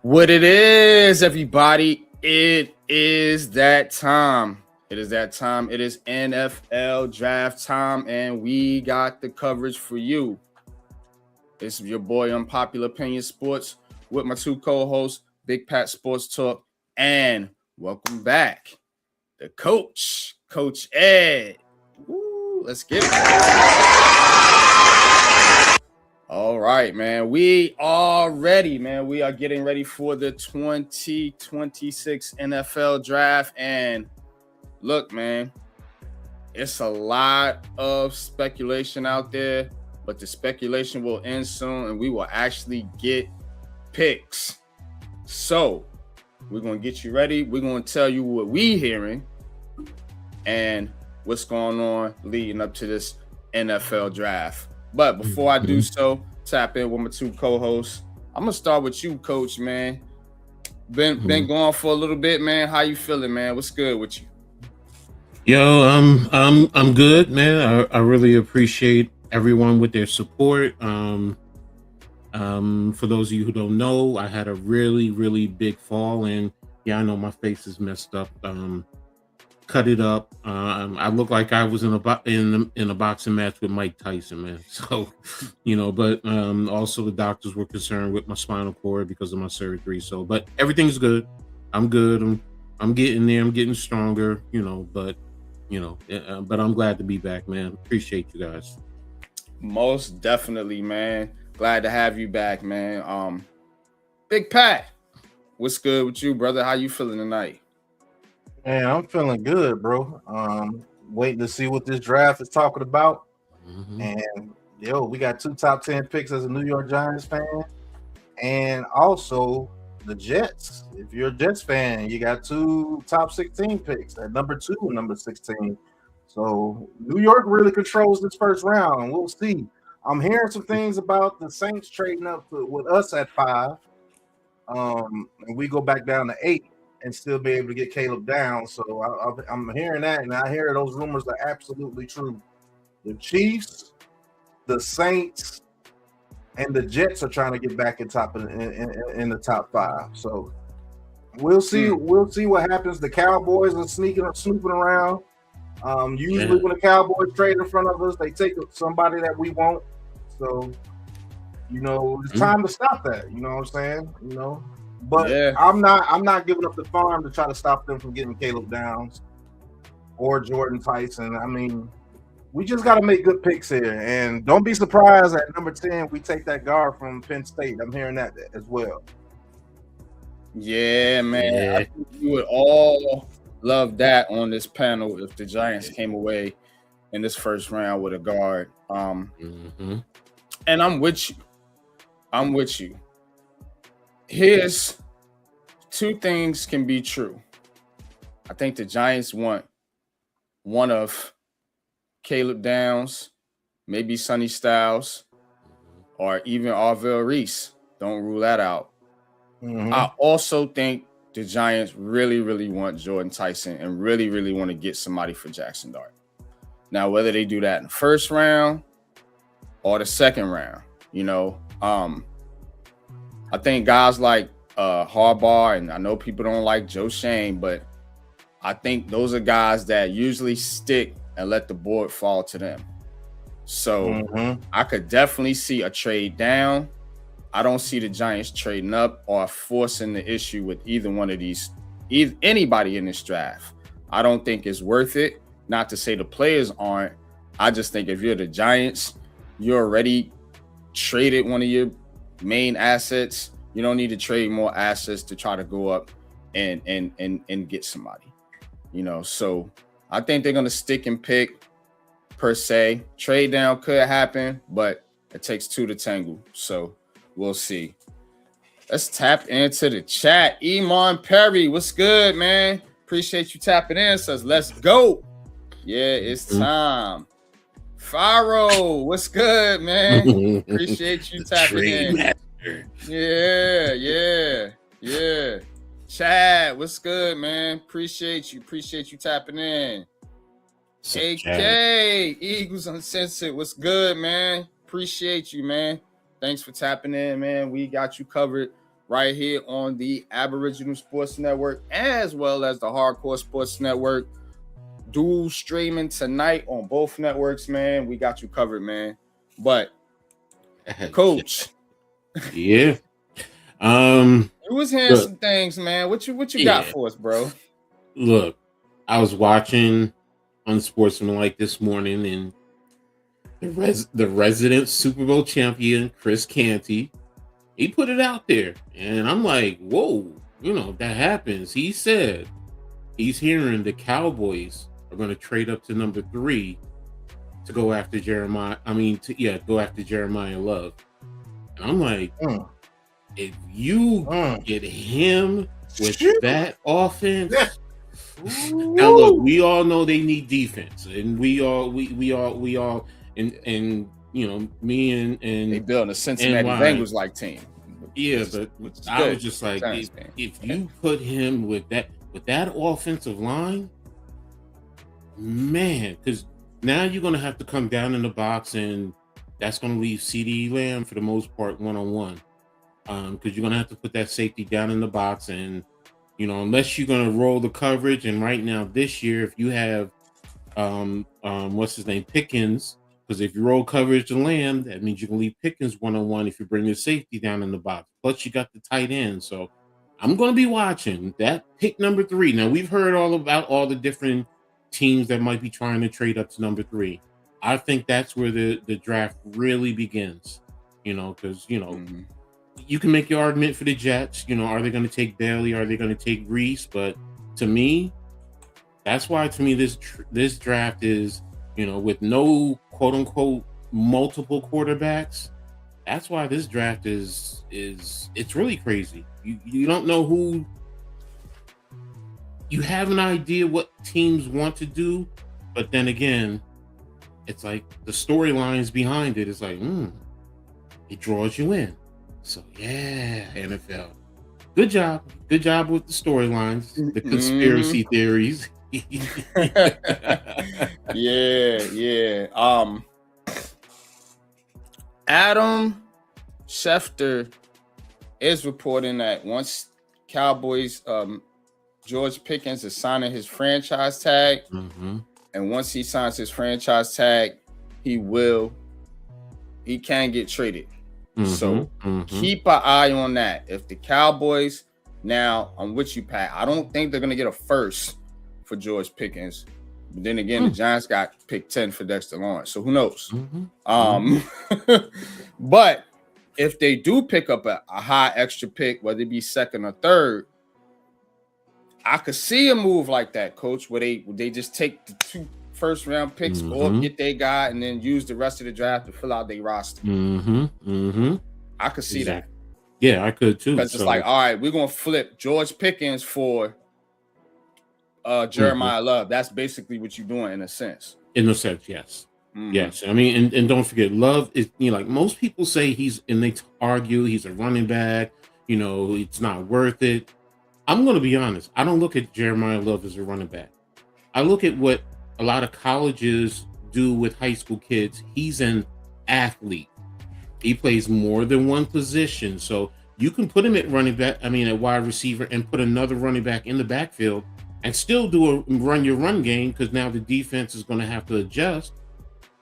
What it is, everybody, it is that time. It is that time. It is NFL draft time, and we got the coverage for you. It's your boy Unpopular Opinion Sports with my two co-hosts, Big Pat Sports Talk, and welcome back, the coach, Coach Ed. Woo, let's get it. All right, man. We are ready, man. We are getting ready for the 2026 NFL draft. And look, man, it's a lot of speculation out there, but the speculation will end soon and we will actually get picks. So we're going to get you ready. We're going to tell you what we're hearing and what's going on leading up to this NFL draft. But before I do so, tap in with my two co-hosts. I'm gonna start with you, Coach. Man, been going for a little bit, man. How you feeling, man? What's good with you? Yo, I'm good, man. I really appreciate everyone with their support. For those of you who don't know, I had a really big fall, and yeah, I know my face is messed up. Cut it up. I look like I was in a boxing match with Mike Tyson, man. So, but also the doctors were concerned with my spinal cord because of my surgery. So, but everything's good. I'm good. I'm getting there. I'm getting stronger. But I'm glad to be back, man. Appreciate you guys. Most definitely, man. Glad to have you back, man. Big Pat, what's good with you, brother? How you feeling tonight? Man, I'm feeling good, bro. Waiting to see what this draft is talking about. And we got 2 top 10 picks as a New York Giants fan, and also the Jets. If you're a Jets fan, you got 2 top 16 picks at number 2 and number 16. So New York really controls this first round, and we'll see. I'm hearing some things about the Saints trading up with us at 5, and we go back down to 8. And still be able to get Caleb down. So I'm hearing that, and I hear those rumors are absolutely true. The Chiefs, the Saints, and the Jets are trying to get back in the top 5. So we'll see. We'll see what happens. The Cowboys are snooping around. Usually when the Cowboys trade in front of us, they take somebody that we want. So it's time to stop that. You know what I'm saying? But I'm not giving up the farm to try to stop them from getting Caleb Downs or Jordan Tyson. I mean, we just got to make good picks here. And don't be surprised at number 10, we take that guard from Penn State. I'm hearing that as well. Yeah, man. Yeah. I think you would all love that on this panel if the Giants came away in this first round with a guard. And I'm with you. Here's 2 things can be true. I think the Giants want one of Caleb Downs, maybe Sonny Styles, or even Arvell Reese. Don't rule that out. I also think the Giants really want Jordan Tyson and really want to get somebody for Jackson Dart. Now, whether they do that in the first round or the second round, I think guys like Harbaugh, and I know people don't like Joe Shane, but I think those are guys that usually stick and let the board fall to them. So I could definitely see a trade down. I don't see the Giants trading up or forcing the issue with either one of these, anybody in this draft. I don't think it's worth it. Not to say the players aren't. I just think if you're the Giants, you're already traded one of your main assets. You don't need to trade more assets to try to go up and get somebody. So I think they're gonna stick and pick per se. Trade down could happen, but it takes 2 to tangle. So we'll see. Let's tap into the chat. Iman Perry, what's good, man? Appreciate you tapping in. Says let's go. Yeah, it's time. Faro, what's good, man? Appreciate you tapping in. Yeah. Chad, what's good, man? Appreciate you tapping in. AK, Eagles Uncensored, what's good, man? Appreciate you, man. Thanks for tapping in, man. We got you covered right here on the Aboriginal Sports Network, as well as the Hardcore Sports Network. Dual streaming tonight on both networks, man. We got you covered, man. But Coach, yeah, you was hearing look, some things, man. What you got for us, bro? Look, I was watching Unsportsmanlike this morning, and the resident Super Bowl champion Chris Canty, he put it out there, and I'm like, whoa, that happens. He said he's hearing the Cowboys are going to trade up to number 3 to go after Jeremiah. Go after Jeremiah Love. And I'm like, if you get him with that offense. Now look, we all know they need defense, and we all and me and they building a Cincinnati Bengals like team. Yeah, but I was just like, if you put him with that offensive line, man, because now you're gonna have to come down in the box, and that's gonna leave CeeDee Lamb for the most part one-on-one, because you're gonna have to put that safety down in the box, and unless you're gonna roll the coverage. And right now, this year, if you have what's his name, Pickens, because if you roll coverage to Lamb, that means you can leave Pickens one-on-one if you bring the safety down in the box. Plus, you got the tight end. So I'm going to be watching that pick number 3. Now, we've heard all about all the different teams that might be trying to trade up to number 3. I think that's where the draft really begins, because, you can make your argument for the Jets. Are they going to take Bailey? Are they going to take Reese? But to me, that's why this draft is, with no quote unquote multiple quarterbacks. That's why this draft is it's really crazy. You don't know who. You have an idea what teams want to do, but then again, it's like the storylines behind it is like, it draws you in. So yeah, NFL. Good job with the storylines, the conspiracy theories. Yeah. Adam Schefter is reporting that once Cowboys George Pickens is signing his franchise tag, and once he signs his franchise tag, he can get traded. So keep an eye on that. If the Cowboys, now I'm with you, Pat. I don't think they're gonna get a first for George Pickens. But then again, the Giants got pick 10 for Dexter Lawrence. So who knows? But if they do pick up a high extra pick, whether it be second or third, I could see a move like that, Coach, where they just take the 2 first round picks or get their guy and then use the rest of the draft to fill out their roster. I could see that. Yeah, I could too. Because it's like, all right, we're gonna flip George Pickens for Jeremiah Love. That's basically what you're doing in a sense. In a sense, yes. Yes. I mean, and don't forget, Love is, like most people say and they argue he's a running back, it's not worth it. I'm going to be honest. I don't look at Jeremiah Love as a running back. I look at what a lot of colleges do with high school kids. He's an athlete. He plays more than one position. So you can put him at running back, at wide receiver, and put another running back in the backfield and still run your run game, because now the defense is going to have to adjust.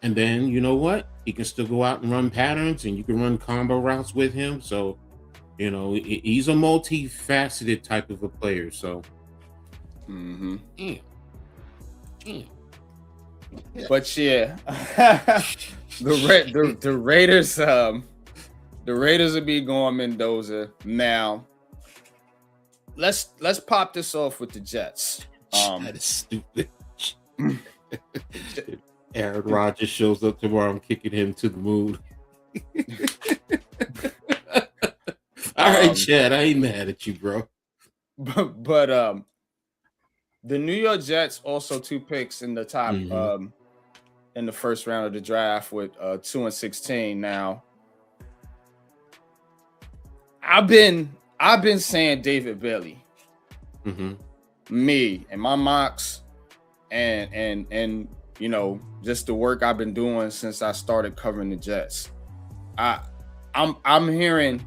And then, you know what? He can still go out and run patterns, and you can run combo routes with him. So, he's a multifaceted type of a player. So, damn. But yeah, the Raiders, the Raiders will be going Mendoza now. Let's pop this off with the Jets. That is stupid. Aaron Rodgers shows up tomorrow. I'm kicking him to the moon. All right, Chad, I ain't mad at you, bro. But the New York Jets also 2 picks in the top in the first round of the draft with 2 and 16. Now, I've been saying David Bailey. Me and my mocks and just the work I've been doing since I started covering the Jets. I'm hearing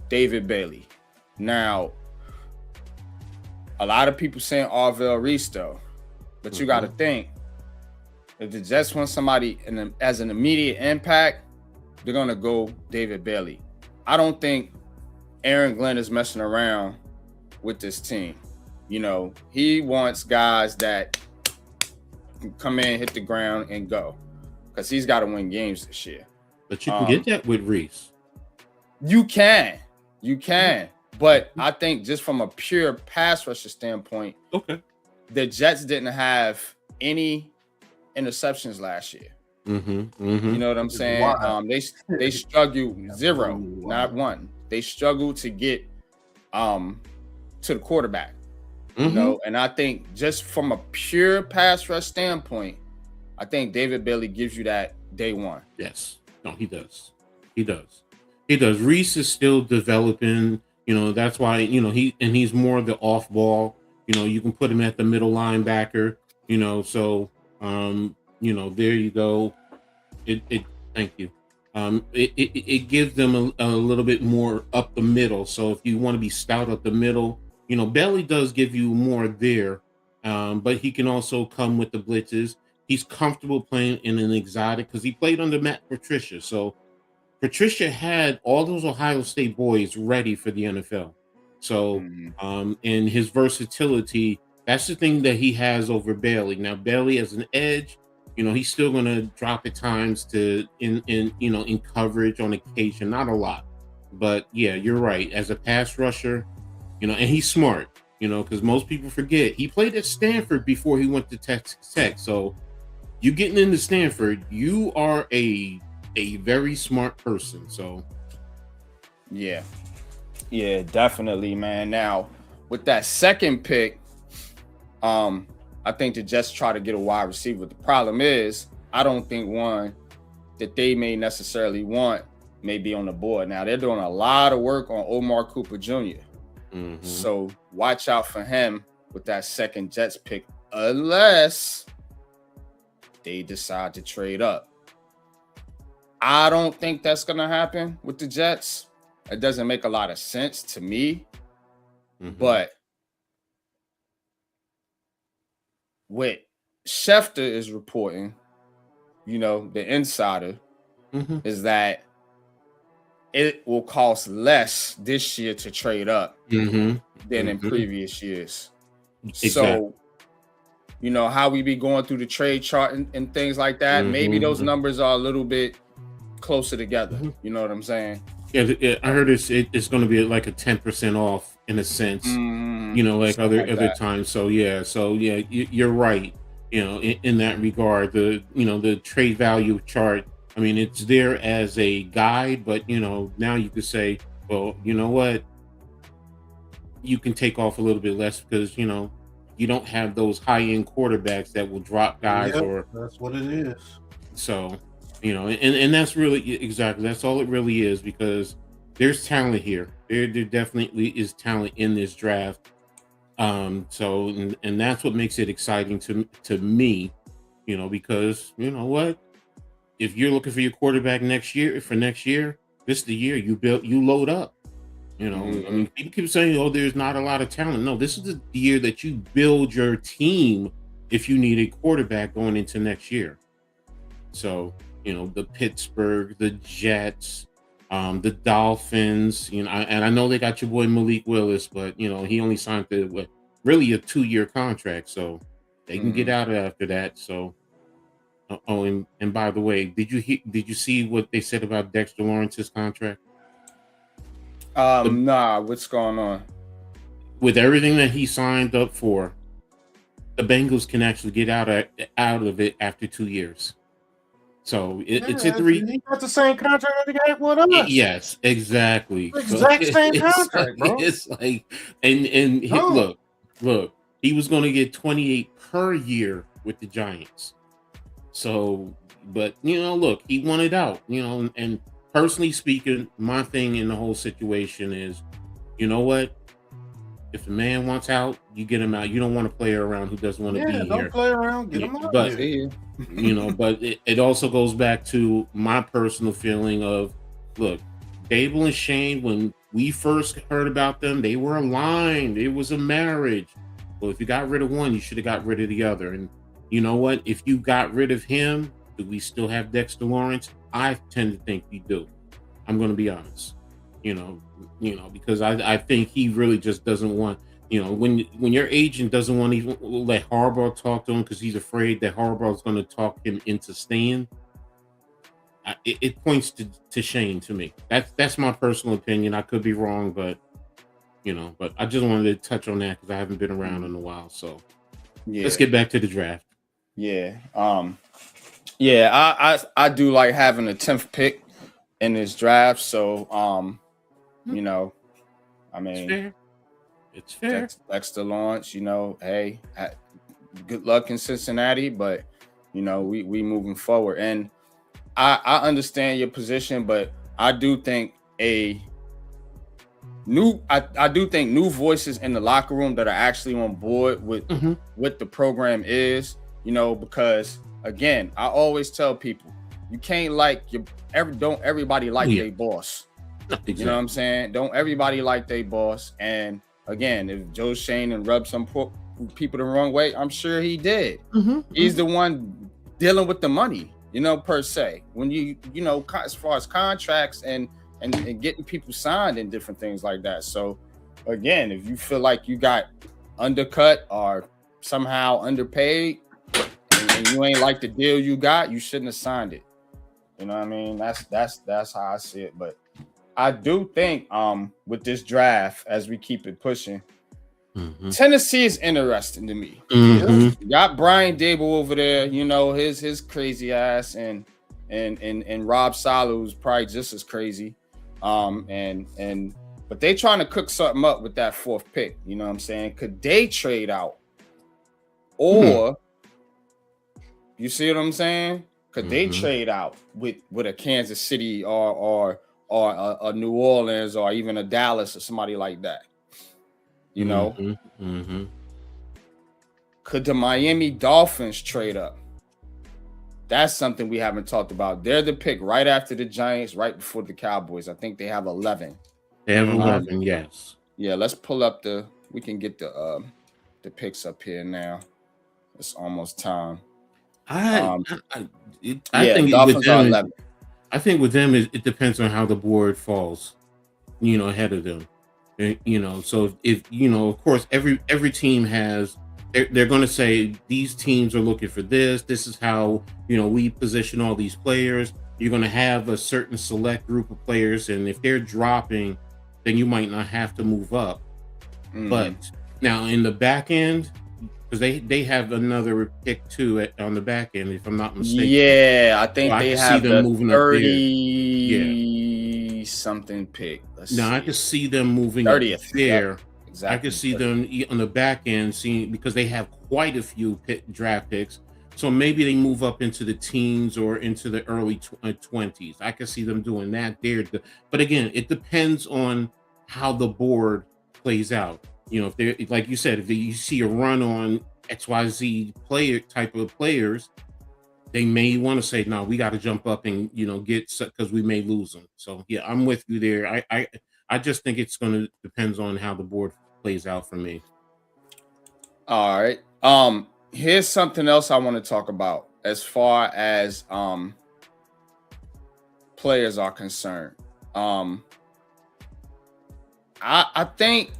David Bailey. Now, a lot of people saying Arvell Reese though, but you got to think if the Jets want somebody as an immediate impact, they're gonna go David Bailey. I don't think Aaron Glenn is messing around with this team. You know, he wants guys that can come in, hit the ground, and go, because he's got to win games this year. But you can get that with Reese. You can, but I think just from a pure pass rusher standpoint, okay, the Jets didn't have any interceptions last year. You know what I'm saying? They struggled zero, not one. They struggled to get to the quarterback. You know, and I think just from a pure pass rush standpoint, I think David Bailey gives you that day one. Yes. No, he does. He does. Reese is still developing. You know, that's why, you know, he's more the off ball. You know, you can put him at the middle linebacker, you know, so you know, there you go. Thank you. It gives them a little bit more up the middle. So if you want to be stout up the middle, you know, Bailey does give you more there, but he can also come with the blitzes. He's comfortable playing in an exotic because he played under Matt Patricia. So Patricia had all those Ohio State boys ready for the NFL. So, and his versatility, that's the thing that he has over Bailey. Now, Bailey as an edge, you know, he's still going to drop at times in coverage on occasion, not a lot. But yeah, you're right. As a pass rusher, you know, and he's smart, you know, because most people forget he played at Stanford before he went to Texas Tech. So you getting into Stanford, you are a very smart person. So yeah, definitely, man. Now with that second pick, I think the Jets try to get a wide receiver. The problem is, I don't think one that they may necessarily want may be on the board. Now they're doing a lot of work on Omar Cooper Jr. So watch out for him with that second Jets pick, unless they decide to trade up. I don't think that's going to happen with the Jets. It doesn't make a lot of sense to me. But what Schefter is reporting, you know, the insider, is that it will cost less this year to trade up than in previous years. Exactly. So, you know, how we be going through the trade chart and things like that, maybe those numbers are a little bit closer together. You know what I'm saying? Yeah, I heard it's going to be like a 10% off in a sense, you know, like other times. So yeah, you're right. You know, in that regard, the trade value chart, I mean, it's there as a guide, but you know, now you could say, well, you know what, you can take off a little bit less because you know you don't have those high-end quarterbacks that will drop guys. Or that's what it is. So, you know, and that's really exactly, that's all it really is, because there's talent here. There definitely is talent in this draft. So and that's what makes it exciting to me, you know, because you know what, if you're looking for your quarterback next year, this is the year you load up. You know, I mean, people keep saying, "Oh, there's not a lot of talent." No, this is the year that you build your team if you need a quarterback going into next year. So, you know, the Pittsburgh, the Jets, the Dolphins, you know, and I know they got your boy Malik Willis, but you know, he only signed really a 2-year contract, so they can get out after that. So, and by the way, did you see what they said about Dexter Lawrence's contract? Nah, what's going on? With everything that he signed up for, the Bengals can actually get out of it after 2 years. So it's a 3. He got the same contract that he got with us. Yes, exactly. Same contract, bro. It's like, and look, he was going to get 28 per year with the Giants. So, but you know, look, he wanted out. You know, and personally speaking, my thing in the whole situation is, you know what? If the man wants out, you get him out. You don't want to play around who doesn't want to be here. Don't play around, get him out. But you know, but it also goes back to my personal feeling of, look, Dable and Shane, when we first heard about them, they were aligned. It was a marriage. Well, if you got rid of one, you should have got rid of the other. And you know what? If you got rid of him, do we still have Dexter Lawrence? I tend to think we do. I'm going to be honest. Because I think he really just doesn't want. When your agent doesn't want to even let Harbaugh talk to him because he's afraid that Harbaugh is going to talk him into staying, it points to Shane to me. That's my personal opinion. I could be wrong, but I just wanted to touch on that because I haven't been around in a while. So let's get back to the draft. Yeah. I do like having the 10th pick in this draft. So I mean, it's fair. Dexter Lawrence, hey, good luck in Cincinnati, but we moving forward. And I understand your position, but I do think new voices in the locker room that are actually on board with what the program is, because again, I always tell people you can't don't everybody like their boss. Exactly. You know what I'm saying? Don't everybody like their boss. And again, if Joe Shane and rubbed some people the wrong way, I'm sure he did. He's the one dealing with the money, per se. When as far as contracts and getting people signed and different things like that. So again, if you feel like you got undercut or somehow underpaid and you ain't like the deal you got, you shouldn't have signed it. You know what I mean? That's how I see it. But I do think with this draft, as we keep it pushing, Tennessee is interesting to me. You got Brian Dable over there, his crazy ass, and Rob Saleh, who's probably just as crazy. But they trying to cook something up with that 4th pick. You know what I'm saying? Could they trade out? Or you see what I'm saying? Could they trade out with a Kansas City or a New Orleans or even a Dallas or somebody like that? Could the Miami Dolphins trade up? That's something we haven't talked about. They're the pick right after the Giants, right before the Cowboys. I think they have 11. They have 11, yes. Yeah, let's pull up we can get the picks up here now. It's almost time. I think Dolphins are 11. I think with them, it depends on how the board falls, ahead of them. So if of course, every team has, they're going to say these teams are looking for this. This is how, we position all these players. You're going to have a certain select group of players. And if they're dropping, then you might not have to move up. But now in the back end, because they have another pick too on the back end, if I'm not mistaken. Yeah, I think they have the moving 30 something pick. I can see them moving 30th there. Yep, exactly. I can see them on the back end because they have quite a few draft picks. So maybe they move up into the teens or into the early 20s. I can see them doing that there. But again, it depends on how the board plays out. If they're, like you said, if you see a run on XYZ type of players, they may want to say, no, we got to jump up and, get, because we may lose them. So yeah, I'm with you there. I just think it's going to depends on how the board plays out for me. All right. Here's something else I want to talk about as far as players are concerned. I think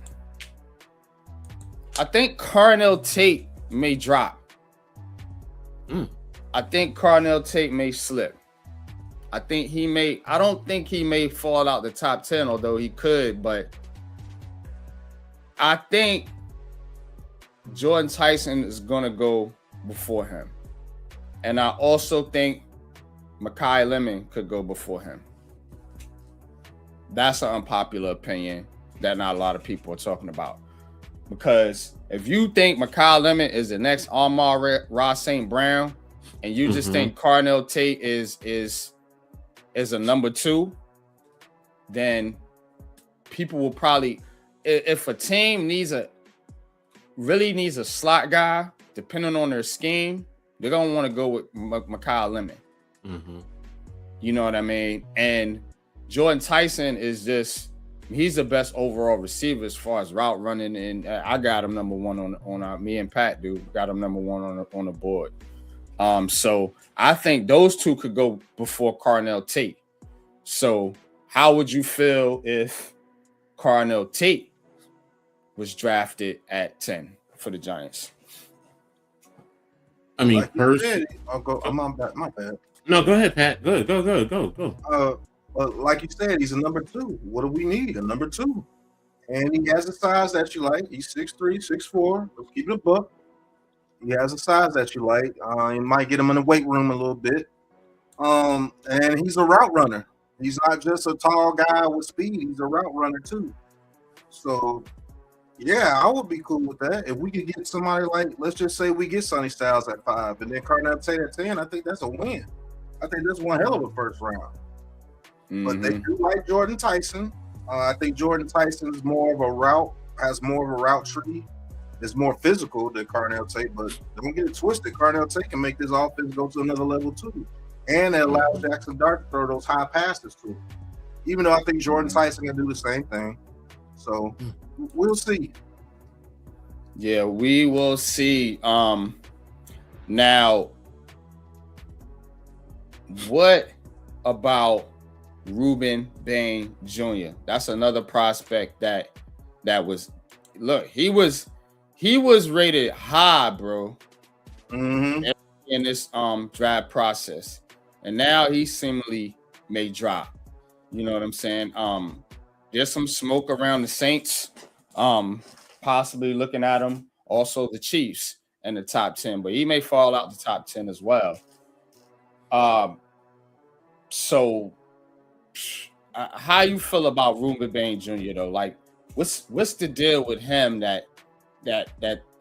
Carnell Tate may drop. I think Carnell Tate may slip. I don't think he may fall out the top 10, although he could, but I think Jordan Tyson is going to go before him. And I also think Makai Lemon could go before him. That's an unpopular opinion that not a lot of people are talking about. Because if you think Makai Lemon is the next Amon-Ra St. Brown, and you just think Carnell Tate is a number 2, then people will probably, if a team really needs a slot guy, depending on their scheme, they're gonna want to go with Makai Lemon. You know what I mean? And Jordan Tyson is just he's the best overall receiver as far as route running, and I got him number one on our, me and Pat got him number one on the board. So I think those two could go before Carnell Tate. So how would you feel if Carnell Tate was drafted at 10 for the Giants? I mean, like I'll go. I'm on back. My bad. No, go ahead, Pat. Go. But like you said, he's a number 2. What do we need? A number 2. And he has a size that you like. He's 6'3", 6'4". Let's keep it a buck. He has a size that you like. You might get him in the weight room a little bit. And he's a route runner. He's not just a tall guy with speed. He's a route runner too. So, yeah, I would be cool with that. If we could get somebody like, let's just say we get Sonny Styles at 5 and then Carnell Tate at 10, I think that's a win. I think that's one hell of a first round. Mm-hmm. But they do like Jordan Tyson. I think Jordan Tyson is more of a route, has more of a route tree. Is more physical than Carnell Tate, but don't get it twisted. Carnell Tate can make this offense go to another level too. And it allows Jackson Dart to throw those high passes too. Even though I think Jordan Tyson can do the same thing. So we'll see. Yeah, we will see. Now, what about Rueben Bain Jr.? That's another prospect that was, look, he was rated high, bro, in this draft process, and now he seemingly may drop. You know what I'm saying? There's some smoke around the Saints, possibly looking at him. Also, the Chiefs in the top 10, but he may fall out the top 10 as well. So, how you feel about Rueben Bain Jr. though? Like, what's the deal with him that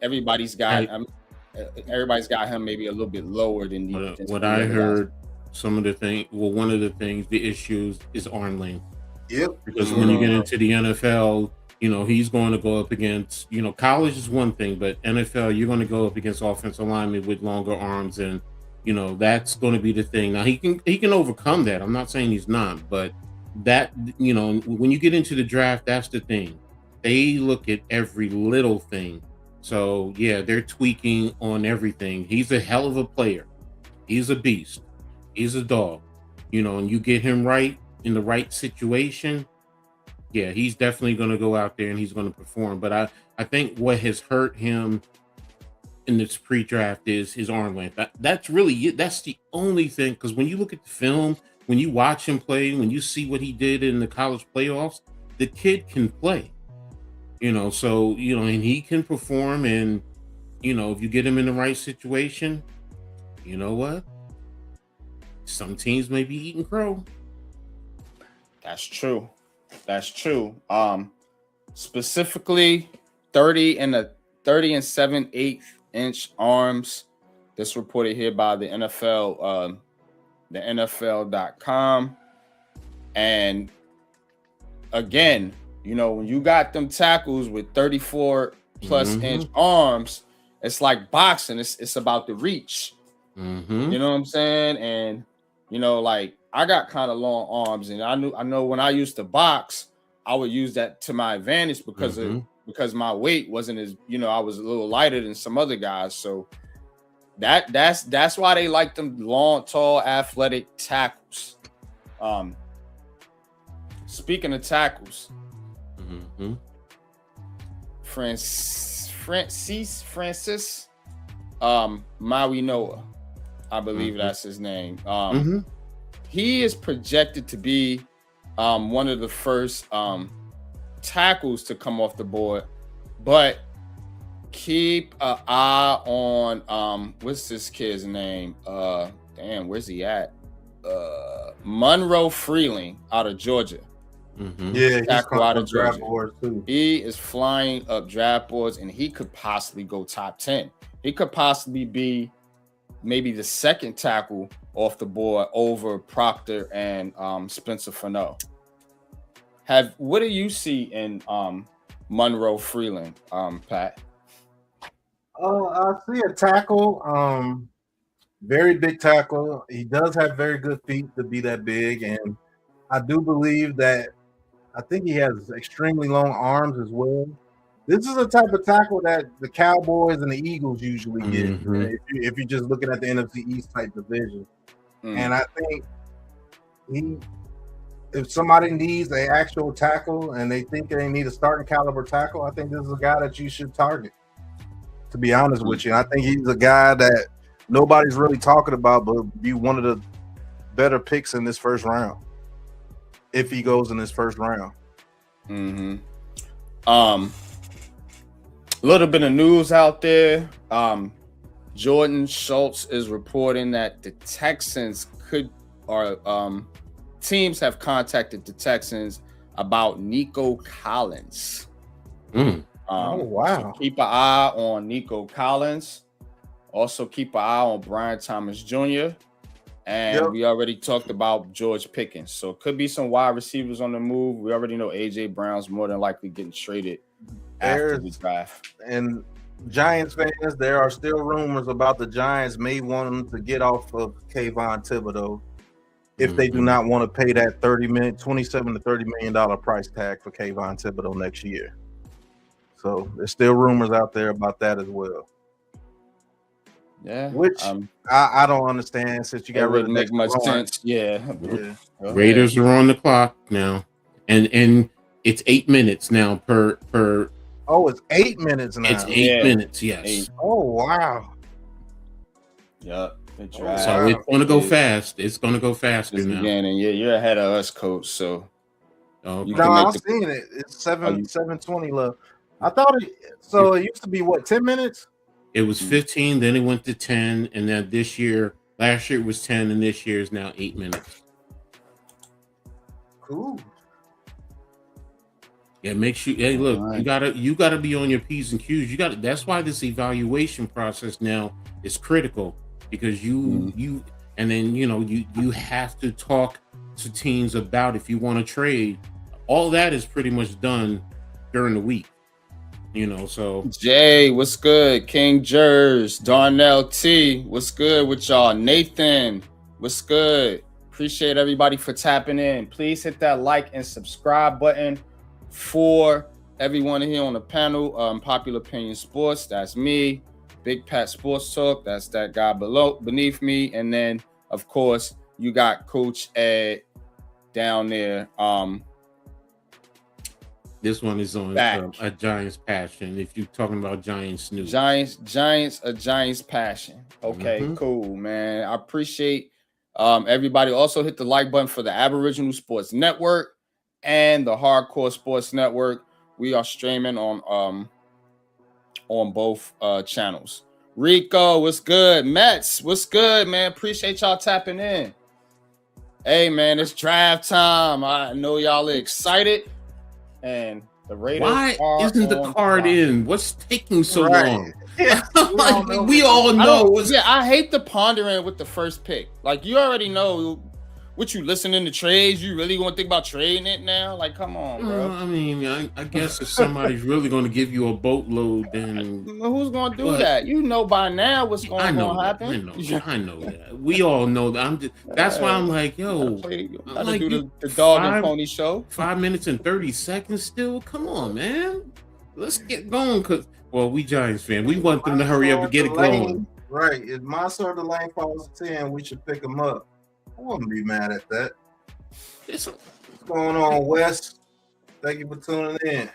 everybody's got him maybe a little bit lower than what I heard. Some of the things, well, one of the things, the issues is arm length. Yep. Because when you get into the NFL, you know, he's going to go up against, you know, college is one thing, but NFL, you're going to go up against offensive linemen with longer arms, and you know that's going to be the thing. Now he can overcome that. I'm not saying he's not, but that, you know, when you get into the draft, that's the thing. They look at every little thing. So, yeah, they're tweaking on everything. He's a hell of a player. He's a beast. He's a dog. You know, and you get him right in the right situation, yeah, he's definitely going to go out there and he's going to perform. But I think what has hurt him in this pre-draft is his arm length. That's the only thing, because when you look at the film, when you watch him play, when you see what he did in the college playoffs, the kid can play. You know, so, you know, and he can perform, and, you know, if you get him in the right situation, you know what? Some teams may be eating crow. That's true. Specifically 30 and 7/8 inch arms. This reported here by the NFL, the NFL.com. And again, you know, when you got them tackles with 34 plus inch arms, it's like boxing. It's about the reach. You know what I'm saying? And, you know, like, I got kind of long arms, and I know when I used to box, I would use that to my advantage because my weight wasn't as, you know, I was a little lighter than some other guys. So that's why they like them long, tall, athletic tackles. Speaking of tackles, Francis Maui Noah, I believe that's his name. He is projected to be one of the first tackles to come off the board, but keep an eye on what's this kid's name? Where's he at? Monroe Freeling out of Georgia. Yeah, tackle out of Georgia. Boards too. He is flying up draft boards, and he could possibly go top 10. He could possibly be maybe the second tackle off the board over Proctor and Spencer Fano. What do you see in Monroe Freeling, Pat? I see a tackle, very big tackle. He does have very good feet to be that big, and I do believe that I think he has extremely long arms as well. This is the type of tackle that the Cowboys and the Eagles usually get if you're just looking at the NFC East type division. And I think if somebody needs an actual tackle and they think they need a starting caliber tackle, I think this is a guy that you should target, to be honest with you. And I think he's a guy that nobody's really talking about, but be one of the better picks in this first round if he goes in this first round. A little bit of news out there. Jordan Schultz is reporting that the Texans teams have contacted the Texans about Nico Collins. Oh, wow. So keep an eye on Nico Collins. Also keep an eye on Brian Thomas Jr. And we already talked about George Pickens. So it could be some wide receivers on the move. We already know A.J. Brown's more than likely getting traded after the draft. And Giants fans, there are still rumors about the Giants may want him to get off of Kayvon Thibodeau if they do not want to pay that $27 to $30 million price tag for Kayvon Thibodeau next year. So there's still rumors out there about that as well. Yeah, which I don't understand since you got rid of make much sense. Yeah. Raiders are on the clock now, and it's 8 minutes now per. Oh, it's 8 minutes now. It's 8 minutes. Yes. 8. Oh wow. Yep. So it's going to go fast. It's going to go faster now. And you're ahead of us, coach. So. No, I'm seeing it. It's 7:20 left. I thought it. So it used to be what 10 minutes. It was 15, then it went to 10, and then last year it was 10, and this year is now 8 minutes. Cool. Yeah, make sure. Hey, look, you gotta be on your P's and Q's. That's why this evaluation process now is critical, because you have to talk to teams about if you want to trade. All that is pretty much done during the week. So Jay, what's good? King Jers, Darnell T, what's good with y'all? Nathan, what's good? Appreciate everybody for tapping in. Please hit that like and subscribe button for everyone here on the panel. Popular Opinion Sports, that's me. Big Pat Sports Talk, that's that guy beneath me. And then, of course, you got Coach Ed down there. This one is on a Giants passion. If you're talking about Giants news, Giants, a Giants passion. Okay, cool, man. I appreciate everybody. Also hit the like button for the Aboriginal Sports Network and the Hardcore Sports Network. We are streaming on both channels. Rico, what's good? Mets, what's good, man? Appreciate y'all tapping in. Hey, man, it's draft time. I know y'all are excited. And the Raiders. Why isn't the card in? What's taking so long? We all know. I hate the pondering with the first pick. Like, you already know what you listening to trades. You really going to think about trading it now? Like, come on, bro. I mean, I guess if somebody's really going to give you a boatload, then who's going to do that? You know by now what's going to happen. I know that. We all know that. That's why I'm like, yo, I like do the dog and pony show. 5 minutes and 30 seconds still. Come on, man. Let's get going. Well, we Giants fan. We want them to hurry up and get it going. Right. If Monster of the Lane falls to 10, we should pick them up. I wouldn't be mad at that. What's going on, Wes? Thank you for tuning in.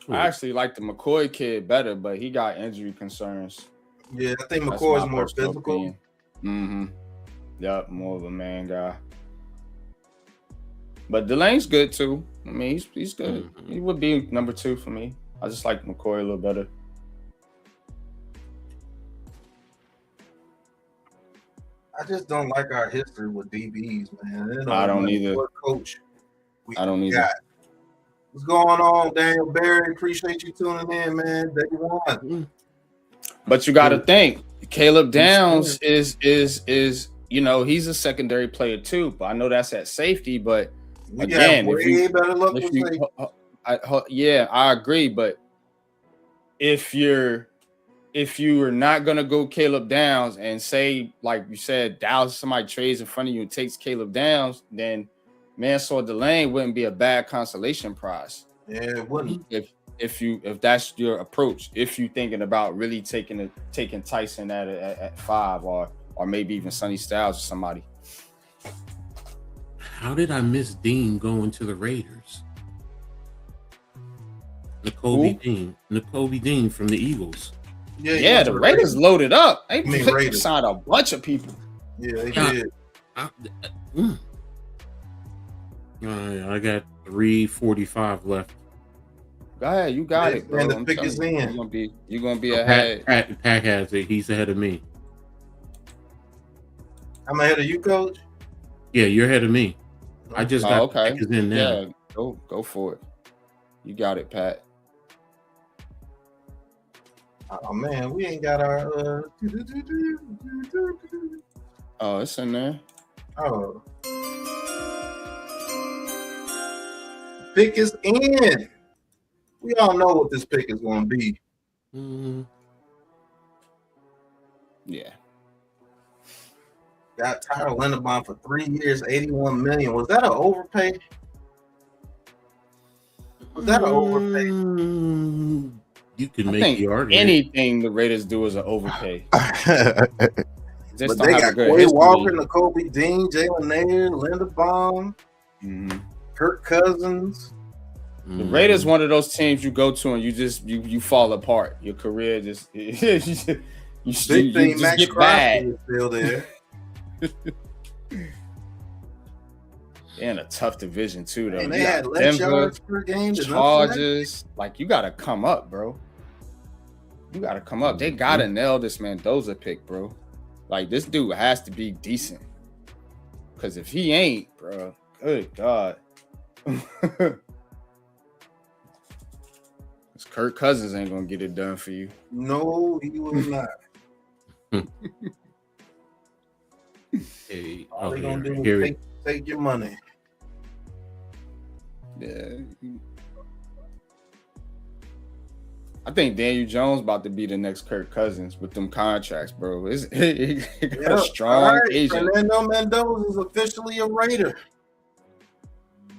I actually like the McCoy kid better, but he got injury concerns. Yeah, I think McCoy is more physical. Yep, more of a man guy. But Delane's good too. I mean, he's good. He would be number 2 for me. I just like McCoy a little better. I just don't like our history with DBs, man. I don't either. Coach, I don't either. What's going on, Daniel Barry? Appreciate you tuning in, man. Day one. But you got to think, Caleb Downs is he's a secondary player too. But I know that's at safety. But again, I agree. But if you are not going to go Caleb Downs and say, like you said, Dallas, somebody trades in front of you and takes Caleb Downs, then Mansour Delane wouldn't be a bad consolation prize. Yeah, it wouldn't. If that's your approach, if you're thinking about really taking Tyson at 5 or maybe even Sonny Styles or somebody. How did I miss Dean going to the Raiders? Nakobe Dean from the Eagles. Yeah, the Raiders loaded up. They signed a bunch of people. Yeah, they did. I got 3:45 left. Go ahead, you got it, bro. And the pick is in. You're gonna be ahead. Pat has it. He's ahead of me. I'm ahead of you, Coach. Yeah, you're ahead of me. I just got okay. pick is in now. Yeah, go for it. You got it, Pat. Oh man, we ain't got our. Oh, it's in there. Oh, pick is in. We all know what this pick is going to be. Mm-hmm. Yeah. Got Tyler Linderbaum for 3 years, $81 million. Was that an overpay? Was that an overpay? You can make the argument. Anything the Raiders do is an overpay. But they got Quay Walker, Nakobe Dean, Jalen Nair, Linderbaum, Kirk Cousins. The Raiders, one of those teams you go to and you fall apart. Your career just you just Max get bad. Is still there. They're in a tough division too, though. And they had less yards per game. Chargers, like you gotta come up, bro. You gotta come up. They gotta nail this Mendoza pick, bro. Like this dude has to be decent. Cause if he ain't, bro, good God. Kirk Cousins ain't gonna get it done for you. No, he will not. Hey, all they gonna do is take your money. Yeah. I think Daniel Jones about to be the next Kirk Cousins with them contracts, bro. He got a strong agent. Fernando Mendoza is officially a Raider.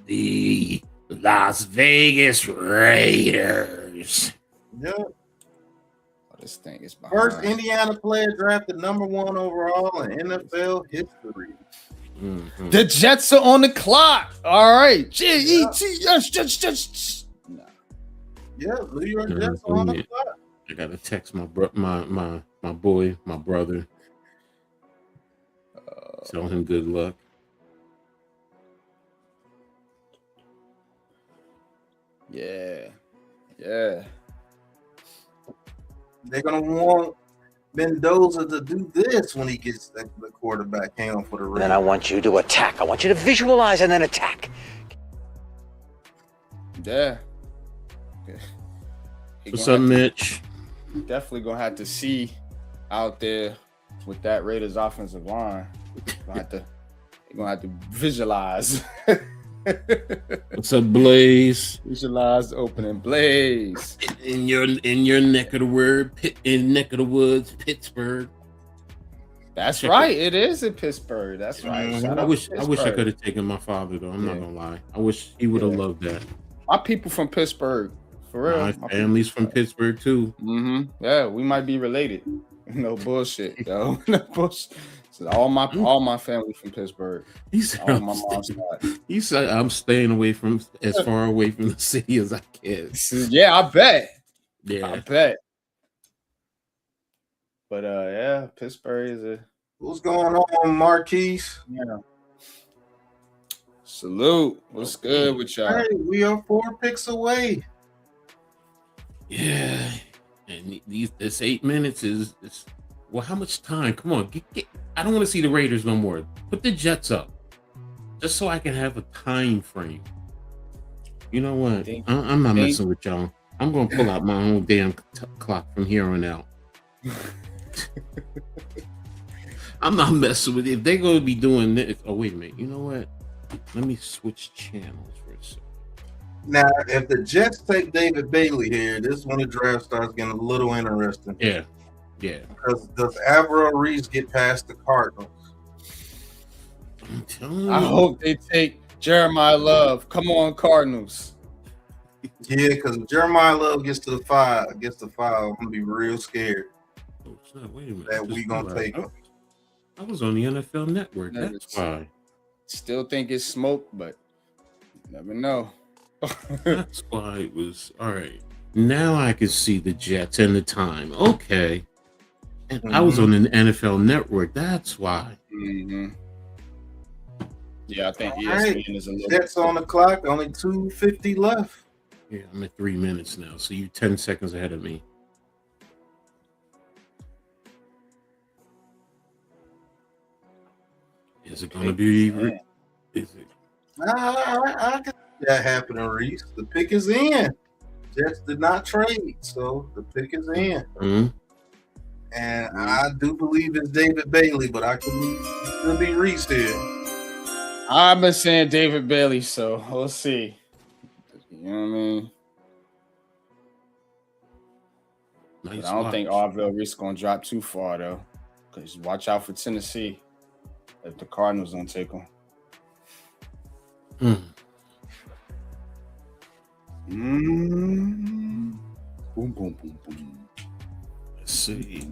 The Las Vegas Raiders. Yep. Oh, this thing is behind. First Indiana player drafted #1 overall in NFL history. Mm-hmm. The Jets are on the clock. All right. G-E-T. Yes. Yeah, New York Jets are on the clock. I gotta text my boy, my brother. Tell him good luck. Yeah. They're gonna want Mendoza to do this when he gets the quarterback hand for the Raiders. Then I want you to attack. I want you to visualize and then attack. Yeah. What's up, Mitch? Definitely gonna have to see out there with that Raiders offensive line. You're gonna have to visualize. What's up, Blaze? Visualize the opening, Blaze. In your neck of the woods, Pittsburgh. That's right. It is in Pittsburgh. That's right. I wish I could have taken my father though. I'm not gonna lie. I wish he would have loved that. My people from Pittsburgh, for real. My family's from Pittsburgh too. Mm-hmm. Yeah, we might be related. No bullshit, yo. No bullshit. So all my family from Pittsburgh. He said, I'm staying away from as far away from the city as I can. Yeah, I bet. Yeah, I bet. But yeah, Pittsburgh is a. What's going on, Marquise? Yeah. Salute. What's good with y'all? Hey, we are 4 picks away. Yeah, and this 8 minutes is well. How much time? Come on, get. I don't want to see the Raiders no more. Put the Jets up, just so I can have a time frame. You know what? I'm not messing with y'all. I'm gonna pull out my own damn clock from here on out. I'm not messing with it. If they're gonna be doing this, oh wait a minute. You know what? Let me switch channels for a second. Now, if the Jets take David Bailey here, this is when the draft starts getting a little interesting. Yeah. Because does Avril Reese get past the Cardinals? I'm telling you. I hope they take Jeremiah Love, come on, Cardinals. Yeah, because if Jeremiah Love gets to the five, I'm gonna be real scared Oh, snap, wait a minute. that we gonna take him. I was on the NFL Network. Never That's why. Still think it's smoke, but you never know. That's why it was all right. Now I can see the Jets and the time. Okay. And I was on the NFL Network. That's why. Mm-hmm. Yeah, I think All ESPN is a little Jets on the clock, only 2:50 left. Yeah, I'm at 3 minutes now. So you're 10 seconds ahead of me. Is it going to be? Is it? I can see that happening, Reese. The pick is in. Jets did not trade, so the pick is in. Mhm. And I do believe it's David Bailey, but I could be Reese here. I've been saying David Bailey, so we'll see. You know what I mean? Nice But I don't watch. think Arvell Reese gonna drop too far though, because watch out for Tennessee if the Cardinals don't take him. Mm. Boom, boom, boom, boom. Let's see.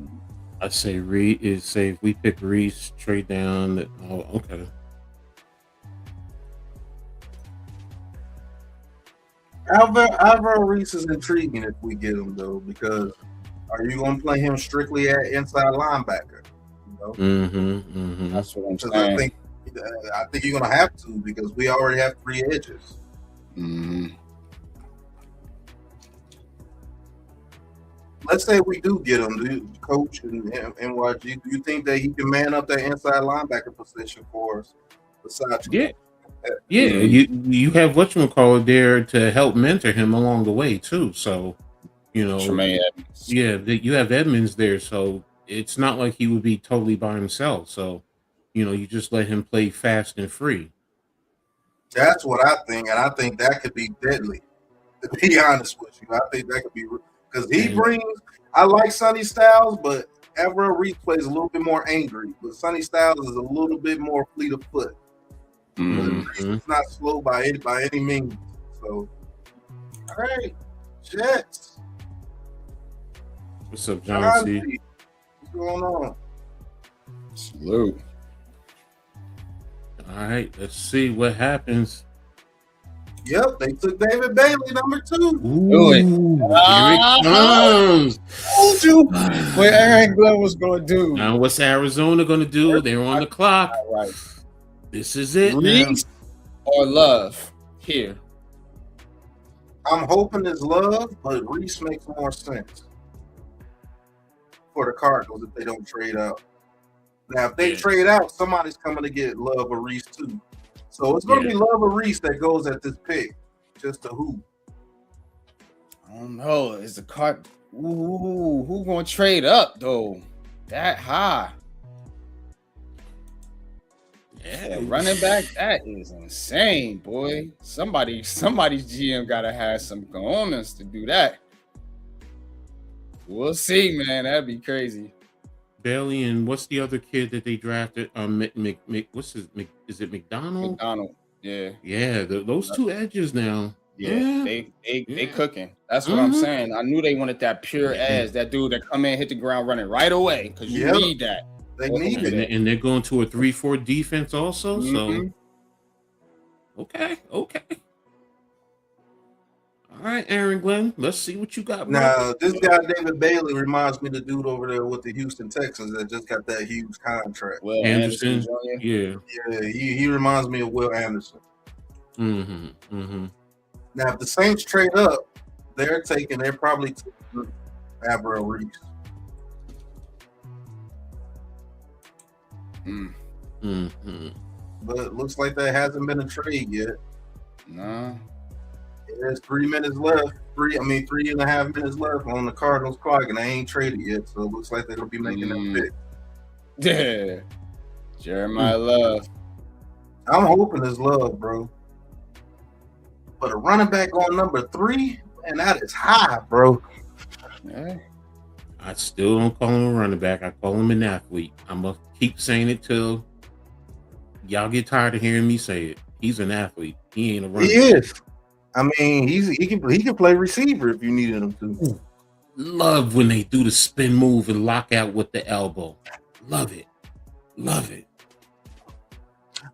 I say if we pick Reese, trade down. Oh, okay. Alvaro Reese is intriguing if we get him though, because are you going to play him strictly at inside linebacker? You know? Mm-hmm. That's what I'm Because saying. I think you're going to have to, because we already have 3 edges. Mm-hmm. Let's say we do get him, coach and NYG. Do you think that he can man up that inside linebacker position for us? Besides, Yeah. Yeah, you have whatchamacallit there to help mentor him along the way too. So, you know, Tremaine Edmonds. yeah, you have Edmonds there, so it's not like he would be totally by himself. So, you know, you just let him play fast and free. That's what I think, and I think that could be deadly. To be honest with you, I think that could be because he brings. I like Sonny Styles, but Alvaro Reese plays a little bit more angry. But Sonny Styles is a little bit more fleet of foot. Mm-hmm. It's not slow by any means. So, all right, Jets. What's up, John C? What's going on? Salute. All right, let's see what happens. Yep, they took David Bailey, number 2. Do it. Here it comes. Told you what Aaron Glenn was gonna do. Now, what's Arizona going to do? They're on the clock. All right. This is it. Reese or Love here. I'm hoping it's Love, but Reese makes more sense for the Cardinals if they don't trade out. Now, if they trade out, somebody's coming to get Love or Reese too. So it's going to be Love or Reese that goes at this pick. Just a who. I don't know. Is the card? Ooh, who gonna trade up though? That high? Yeah, Running back, that is insane, boy. Somebody's GM gotta have some cojones to do that. We'll see, man. That'd be crazy. Bailey and what's the other kid that they drafted? What's his? Is it McDonald? McDonald. Yeah. Yeah, those 2 edges now. Yeah, they cooking. That's what I'm saying. I knew they wanted that pure edge, that dude that come in, hit the ground running right away, because you need that. They need it. And they're going to a 3-4 defense also. So okay. All right, Aaron Glenn, let's see what you got. Now, this guy David Bailey reminds me of the dude over there with the Houston Texans that just got that huge contract. Will Anderson. Jr. Yeah. He reminds me of Will Anderson. Mm-hmm. Now, if the Saints trade up, they're probably taking Alvaro Reese. Mm-hmm. But it looks like that hasn't been a trade yet. No. There's 3 minutes left. 3.5 minutes left on the Cardinals clock, and they ain't traded yet. So it looks like they're gonna be making that pick. Yeah. Jeremiah Love. I'm hoping it's Love, bro. But a running back on number 3, man, that is high, bro. Yeah. I still don't call him a running back. I call him an athlete. I'm gonna keep saying it till y'all get tired of hearing me say it. He's an athlete. He ain't a runner. He is. I mean, he can play receiver if you needed him to. Ooh, love when they do the spin move and lock out with the elbow. Love it. Love it.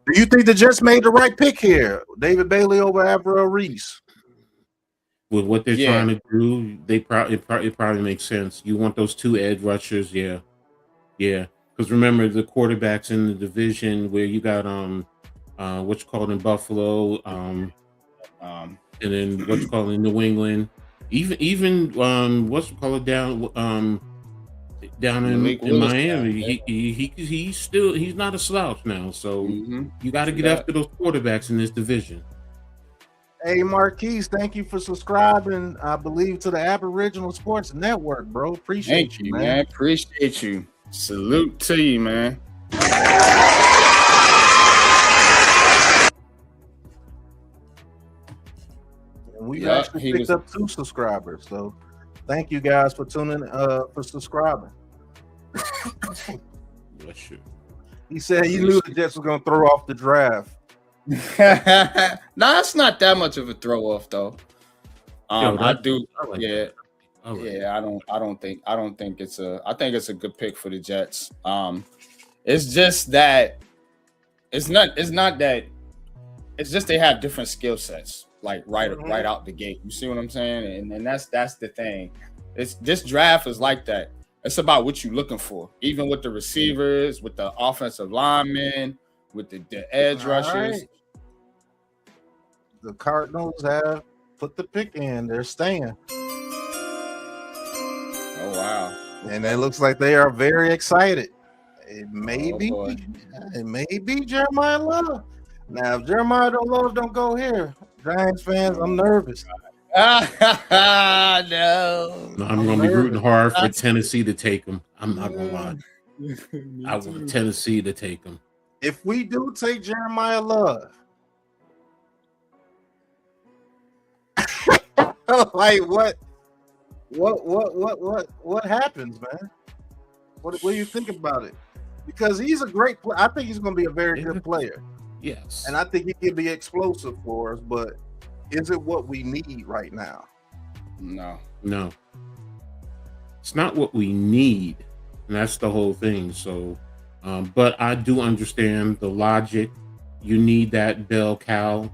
Do you think the Jets made the right pick here? David Bailey over Avril Reese. With what they're trying to do, it probably makes sense. You want those two edge rushers, yeah. Because remember the quarterbacks in the division where you got what's called in Buffalo, and then what's called in New England, even what's called down in Miami. He's not a slouch now, so you got to get after those quarterbacks in this division. Hey, Marquise, thank you for subscribing, I believe, to the Aboriginal Sports Network, bro. Appreciate you, man. Appreciate you. Salute to you, man. And we actually picked up 2 subscribers, so thank you guys for tuning for subscribing. Bless you. He said he knew the Jets were going to throw off the draft. Nah, it's not that much of a throw off though. I do. I don't think it's I think it's a good pick for the Jets. It's just that it's just they have different skill sets, like right out the gate. You see what I'm saying? And that's the thing. This draft is like that. It's about what you're looking for, even with the receivers, with the offensive linemen, with the edge rushers. Right. The Cardinals have put the pick in. They're staying. Oh, wow. And it looks like they are very excited. It may be Jeremiah Love. Now, if Jeremiah don't go here, Giants fans, I'm nervous. No. I'm going to be rooting hard for Tennessee to take him. I'm not going to lie. I want Tennessee to take him. If we do take Jeremiah Love, like what happens, man? What do you think about it? Because he's a great player. I think he's going to be a very good player. Yes, and I think he can be explosive for us. But is it what we need right now? No, it's not what we need, and that's the whole thing. So, but I do understand the logic. You need that bell cow,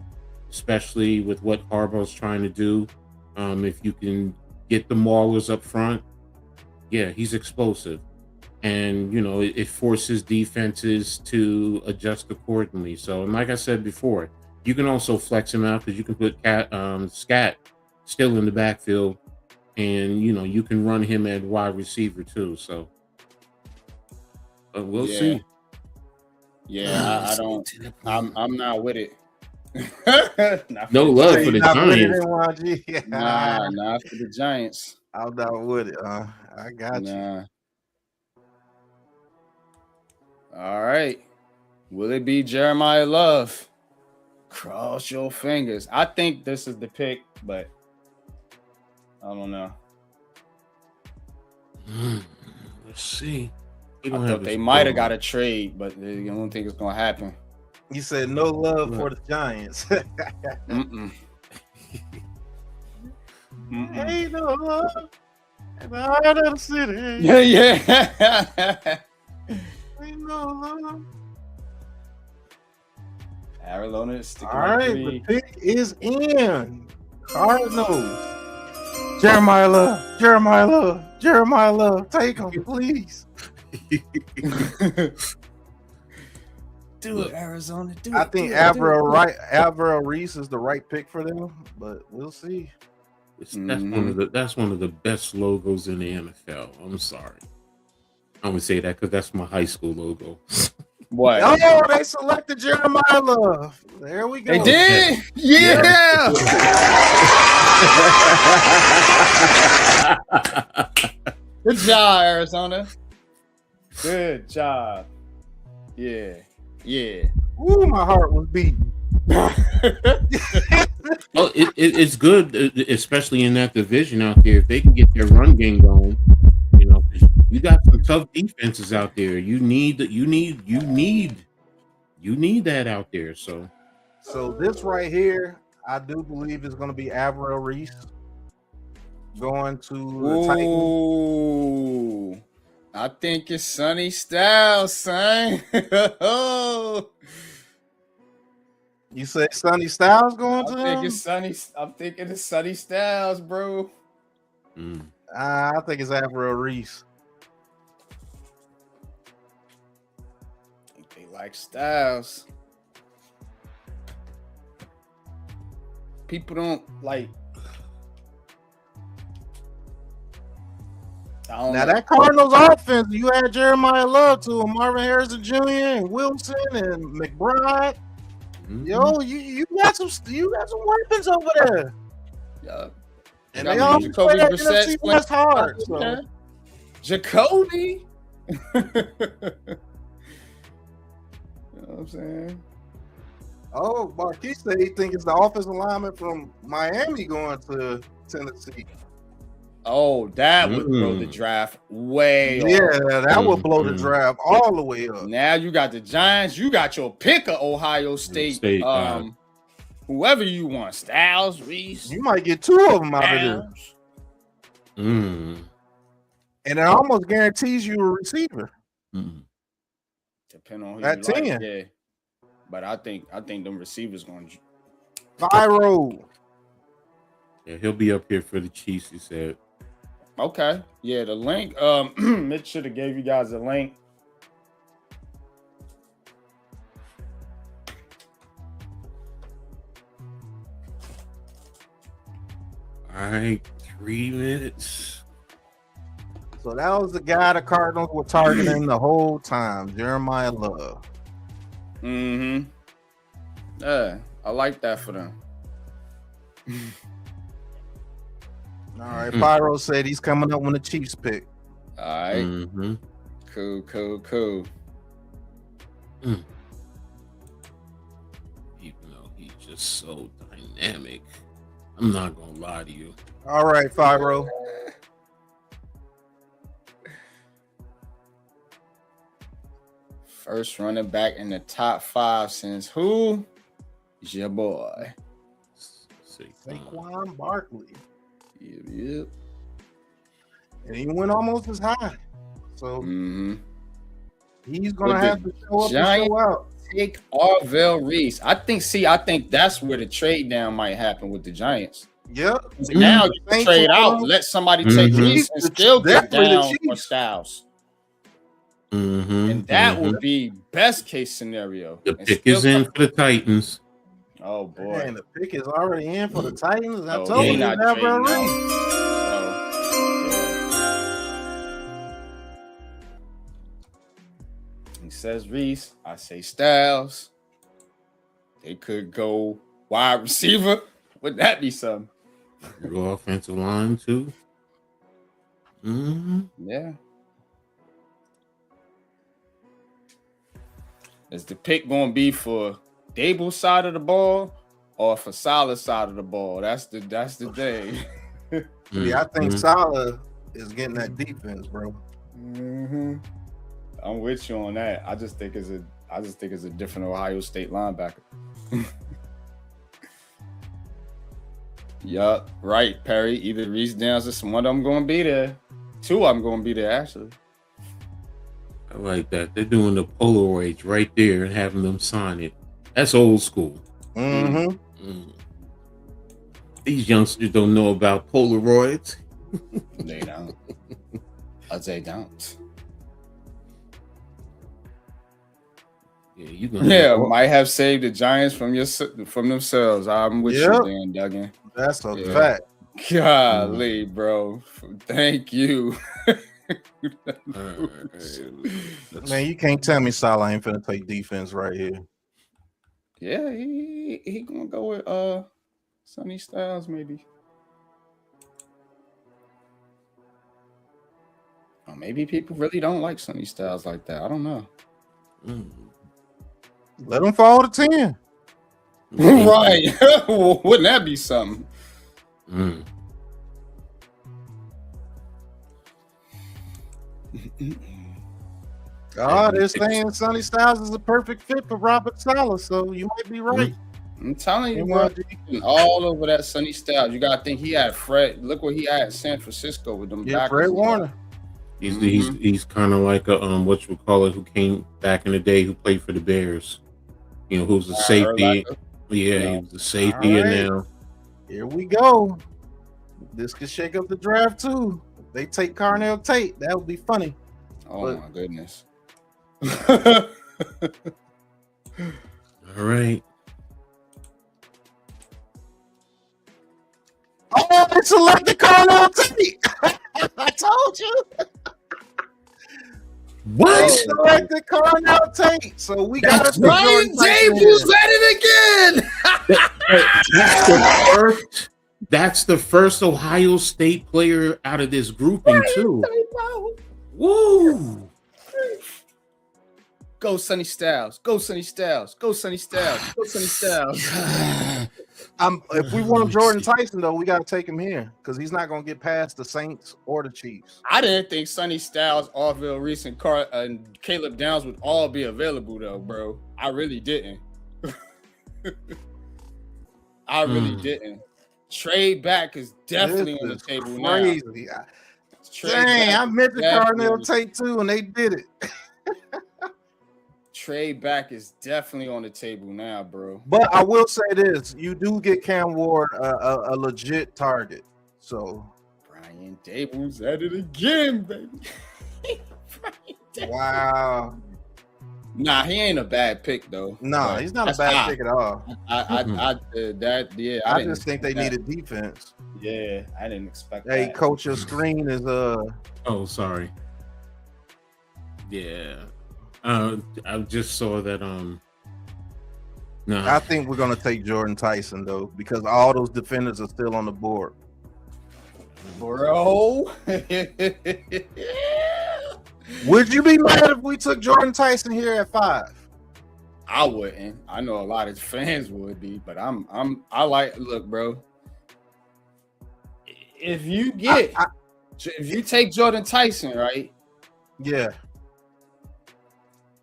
especially with what Harbaugh's trying to do. If you can get the maulers up front, yeah, he's explosive. And, it forces defenses to adjust accordingly. So, and like I said before, you can also flex him out because you can put Scat still in the backfield and, you can run him at wide receiver too. So, we'll see. Yeah, I'm not with it. No love for the Giants. Nah, not for the Giants. I'm not with it. I got you. All right. Will it be Jeremiah Love? Cross your fingers. I think this is the pick, but I don't know. Let's see. I thought they might have got a trade, but I don't think it's gonna happen. You said no love for the Giants. Ain't no love in the heart of the city. Yeah. Ain't no love. Arizona is sticking. All right, the pick is in. Cardinals. Jeremiah Love. Take him, please. Do it, Arizona. Do it. I think Avril Reese is the right pick for them, but we'll see. That's one of the best logos in the NFL. I'm sorry. I'm gonna say that because that's my high school logo. What? Oh, they selected Jeremiah Love. There we go. They did? Yeah. Good job, Arizona. Good job. Yeah. Ooh, my heart was beating. Well, it's good, especially in that division out there. If they can get their run game going, you got some tough defenses out there. You need that out there. So So this right here, I do believe is going to be Avril Reese going to the Titans. Ooh, I think it's Sonny Styles, son. You say Sonny Styles going to I'm them? thinking it's Sonny Styles, bro. I think it's Avril Reese. I think they like Styles. People don't like. I don't Now know. that Cardinals offense, you had Jeremiah Love to him, Marvin Harrison Jr. and Wilson and McBride. Yo, you got some weapons over there. Yeah. And they all play that NFC West hard. So. Jacoby. You know what I'm saying? Oh, Marquis said he thinks it's the offensive lineman from Miami going to Tennessee. Oh, that would blow the draft way Yeah, off. that would blow the draft all the way up. Now you got the Giants. You got your pick of Ohio State. Whoever you want. Styles, Reese. You might get two of them out of there. And it almost guarantees you a receiver. Depending on who that you 10. like. Yeah. But I think them receivers going to Viral. Yeah, he'll be up here for the Chiefs, he said. Okay. Yeah, the link. Mitch should have gave you guys a link. All right, 3 minutes. So that was the guy the Cardinals were targeting the whole time, Jeremiah Love. Yeah, I like that for them. All right, Pyro said he's coming up when the Chiefs pick. All right. Cool. Even though he's just so dynamic, I'm not gonna lie to you. All right, Pyro. First running back in the top 5 since who? It's your boy. Saquon Barkley. Yep. And he went almost as high. So he's gonna Would have the to show up and Giants show out. Take Arvell Reese. I think that's where the trade down might happen with the Giants. Yep. Now you can trade out, let somebody take Reese and still get down for Styles. And that would be best case scenario. The pick is in for the Titans. Oh boy. Man, the pick is already in for the Titans. I Oh, told he you not never trading Reese. He says Reese. I say Styles. They could go wide receiver. Would that be something? Go offensive line too. Yeah. Is the pick going to be for Dable's side of the ball or for Salah's side of the ball? That's the thing. Yeah, I think Salah is getting that defense, bro. I'm with you on that. I just think it's a different Ohio State linebacker. Yup, right, Perry. Either Reese Downs or someone of them going to be there. 2 of them going to be there, actually. I like that. They're doing the Polaroids right there and having them sign it. That's old school. These youngsters don't know about Polaroids. They don't. They don't. Yeah, might have saved the Giants from themselves. I'm with you, Dan Duggan. That's a fact. Golly, bro. Thank you. Man, you can't tell me Salah ain't finna take defense right here. Yeah, he gonna go with Sonny Styles maybe. Or maybe people really don't like Sonny Styles like that. I don't know. Let him fall to 10. Right. Wouldn't that be something? They're saying Sonny Styles is a perfect fit for Robert Saleh, so you might be right. I'm telling you, bro. All over that Sonny Styles. You gotta think he had Fred. Look what he had at San Francisco with them. Yeah, Fred Warner. He's kind of like a what you call it, who came back in the day, who played for the Bears. You know, who's a safety. Yeah, he was a safety, and now here we go. This could shake up the draft too. If they take Carnell Tate, that would be funny. Oh my goodness. All right. Oh, they selected Carnell Tate. I told you. What? They selected Carnell Tate. So we got to Brian Daboll's at it again. That's the first Ohio State player out of this grouping too. Woo! Go Sonny Styles. Go Sonny Styles. Go Sonny Styles. Go Sonny Styles. If we want Jordan Tyson, though, we got to take him here because he's not going to get past the Saints or the Chiefs. I didn't think Sonny Styles, Orville Reese, and Caleb Downs would all be available, though, bro. I really didn't. I really didn't. Trade back is definitely on the table crazy. now. Dang, I meant the Carnell Tate too, and they did it. Trade back is definitely on the table now, bro. But I will say this: you do get Cam Ward a legit target. So Brian Daboll's at it again, baby. Wow. Nah, he ain't a bad pick though. No, he's not a bad pick at all. I just think they needed defense. Yeah, I didn't expect hey, that. coach, your screen is Oh, sorry. Yeah. I just saw that I think we're gonna take Jordan Tyson though, because all those defenders are still on the board. Bro. Would you be mad if we took Jordan Tyson here at 5? I wouldn't. I know a lot of fans would be, but look, bro. If you take Jordan Tyson, right? Yeah.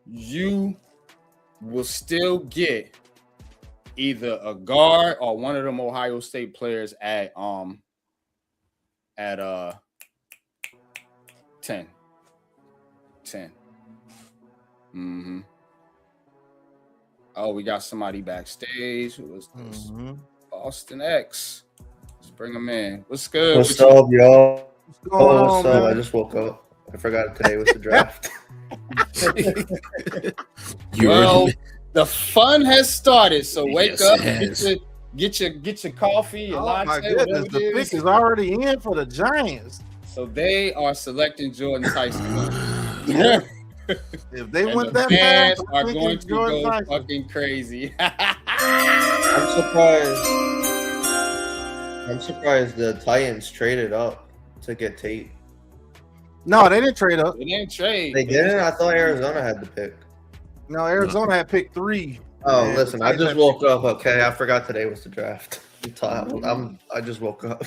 You will still get either a guard or one of them Ohio State players at 10. Oh, we got somebody backstage. Who was this? Austin X. Let's bring him in. What's good? What's up, y'all? What's going on, man? I just woke up. I forgot today was the draft. Well, the fun has started. So wake up, get your coffee, your latte. My goodness, the pick is already in for the Giants. So they are selecting Jordan Tyson. If they went the that fans fast, are going to go fucking crazy. I'm surprised the Titans traded up to get Tate. No, they didn't trade up. They didn't trade. They didn't? I thought Arizona had the pick. No, Arizona had pick 3. Oh, listen, I just woke up. Okay, I forgot today was the draft. I just woke up.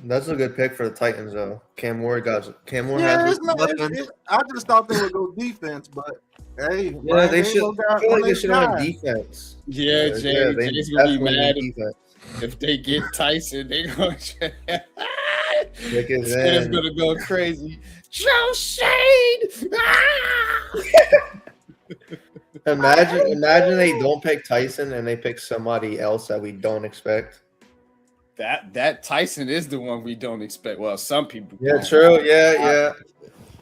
That's a good pick for the Titans, though. Cam Ward has. I just thought they would go defense, but hey, yeah, they should. I feel like they should have defense. Yeah, Jay's gonna be mad if they get Tyson. They gonna. It's gonna go crazy. Joe Shane. Imagine they don't pick Tyson and they pick somebody else that we don't expect. That Tyson is the one we don't expect. Well, some people. Yeah, true. Yeah.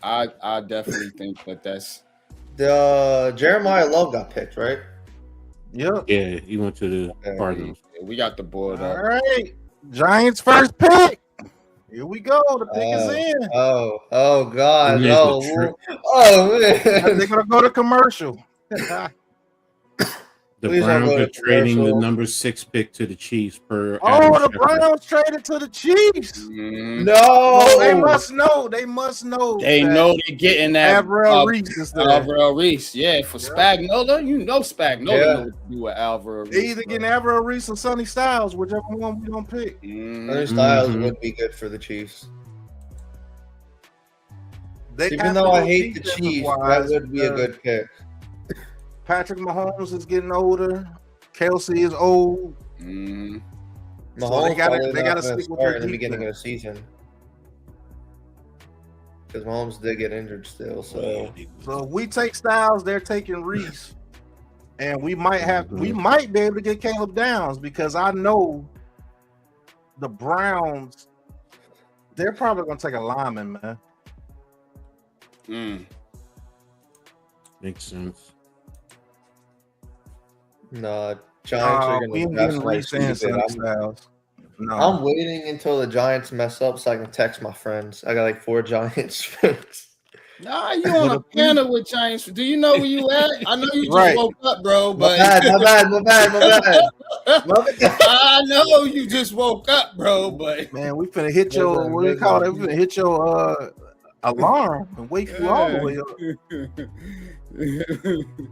I definitely think that's the Jeremiah Love got picked, right? Yep. Yeah, he went to the Cardinals. We got the board up. All right, Giants first pick. Here we go. The pick is in. Oh God. Man. They're gonna go to commercial. The Browns are trading the number 6 pick to the Chiefs per. The Browns traded to the Chiefs. No, they must know. They know they're getting that Alvaro Reese. Alvaro Reese, yeah, for Spagnuolo. You know Spagnuolo knows what to do with Alvaro Reese. They either getting Alvaro Reese or Sonny Styles, whichever one we don't pick. Sonny Styles would be good for the Chiefs. Even though I hate the Chiefs, that would be a good pick. Patrick Mahomes is getting older. Kelsey is old. Mm. So they gotta probably stick with start their in the beginning of defense. the season because Mahomes did get injured still. So So if we take Styles, they're taking Reese, and we might Mhm. be able to get Caleb Downs because I know the Browns. They're probably gonna take a lineman, man. Mm. Makes sense. no, Giants are We gonna ain't draft getting somebody Reese and stupid. Sonny Styles. No, I'm waiting until the Giants mess up so I can text my friends. I got like 4 Giants friends. Nah, you on a But if panel with Giants. Do you know where you at? I know you just Right. woke up, bro, My but bad. My bad. I know you just woke up, bro, but man, we finna hit your Listen, what do you call it? listen. We finna hit your alarm and wake you all the way up.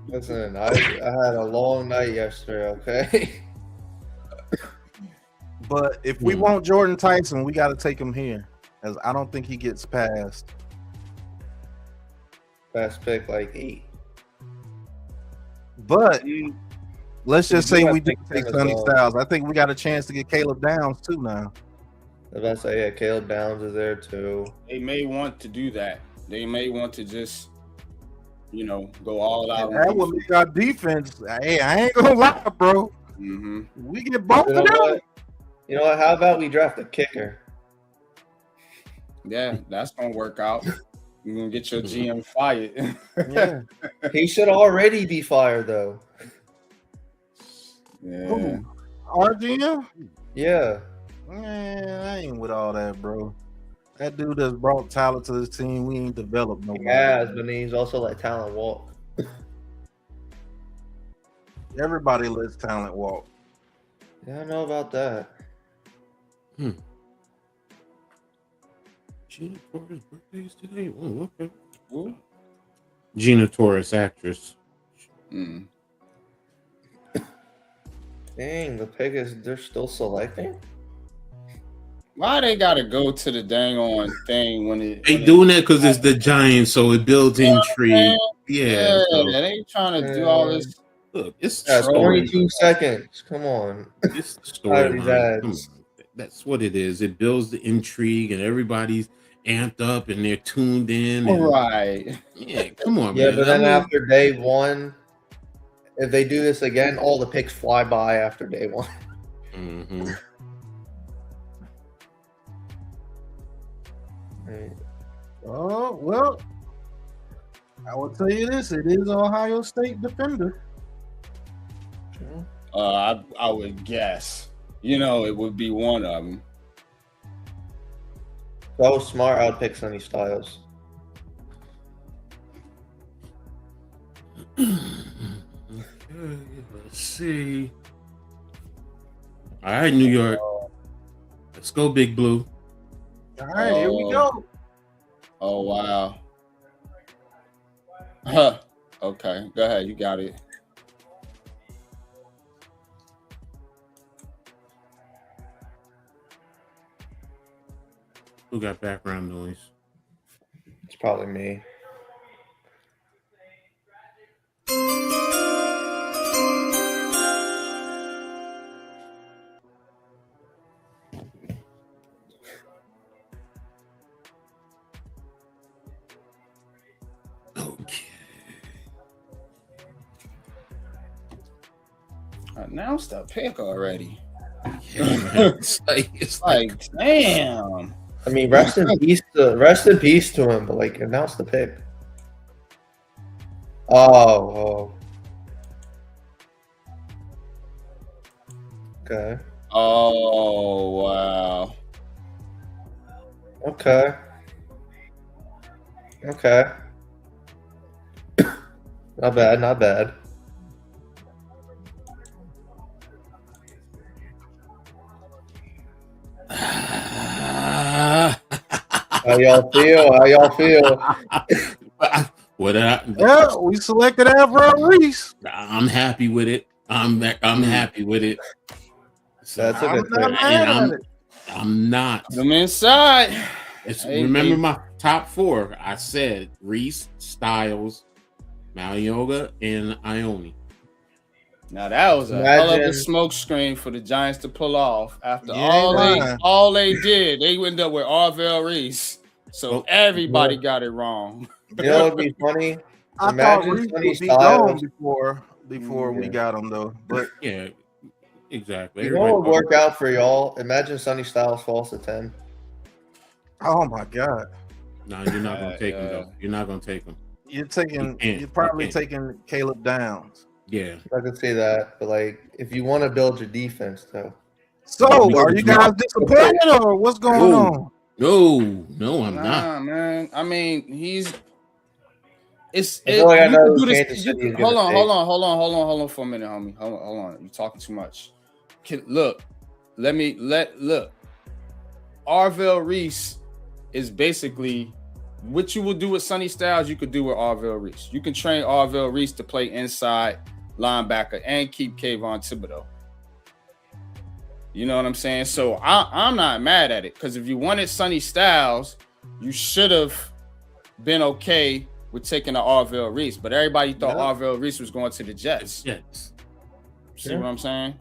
Listen, I had a long night yesterday, okay? But if we Hmm. want Jordan Tyson, we got to take him here, as I don't think he gets passed. Fast pick like 8. But let's just say You we gotta do take take him as Sonny well. Styles. I think we got a chance to get Caleb Downs too now. If I say, yeah, Caleb Downs is there too. they may want to do that. They may want to just, go all out. And that would make our defense. Hey, I ain't gonna lie, bro. Mm-hmm. We get both You of know them. what? You know what? How about we draft a kicker? Yeah, that's gonna work out. You're gonna get your GM fired. Yeah. He should already be fired though. Yeah. Who? RGM? Yeah. Man, I ain't with all that, bro. That dude has brought talent to this team. We ain't developed no He more. has, but he's also let talent walk. Everybody lets talent walk. Yeah, I know about that. Gina Torres' birthday is today. Oh, okay. Who? Gina Torres, actress. Mm. Dang, the pick is they're still selecting? Why they gotta go to the dang on thing when it? They when doing that because it's the Giants, so it builds intrigue. man? Yeah. So, They trying to do all this. look, it's Yeah, the 22 seconds. Come on. It's the Tired of these storyline. Come ads. on. That's what it is. It builds the intrigue, and everybody's amped up and they're tuned in. And, Right. yeah, come on, Yeah, man. but then I mean, after day 1, if they do this again, all the picks fly by after day 1. mhm. Right. Oh, well, I will tell you this. It is Ohio State defender. I would guess. It would be one of them. If I was smart, I would pick Sonny Styles. Okay, let's see. All right, New York. Let's go, Big Blue. All right, here we go. Oh wow. Huh. Okay, go ahead. You got it. Who got background noise? It's probably me. Okay. Announced a pick already. Yeah, man. It's like Damn. I mean, rest in peace to him, but like announce the pick. Oh. Okay. Oh wow. Okay. Not bad. How y'all feel? What Yeah, we selected Avril Reese. I'm happy with it. I'm happy with it. So, That's a I'm good not pick. mad at it. I'm not. Them inside. It's, Hey, remember baby. my top 4. I said Reese, Styles, Malioga and Ione. Now that was a hell of a Imagine- smoke screen for the Giants to pull off. After You ain't lying. all they did, they ended up with Arvell Reese. So Oh, everybody got it wrong. You know what would be funny? I thought Imagine Reese Sonny would be gone Styles. before we Yeah. got him though. But Yeah, exactly. You know what would work out for y'all? Imagine Sonny Styles falls to 10. oh my god, No, you're not gonna take him though. You're not gonna take him. you're taking, can't. you're probably You can't. taking Caleb Downs. Yeah. I could say that, but like, if you want to build your defense, though, So are you guys disappointed or what's going on? No, I'm not. Nah, man. I mean, I feel like I you know can who do this- Kansas you- City is hold gonna on, take. hold on for a minute, homie. Hold on. You're talking too much. Look. Look. Arvell Reese is basically what you will do with Sonny Styles, you could do with Arvell Reese. You can train Arvell Reese to play inside linebacker and keep Kayvon Thibodeau. You know what I'm saying? So I'm not mad at it, because if you wanted Sonny Styles, you should have been okay with taking the Arvell Reese. But everybody thought Arvell Reese was going to the Jets. Yes. See what I'm saying?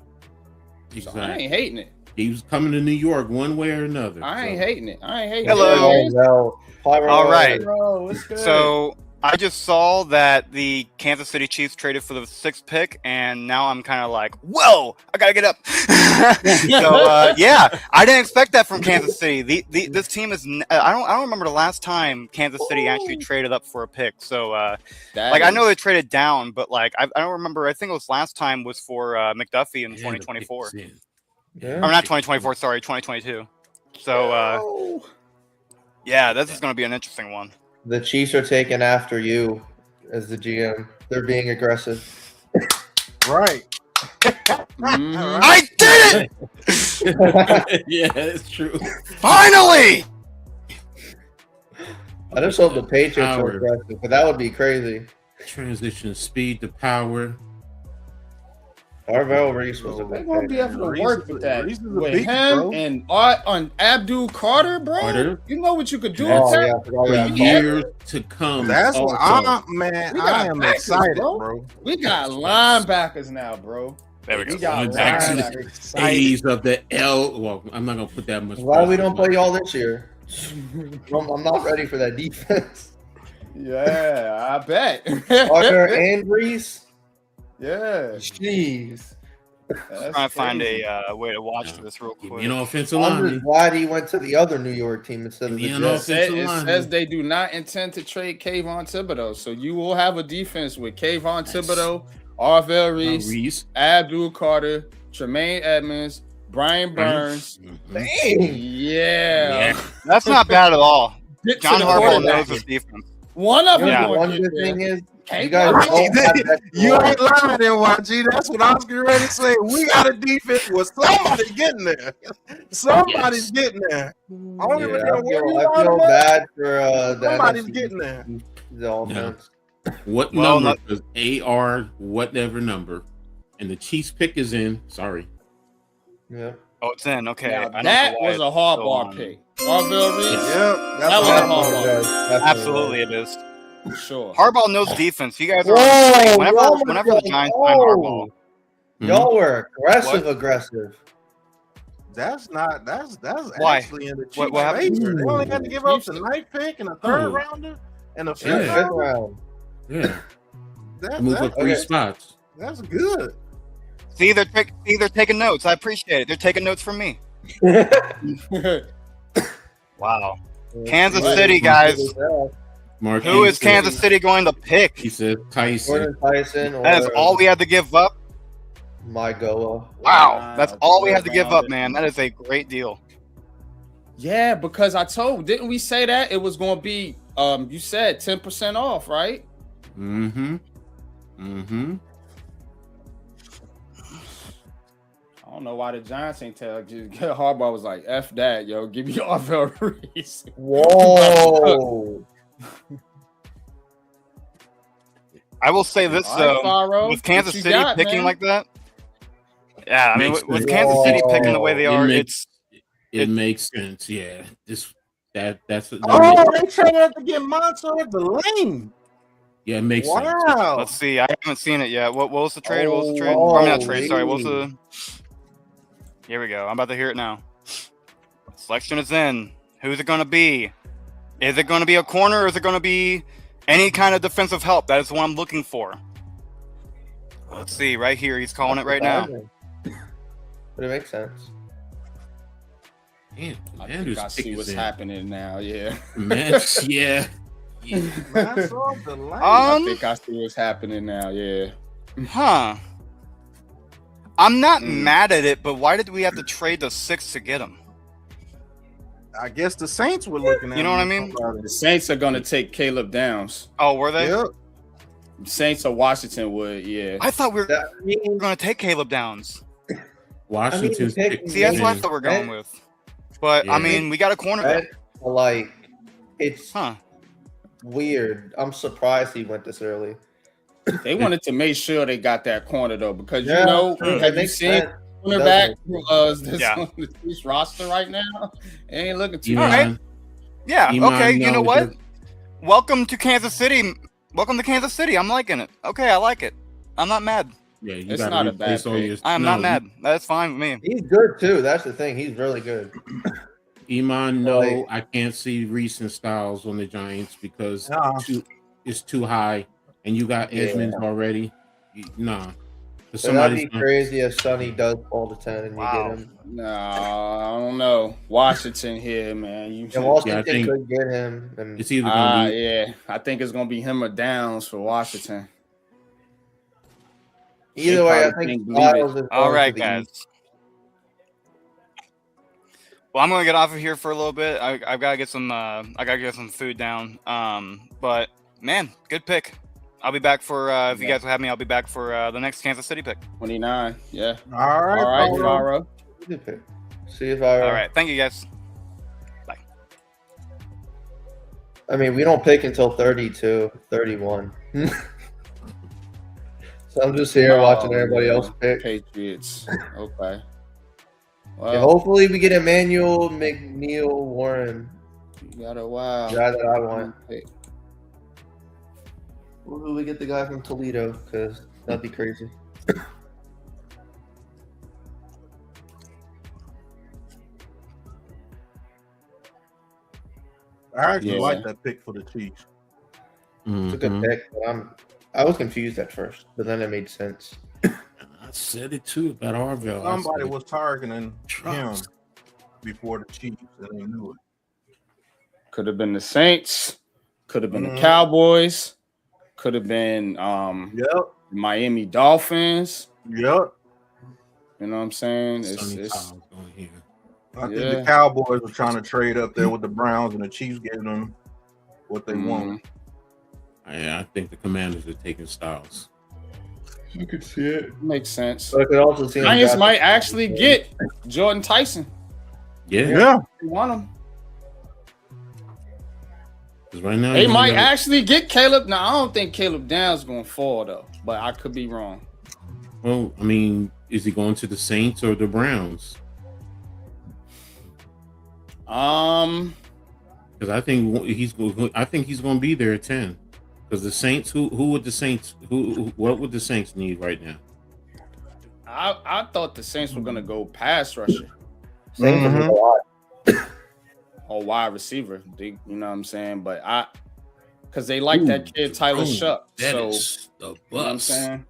So Exactly. I ain't hating it. He was coming to New York one way or another. I ain't hating it. Hello. All right. Bro, what's good? So I just saw that the Kansas City Chiefs traded for the 6th pick, and now I'm kind of like, whoa, I gotta get up. So yeah, I didn't expect that from Kansas City. This team is I don't remember the last time Kansas City actually traded up for a pick. So like I know they traded down, but like I don't remember. I think it was last time was for McDuffie in 2024. Yeah. Or not 2024, sorry, 2022. So yeah, this is going to be an interesting one. The Chiefs are taking after you as the GM. They're being aggressive. Right. Mhm. I did it! Yeah, that's true. Finally! I just hope the Patriots are Power. aggressive, but that would be crazy. Transition speed to power. Arvell Reese was a They're good gonna pick. be able to Reese work is with a- that. Reese is a With beast, him bro. and on Abdul Carter, bro. Carter. You know what you could do Oh, with that? yeah, I forgot For about years to come. That's what also. man. We I got am backers, excited, bro. bro. We got linebackers now, bro. There we We go. got Going back to linebackers. the Excited. days of the L. Well, I'm not gonna put that much. Why we pressure don't play on y'all this year? I'm not ready for that defense. Yeah, I bet. Carter and Reese? Yeah. Jeez. That's Trying to find crazy. a way to watch this real quick. You know, offensive I'm line. just glad he went to the other New York team instead of the You know, Jets. It says they do not intend to trade Kayvon Thibodeau. So you will have a defense with Kayvon Thibodeau, Arvell Reese, Reese. Abdul Carter, Tremaine Edmonds, Brian Burns. Mhm. Dang. Yeah. That's not bad at all. Get to John the Harbaugh quarterback. knows his defense. One of them Yeah. gonna One get good there. thing is, Can't you guys go don't have that You long. ain't lying there, YG. That's what I was getting ready to say. We got a defense with somebody getting there. Somebody's getting there. I don't give a Yeah, damn where you I are. feel bad for the Somebody's NFC, getting there. the offense. What Well, number is AR, whatever number, and the Chiefs pick is in. Sorry. Yeah. Oh, it's in. Okay. Now, I don't that know why was a it's hard so bar long. pick. Arvell Reese, Yep. That was a hard. hard ball. Definitely. Absolutely, it is. sure. Harbaugh knows defense. You guys are Whoa, whenever the Giants sign Harbaugh. Y'all were aggressive. That's Why? actually in the Chiefs' What happened? favor. They only had to give up the ninth pick and a third rounder and a fifth Yeah, fifth rounder. round. Yeah. That- Move that- up 3 okay. spots. That's good. See, they're taking notes. I appreciate it. They're taking notes from me. Wow. Kansas Right. City, guys. Mark Who is Andrews, Kansas City going to pick? He said Tyson. Gordon Tyson or That is all we had to give up. my Goa. Wow. That's all we had to give up, Rounded. man. That is a great deal. Yeah, because didn't we say that it was gonna be you said 10% off, right? Mm-hmm. Mm-hmm. I don't know why the Giants ain't tell just Harbaugh was like, F that, yo, give me Arvell Reese. Whoa. I will say this, All right, though. Faro, With Kansas what you City got, picking man? like that, yeah, I mean, Makes with sense. Kansas City picking the way they It are, makes- it's It makes sense. Yeah. That's Oh, they traded to get Monster at the lane. Yeah, it makes sense. Wow. Let's see. I haven't seen it yet. What was the trade? What was the trade? Or not trade. Sorry. What was the? Here we go. I'm about to hear it now. Selection is in. Who's it going to be? Is it going to be a corner or is it going to be any kind of defensive help? That is what I'm looking for. Let's see. Right here. He's calling it right now. But it makes sense. Damn, I think I see what's happening now. Yeah. Man, yeah. That's off the line. I think I see what's happening now. Yeah. Huh. I'm not mad at it, but why did we have to trade the 6 to get him? I guess the Saints were looking at You know what I mean? The Saints are gonna take Caleb Downs. Oh, were they? Yep. Saints or Washington would, yeah. I thought we were That means going to take Caleb Downs. Washington's I mean, picking See, that's what I in. thought we were going with. But, I Yeah. mean, we got a corner. Right? Like, it's Huh. weird. I'm surprised he went this early. They wanted to make sure they got that corner though, because Yeah, you know, it have you makes seen sense. cornerback that's Yeah. on the Chiefs roster right now? It ain't looking too All Iman, right. Yeah, Iman okay, you know knows what? that- Welcome to Kansas City. Welcome to Kansas City. I'm liking it. Okay, I like it. I'm not mad. Yeah, you It's gotta not a replace bad all pick. your. I'm no, not mad. That's fine with me. He's good too. That's the thing. He's really good. Iman, no, Like- I can't see recent Styles on the Giants because Nah. it's too high, and you got Yeah. Edmonds already. Nah, So that'd somebody's be crazy if Sonny does fall to 10 and Wow. you get him. No, I don't know. Washington here, man. You And Washington think- could get him. And It's either gonna be yeah. I think it's gonna be him or Downs for Washington. either way, I probably think can't believe it. Styles is All going right, to the guys. East. Well, I'm gonna get off of here for a little bit. I've got to get some. I gotta get some food down. But man, good pick. I'll be back for if you guys will have me. I'll be back for the next Kansas City pick. 29. Yeah. All right. All right, Paulo. Faro. Good pick. See if I. All right, thank you guys. I mean, we don't pick until 32, 31. So I'm just here watching everybody else pick. Patriots. Okay. Yeah, Well, hopefully, we get Emmanuel McNeil Warren, you got a while. the guy that I want. Hopefully, we get the guy from Toledo because that'd be crazy. I actually Yeah. like that pick for the Chiefs. It's a good Mhm. pick. But I was confused at first, but then it made sense. I said it too about Arvell. I Somebody said, was targeting him Trucks. before the Chiefs, and they knew it. Could have been the Saints. Could have been Mhm. the Cowboys. Could have been Yep. Miami Dolphins. Yep. You know what I'm saying? Sonny It's Styles on here. I think Yeah. the Cowboys were trying to trade up there with the Browns, and the Chiefs gave them what they want. Yeah, I think the Commanders are taking Styles. You could see it. Makes sense. But I could also see him Giants drafting- might actually get Jordan Tyson. Yeah, Yeah. They want him. because right now They you might got- actually get Caleb. Now I don't think Caleb Downs going to fall though, but I could be wrong. Well, I mean, is he going to the Saints or the Browns? Because I think he's going to be there at 10. Because the Saints, who would the Saints, what would the Saints need right now? I thought the Saints were gonna go pass rusher Saints would Mhm. be a lot. or wide receiver. You know what I'm saying? But because they like that kid Tyler Shuck. That So is the you know what I'm bus. saying?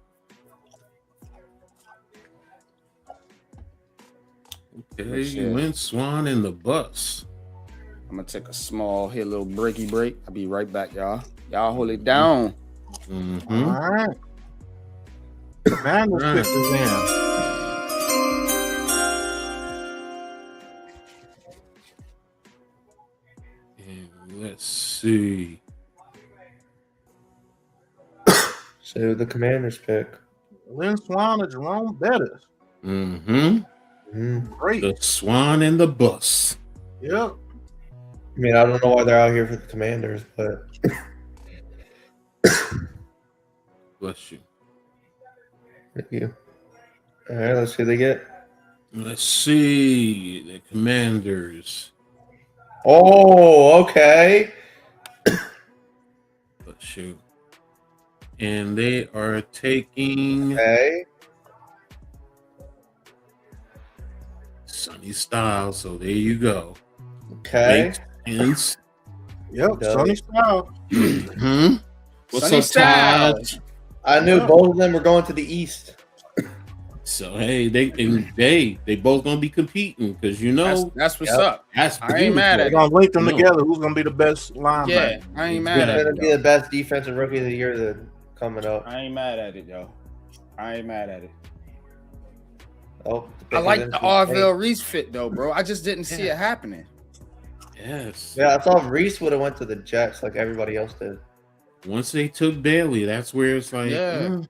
Okay, Shit. Lynn Swan in the bus. I'm gonna take a small here, little breaky break. I'll be right back, y'all. Y'all hold it down. Mm-hmm. All right. Commanders Right. pick is in. And let's see. So the Commanders pick. Lynn Swan or Jerome Bettis. Mm-hmm. Great. The Swan in the bus. Yep. I mean, I don't know why they're out here for the Commanders, but Bless you. thank you. All right, let's see what they get. Let's see. The Commanders. Oh, okay. Bless you. and they are taking Okay. Sonny Styles. So there you go. Okay. Makes sense. Yep, Dope. Sonny Styles. Hmm? What's Sonny up, Todd? Styles. I knew both of them were going to the East. So hey, they both gonna be competing because you know That's what's Yep. up. that's I ain't mad They're at gonna link them No. together. Who's gonna be the best linebacker? Yeah, I ain't mad It's at gonna it. be Yo. the best defensive rookie of the year that coming up. I ain't mad at it, yo. I ain't mad at it. Oh, I like the Arvell Reese fit though, bro. I just didn't see it happening. Yes. Yeah, I thought Reese would have went to the Jets like everybody else did. Once they took Bailey, that's where it's like, Yeah.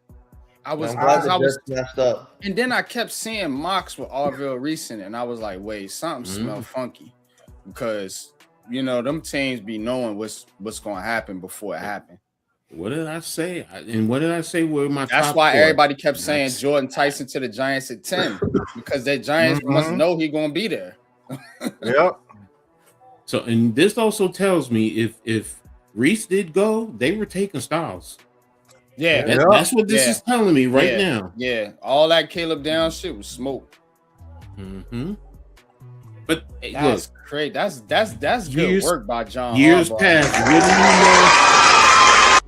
I was, I'm glad I the was, Jets messed up. and then I kept seeing mocks with Arvell Reese in it, and I was like, wait, something smell funky, because you know them teams be knowing what's gonna happen before it happened. what did I say? And what did I say were my That's top why four? everybody kept saying That's- Jordan Tyson to the Giants at 10, because the Giants must know he gonna be there. Yep. So, and this also tells me if Reese did go, they were taking Styles. Yeah, Yeah. That's what this Yeah. is telling me right Yeah. now. yeah. All that Caleb Down shit was smoke. Hmm. But hey, look, That's great. That's good Years- work by John. years Harbaugh. past, what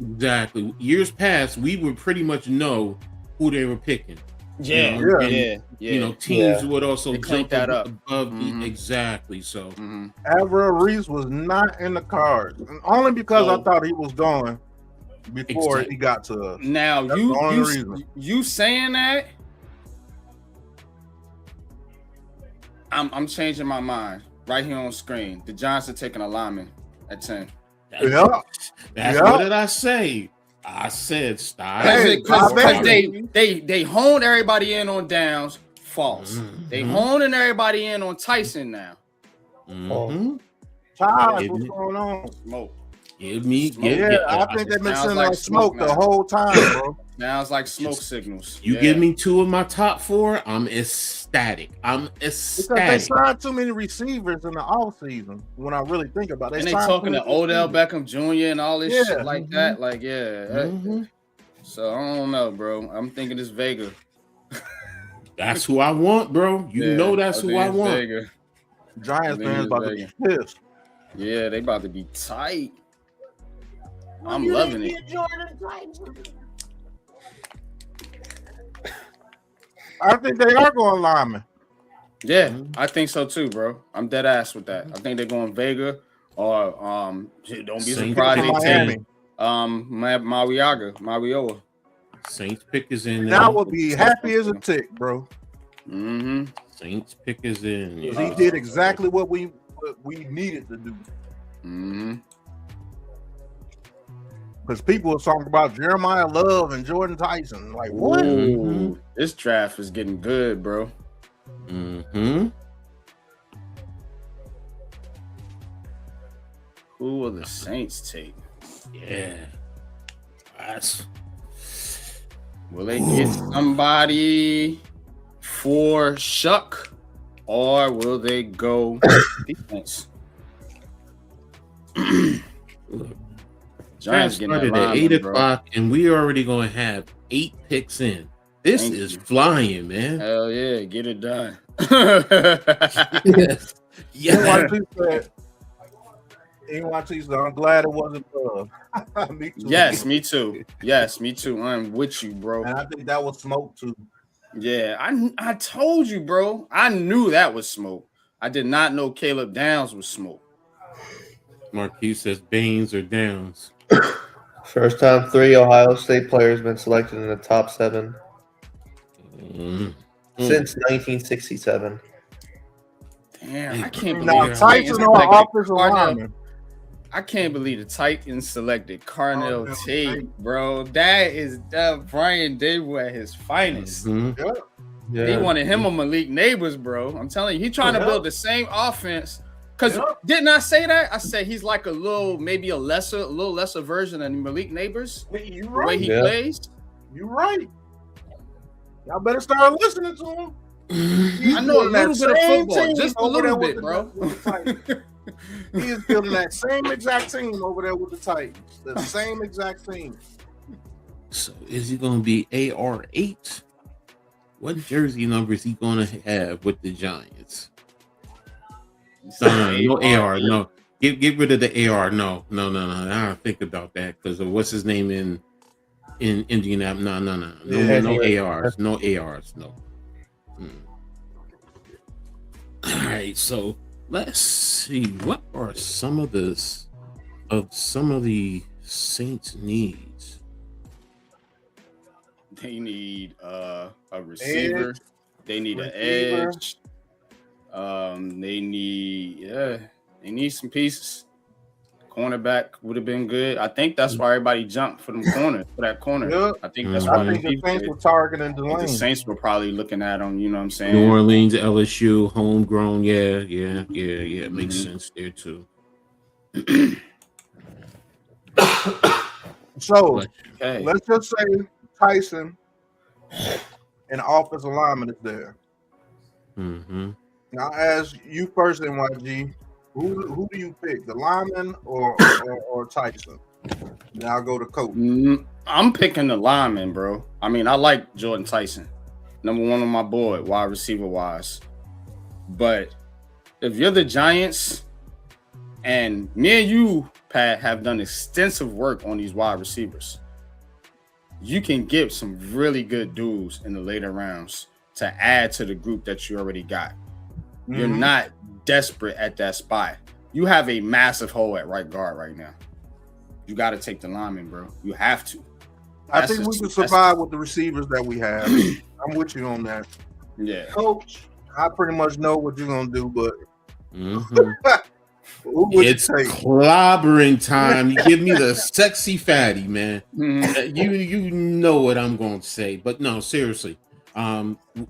do we know? Exactly. Years past, we would pretty much know who they were picking. Yeah, You know, yeah, and, yeah. You know, teams Yeah. would also They jump cleaned that up. above Mhm. the exactly. So Mhm. Avril Reese was not in the cards, and only because I Oh. thought he was going before Exactly. he got to us. Now That's the only you reason. you saying that, I'm changing my mind right here on screen. The Giants are taking a lineman at 10. Yeah. that's Yeah. what did I say? I said stop. Hey, Because I bet they honed everybody in on Downs. False. They Mhm. honing everybody in on Tyson now. Mhm. Child, Maybe. what's going on? Smoke. Give me, Smoke. give, Yeah, I think they've been Sounds sending like out smoke smoke the now. whole time, bro. Sounds like smoke signals. you Yeah. give me two of my top four, I'm ecstatic. I'm Because they ecstatic. signed too many receivers in the offseason. When I really think about it, And they signed talking too to many Odell receivers. Beckham Jr. and all this Yeah. shit like that. Like, yeah. Mhm. So I don't know, bro. I'm thinking it's Vega. That's who I want, bro. You Yeah, know that's who think I it's want. Vega. Giants think fans it's about to be pissed. Yeah, they about to be tight. I'm loving it. I think they are going lineman. Yeah, I think so too, bro. I'm dead ass with that. I think they're going Vega or shit, don't be Saints surprised picking they take Miami. Mariola. Saints pick is in. That would be happy as a tick, bro. Mm-hmm. Saints pick is in. 'Cause Yeah. he did exactly what we needed to do. Mm-hmm. Because people were talking about Jeremiah Love and Jordan Tyson. Like, what? Ooh, this draft is getting good, bro. Mm-hmm. Who will the Saints take? Yeah. That's Will they get somebody for Shuck, or will they go defense? look. Giants Draft getting that started at lineman, 8 bro. o'clock, and we already gonna have 8 picks in. This Thank is you. flying, man. Hell yeah, get it done. Yes. Yeah. Yes. I'm glad it wasn't Love. Me too. Yes, me too. Yes, me too. I'm with you, bro. And I think that was smoke too. Yeah, I told you, bro. I knew that was smoke. I did not know Caleb Downs was smoke. Marquise says Baines or Downs. First time 3 Ohio State players been selected in the top 7 Mm. since 1967. Damn, I can't believe Now the Tyson Titans or selected offensive Carnell. lineman. I can't believe the Titans selected Carnell Carnell Tate, Tate. bro. That is Brian Dable at his finest. Mhm. Yeah. He wanted him a Malik Neighbors, bro. I'm telling you, he trying to Yeah. build the same offense. Cause Yeah. didn't I say that? I said he's like a little lesser version of Malik Neighbors. You The way right. he Yeah. plays. You right. Y'all better start listening to him. He's I know a building that little bit of same football, team just a over little there bit, with bro. with the Titans. He is building that same exact team over there with the Titans. The same exact team. So is he going to be AR8? What jersey number is he going to have with the Giants? No, AR. No, get rid of the AR. No. I don't think about that because of what's his name in Indianapolis. No. No ARs. No ARs. No. All right, so let's see. What are some of the Saints' needs? They need a receiver. They need an edge. They need some pieces. Cornerback would have been good. I think that's why everybody jumped for that corner. Yep. I think that's I why think the Saints were targeting the Delane. Saints were probably looking at him. You know what I'm saying? New Orleans, LSU, homegrown. Yeah. It makes sense there too. So Okay. let's just say Tyson and offensive lineman is there. Mm-hmm. Now, as you first, NYG, who do you pick, the lineman or Tyson? Now I'll go to coach. I'm picking the lineman, bro. I mean, I like Jordan Tyson, number one on my board, wide receiver wise. But if you're the Giants, and me and you, Pat, have done extensive work on these wide receivers, you can get some really good dudes in the later rounds to add to the group that you already got. Mm-hmm. You're not desperate at that spot. You have a massive hole at right guard right now. You got to take the lineman, bro. You have to. I think we can survive with the receivers that we have. I'm with you on that. Yeah. Coach, I pretty much know what you're going to do, but it's clobbering time. You give me the sexy fatty, man. You know what I'm going to say. But no, seriously.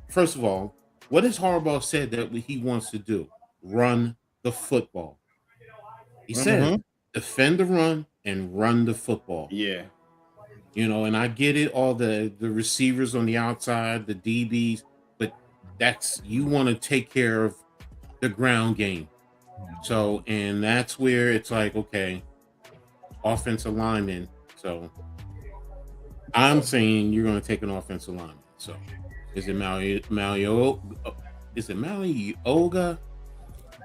First of all, what has Harbaugh said that he wants to do? Run the football. He said, defend the run and run the football. Yeah. You know, and I get it, all the receivers on the outside, the DBs, but you want to take care of the ground game. So, and that's where it's like, okay, offensive lineman. So I'm saying you're going to take an offensive lineman. So is it Malioga?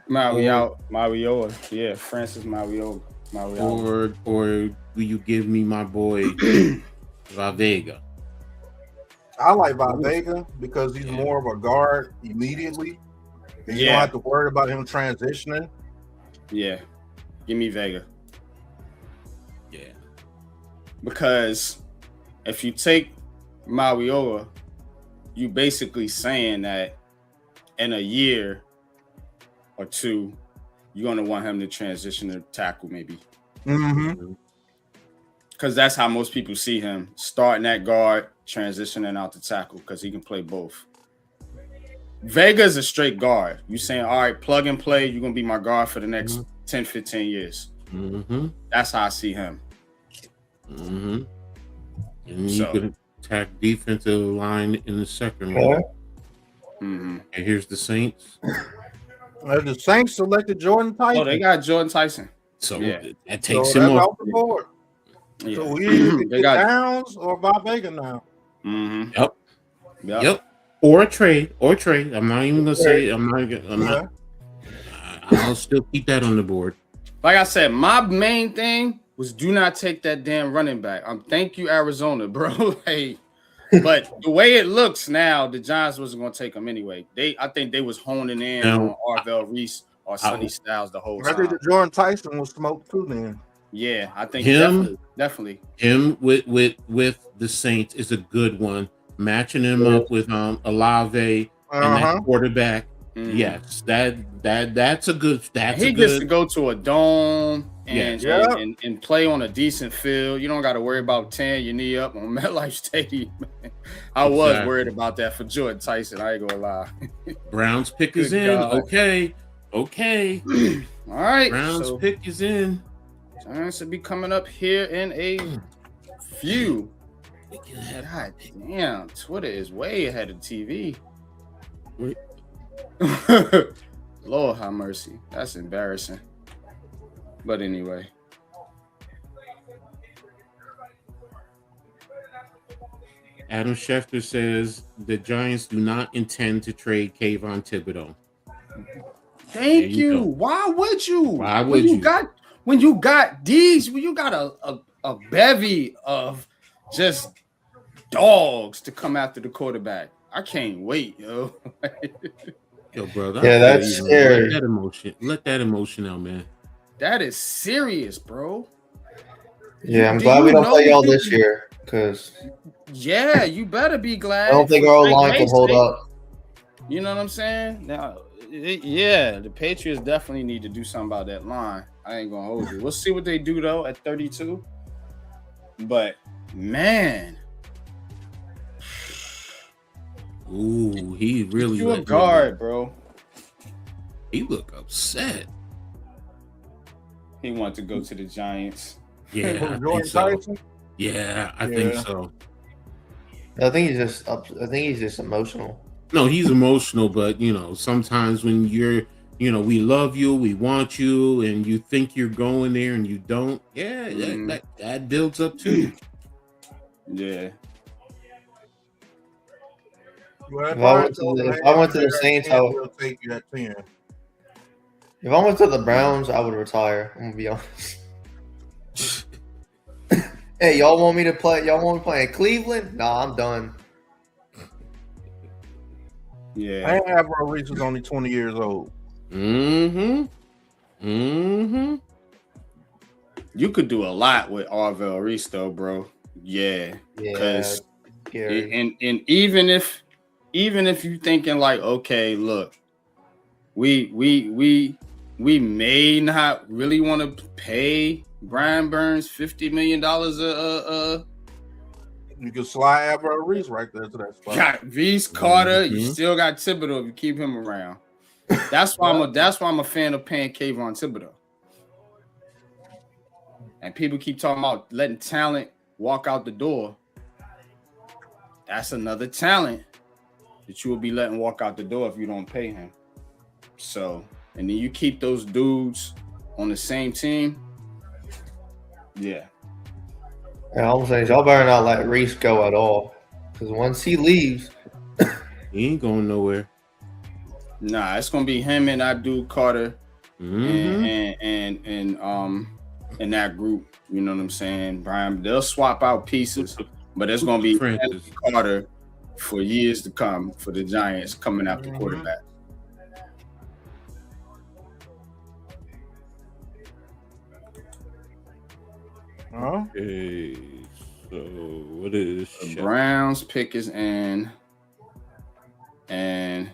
Malioga. Yeah, Francis Malioga. Or will you give me my boy Valvega? I like Valvega because he's more of a guard immediately. You don't have to worry about him transitioning. Yeah. Give me Vega. Yeah. Because if you take Malioga, you basically saying that in a year or two, you're going to want him to transition to tackle maybe. Because that's how most people see him, starting at guard, transitioning out to tackle, because he can play both. Vega is a straight guard. You saying, all right, plug and play, you're going to be my guard for the next 10, 15 years. That's how I see him. And you could attack defensive line in the second round. And here's the Saints. The Saints selected Jordan Tyson. Oh, they got Jordan Tyson. So that takes him off the board. Yeah. So we either get Downs or Valvega now. Yep. Or a trade. I'm not even gonna say. I'm not. I'll still keep that on the board. Like I said, my main thing was do not take that damn running back. Thank you, Arizona, bro. But the way it looks now, the Giants wasn't gonna take him anyway. I think they was honing in on Arvell Reese or Sonny Styles the whole time. I think the Jordan Tyson was smoked too then. Yeah, I think him definitely. Him with the Saints is a good one. Matching him up with Olave and that quarterback. Yes, that's a good. He gets to go to a dome and play on a decent field. You don't got to worry about tearing your knee up on MetLife Stadium. I was worried about that for Jordan Tyson. I ain't gonna lie. Browns pick is in. Okay. All right. Browns pick is in. Giants will be coming up here in a few. God damn, Twitter is way ahead of TV. Lord have mercy. That's embarrassing. But anyway. Adam Schefter says the Giants do not intend to trade Kayvon Thibodeau. Thank you you. go. Why would you? Why would you? When you got a bevy of just dogs to come after the quarterback. I can't wait, yo. Yo, brother. Yeah, that's scary. Let that emotion out, man. That is serious, bro. Yeah, I'm glad we don't play y'all this year because yeah, you better be glad. I don't think our line can hold up. You know what I'm saying? Now, yeah, the Patriots definitely need to do something about that line. I ain't gonna hold you. We'll see what they do though at 32. But man, ooh, he really you a guard, bro. He look upset. He wanted to go to the Giants. Yeah, I think so. I think he's just emotional. No, he's emotional, but you know, sometimes when we love you, we want you, and you think you're going there and you don't. Yeah, that builds up too. Yeah. If I went to the Saints, I would take you at 10. If I went to the Browns, I would retire. I'm gonna be honest. Hey, y'all want me to play? Y'all want me to play in Cleveland? Nah, I'm done. Yeah. I ain't have Reese was only 20 years old. Mm-hmm. You could do a lot with Arvell Reese though, bro. Yeah. Because and even if you're thinking like, okay, look, we may not really want to pay Brian Burns $50 million You can slide Arvell Reese right there to that spot. Got Reese Carter, you still got Thibodeau if you keep him around. That's why I'm a fan of paying Kayvon Thibodeau. And people keep talking about letting talent walk out the door. That's another talent that you will be letting walk out the door if you don't pay him. So, and then you keep those dudes on the same team. Yeah. And all I'm saying is y'all better not let Reese go at all. Because once he leaves, he ain't going nowhere. Nah, it's gonna be him and Abdul Carter and that group. You know what I'm saying? Brian, they'll swap out pieces, but it's gonna be Carter for years to come for the Giants coming after quarterback. Okay, so what is the Browns pick is in, and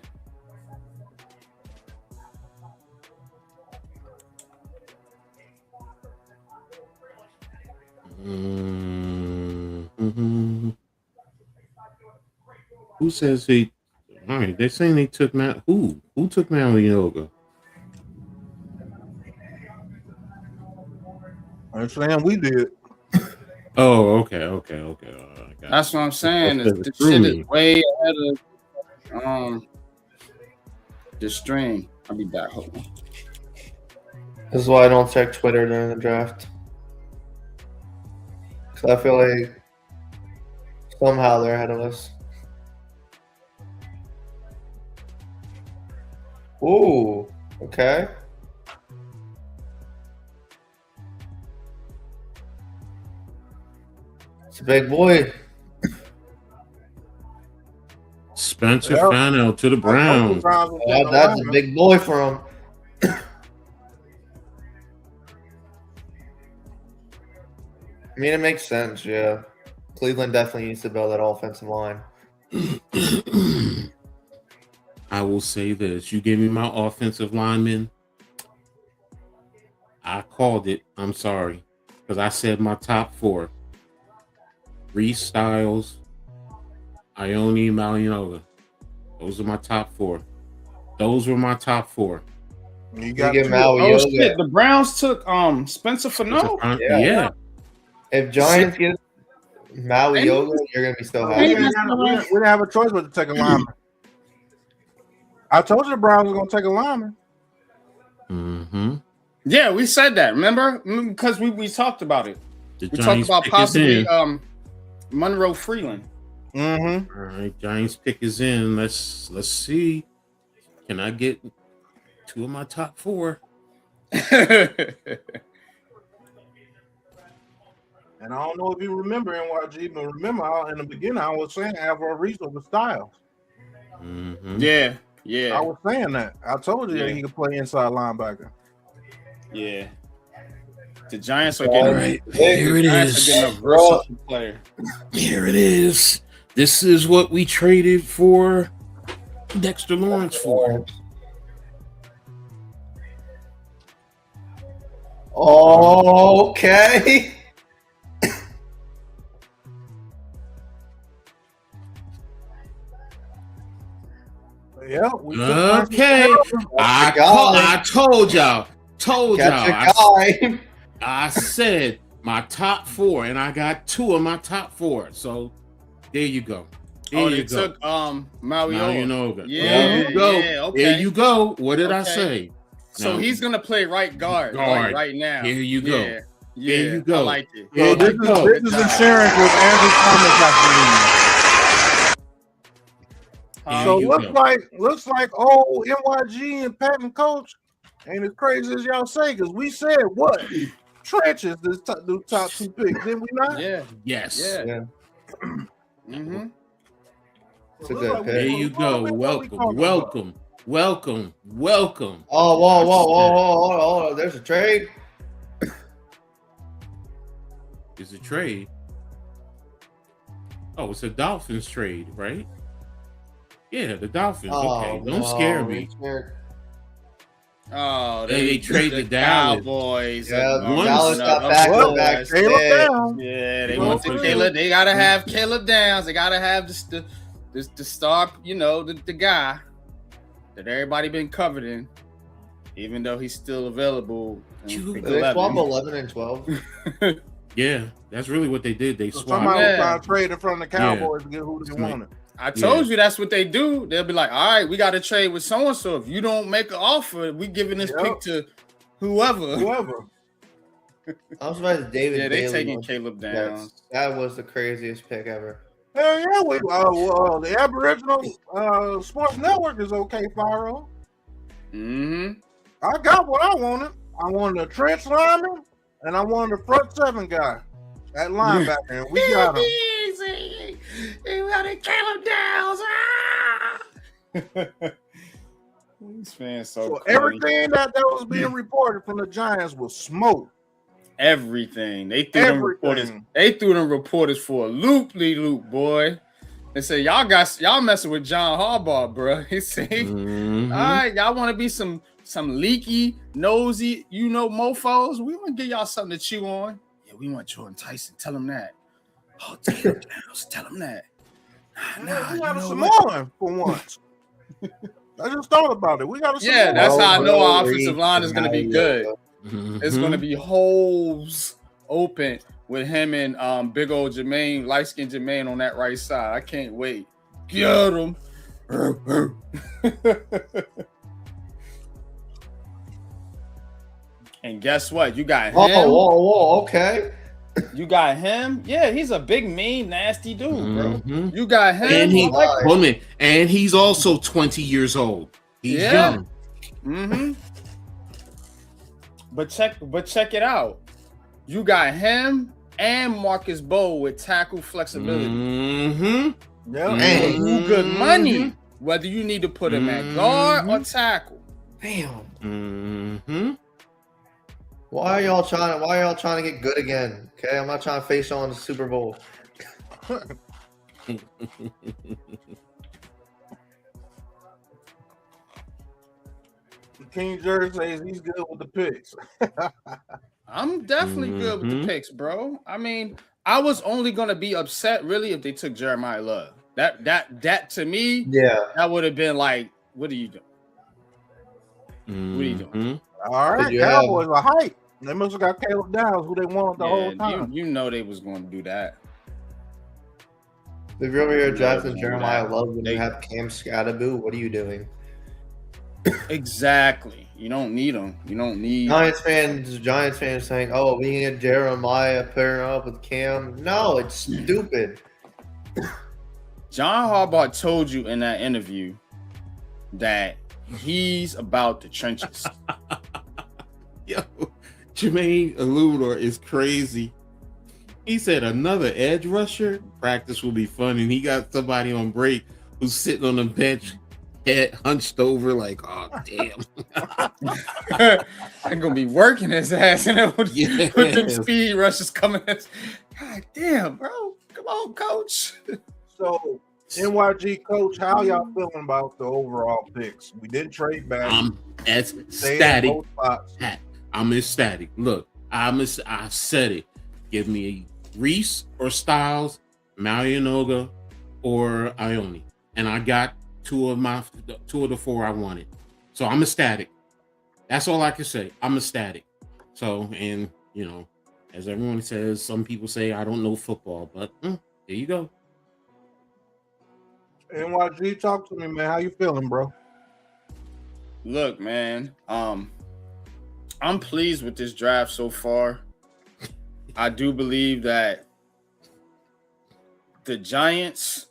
who says he? All right, they're saying they took Matt. Who took Malioga? I'm saying we did. Oh, okay. That's what I'm saying. The shit is way ahead of the stream. I'll be back. Hold on. This is why I don't check Twitter during the draft. Because I feel like somehow they're ahead of us. Ooh, okay. It's a big boy. Spencer Fano to the Browns. That's a big boy for him. I mean, it makes sense, yeah. Cleveland definitely needs to build that offensive line. I will say this. You give me my offensive lineman. I called it. I'm sorry. Because I said my top four. Reese Styles, Ione Malioga. Those are my top four. Those were my top four. You got oh shit! The Browns took Spencer Fano. Yeah. If Giants get Malioga, you're gonna be so happy. We didn't have a choice but to take a lineman. I told you the Browns were gonna take a lineman. Mm-hmm. Yeah, we said that. Remember? Because we talked about it. The we Giants talked about pick possibly Monroe Freeland. Mm-hmm. All right, Giants pick is in. Let's see. Can I get 2 of my top 4? And I don't know if you remember NYG, but remember in the beginning I was saying Alvaro Reese over Styles. Mm-hmm. Yeah. I was saying that. I told you that he could play inside linebacker. Yeah. The Giants are getting right. Here it is. A versatile player. Here it is. This is what we traded for Dexter Lawrence for. Okay. Yeah. Okay. I told y'all. I said my top 4, and I got 2 of my top 4. So there you go. They took Mariota. Yeah, there you go. Yeah, okay. There you go. What did I say? So he's gonna play right guard. Like right now. Here you go. Yeah. There you go. I liked it. So this is insurance with Andrew Thomas after. So looks like NYG and Patton coach ain't as crazy as y'all say, because we said what? Trenches the top 2 picks, didn't we not? Yeah. Yes. Yeah. Mm-hmm. It's a good pick. There you go. Welcome. Oh, whoa. There's a trade. It's a trade. Oh, it's a Dolphins trade, right? Yeah, the Dolphins. Okay, don't scare me. Oh, they traded the Dallas. Cowboys. Yeah, Dallas got back. Yeah, they want the Caleb. They gotta have Caleb Downs. They gotta have the star. The guy that everybody been covered in, even though he's still available. They swap 11 and 12. Yeah, that's really what they did. They swapped. Somebody was trying to trade it from the Cowboys to get who they wanted. I told you that's what they do. They'll be like, all right, we got to trade with so-and-so. If you don't make an offer, we giving this pick to whoever. I'm surprised David. Yeah, they taking Caleb Downs. That was the craziest pick ever. Hell yeah, the Aboriginal Sports Network is okay, Fyro. Mm-hmm. I got what I wanted. I wanted a trench lineman, and I wanted a front 7 guy at linebacker, and we got him. You got it, Caleb Downs. These fans so everything that was being reported from the Giants was smoke. Everything. They threw them reporters for a loop, boy. They said y'all messing with John Harbaugh, bro. He said, all right, y'all want to be some leaky, nosy, mofos. We want to give y'all something to chew on. Yeah, we want Jordan Tyson. Tell him that. Oh, tell him that. We got a Samoan for once. I just thought about it. We got a Samoan. Yeah, that's how I know our offensive line is going to be good. It's going to be holes open with him and big old Jermaine, light-skinned Jermaine on that right side. I can't wait. Get him. And guess what? You got him. Whoa, okay. You got him. Yeah, he's a big, mean, nasty dude, bro. You got him. And he's also 20 years old. He's young. Mm-hmm. But check it out. You got him and Marcus Bowe with tackle flexibility. Mm-hmm. Yeah. And good money, whether you need to put him at guard or tackle. Damn. Mm-hmm. Why are y'all trying to get good again? Okay, I'm not trying to face y'all in the Super Bowl. King Jerry says he's good with the picks. I'm definitely good with the picks, bro. I mean, I was only gonna be upset really if they took Jeremiah Love. That to me, that would have been like, what are you doing? What are you doing? All right, Cowboys are hype. They must have got Caleb Downs, who they wanted the whole time. You know they was going to do that. If you're over here drafting Jeremiah Love when you have Cam Scatterboo, what are you doing? Exactly. You don't need him. You don't need Giants fans saying, "Oh, we need Jeremiah pairing up with Cam." No, it's stupid. John Harbaugh told you in that interview that he's about the trenches. Yo, Jermaine Aludor is crazy. He said another edge rusher practice will be fun, and he got somebody on break who's sitting on the bench, head hunched over, like, oh damn. I'm gonna be working his ass, with them speed rushes coming. God damn, bro. Come on, coach. So, NYG coach, how y'all feeling about the overall picks? We didn't trade back. I'm ecstatic. I'm ecstatic. Look, I said it. Give me Reese or Styles, Marianoga, or Ione, and I got two of the four I wanted. So I'm ecstatic. That's all I can say. I'm ecstatic. So, and you know, as everyone says, some people say I don't know football, but there you go. NYG, talk to me, man. How you feeling, bro? Look, man, I'm pleased with this draft so far. I do believe that the Giants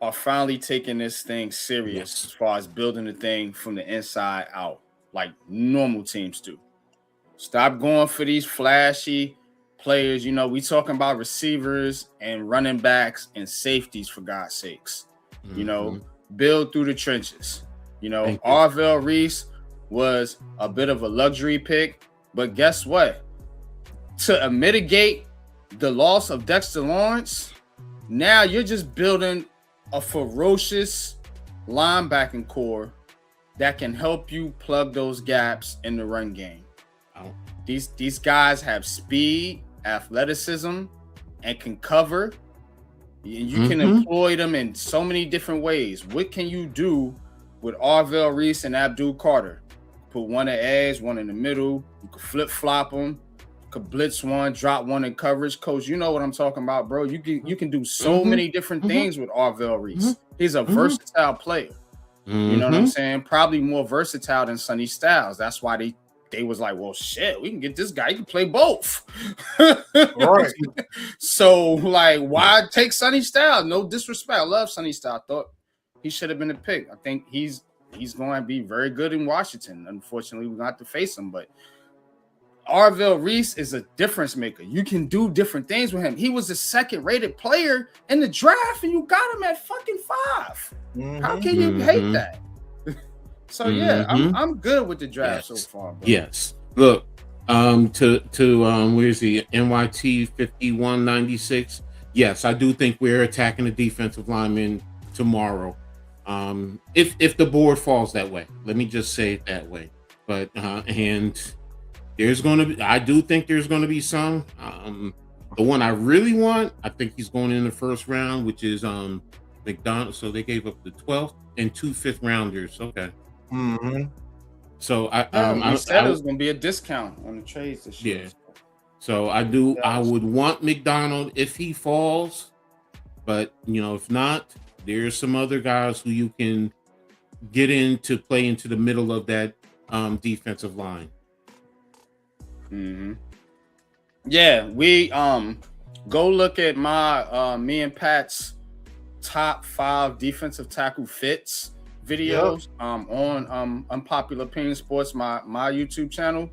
are finally taking this thing serious as far as building the thing from the inside out, like normal teams do. Stop going for these flashy players. You know, we talking about receivers and running backs and safeties, for God's sakes. You know, build through the trenches. You know, Arvell Reese was a bit of a luxury pick, but guess what? To mitigate the loss of Dexter Lawrence, now you're just building a ferocious linebacking core that can help you plug those gaps in the run game. These guys have speed, athleticism, and can cover. You can employ them in so many different ways. What can you do with Arvell Reese and Abdul Carter? Put one at edge, one in the middle. You could flip-flop them. Could blitz one, drop one in coverage. Coach, you know what I'm talking about, bro. You can do so many different things with Arvell Reese. He's a versatile player. You know what I'm saying? Probably more versatile than Sonny Styles. That's why they was like, well, shit, we can get this guy. He can play both. Right. So, like, why take Sonny Styles? No disrespect. I love Sonny Styles. I thought he should have been a pick. I think he's going to be very good in Washington. Unfortunately, we're going to have to face him, but Arvell Reese is a difference maker. You can do different things with him. He was a second-rated player in the draft, and you got him at fucking 5. How can you hate that? So yeah, I'm good with the draft so far. Bro. Yes. Look, to where's the NYT 5196? Yes, I do think we're attacking the defensive lineman tomorrow. If the board falls that way, let me just say it that way. But and I do think there's gonna be some. The one I really want, I think he's going in the first round, which is McDonald. So they gave up the 12th and 2 5th rounders. Okay. So I said it was gonna be a discount on the trades this year. Yeah. So I would want McDonald if he falls, but you know, if not, there's some other guys who you can get in to play into the middle of that defensive line. Yeah, we go look at my me and Pat's top 5 defensive tackle fits videos on Unpopular Opinion Sports, my YouTube channel.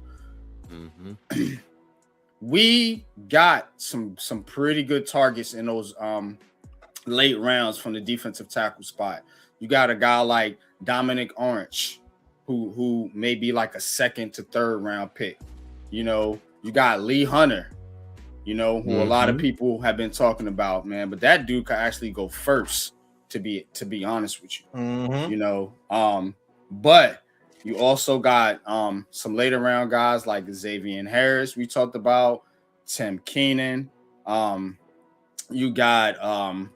We got some pretty good targets in those late rounds from the defensive tackle spot. You got a guy like Dominic Orange, who may be like a 2nd to 3rd round pick. You know, you got Lee Hunter, you know, who a lot of people have been talking about, man. But that dude could actually go first, to be honest with you. You know, but you also got some later round guys like Xavier Harris, we talked about, Tim Keenan. You got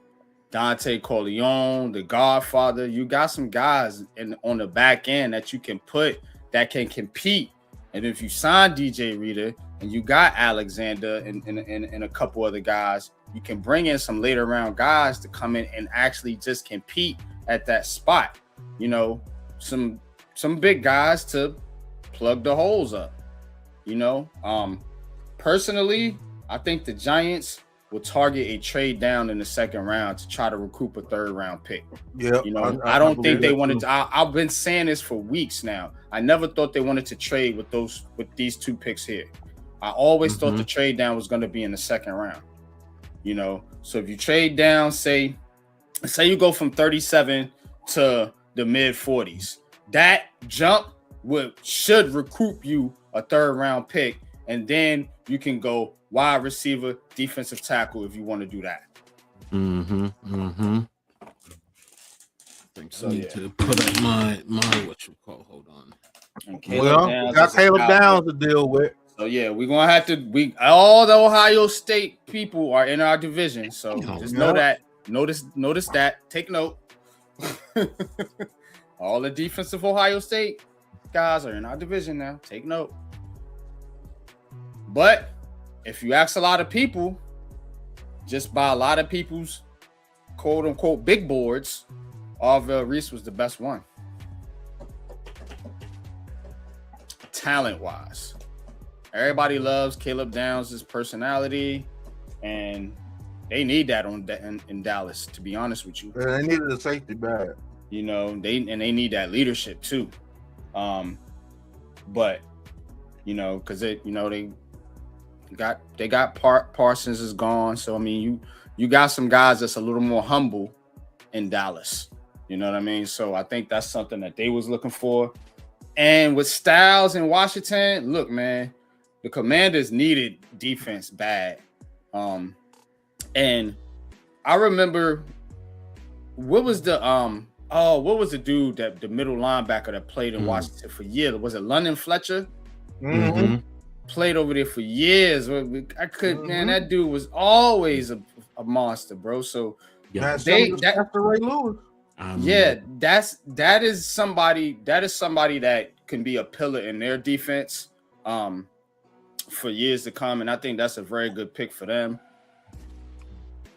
Dante Corleone, the Godfather. You got some guys on the back end that you can put that can compete. And if you sign DJ Reader and you got Alexander and a couple other guys, you can bring in some later round guys to come in and actually just compete at that spot. You know, some big guys to plug the holes up. You know, personally, I think the Giants will target a trade down in the second round to try to recoup a third round pick. Yeah, you know, I don't think they wanted to. I've been saying this for weeks now. I never thought they wanted to trade with these 2 picks here. I always thought the trade down was going to be in the second round. You know, so if you trade down, say you go from 37 to the mid 40s, that jump should recoup you a third round pick, and then you can go wide receiver, defensive tackle if you want to do that. So I need to put up my what you call. Hold on. Well, we got Caleb Downs to deal with. So yeah, we're gonna have to. All the Ohio State people are in our division, so just know that. Notice that. Take note. All the defensive Ohio State guys are in our division now. Take note. But if you ask a lot of people, just by a lot of people's quote unquote big boards, Arvell Reese was the best one. Talent wise, everybody loves Caleb Downs' personality, and they need that in Dallas, to be honest with you. They needed a safety bad. You know, they need that leadership too. But you know, because they got Parsons is gone, so I mean, you got some guys that's a little more humble in Dallas. You know what I mean? So I think that's something that they was looking for. And with Styles in Washington, look, man, the Commanders needed defense bad. And I remember what was the dude that the middle linebacker that played in Washington for years? Was it London Fletcher? Played over there for years. Man, that dude was always a monster, bro. So after Ray Lewis. That is somebody that can be a pillar in their defense for years to come, and I think that's a very good pick for them.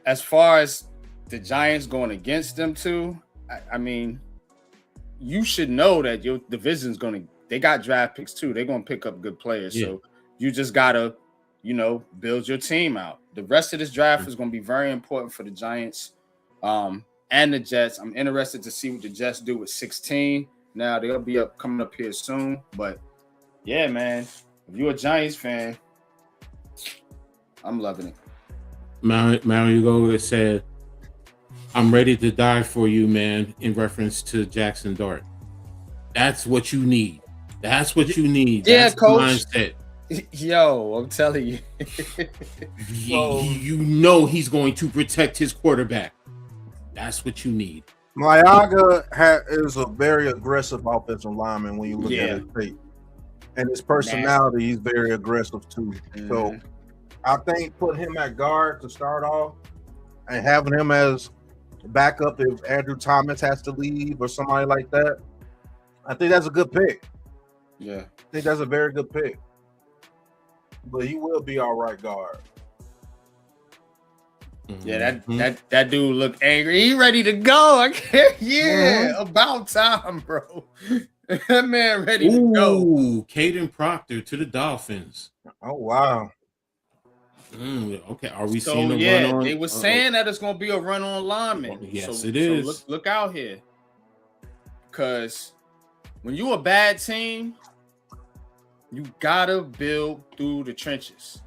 As far as the Giants going against them too, I mean, you should know that your division's they got draft picks too. They're gonna pick up good players, so you just gotta, build your team out. The rest of this draft is gonna be very important for the Giants. And the Jets. I'm interested to see what the Jets do with 16. Now they'll be coming up here soon. But yeah, man, if you're a Giants fan, I'm loving it. Mario Goga said, "I'm ready to die for you, man," in reference to Jackson Dart. That's what you need. That's what you need. Yeah, that's coach. Mindset. Yo, I'm telling you. You know he's going to protect his quarterback. That's what you need. Mayaga is a very aggressive offensive lineman when you look at his tape. And his personality, he's very aggressive too. So I think putting him at guard to start off and having him as backup if Andrew Thomas has to leave or somebody like that, I think that's a good pick. Yeah. I think that's a very good pick. But he will be all right guard. Yeah, that dude look angry. He ready to go. About time, bro. That man ready to go. Caden Proctor to the Dolphins. Oh wow. Okay, are we seeing a run on? They were saying that it's gonna be a run on lineman. Yes, it is. So look out here, because when you a bad team, you gotta build through the trenches.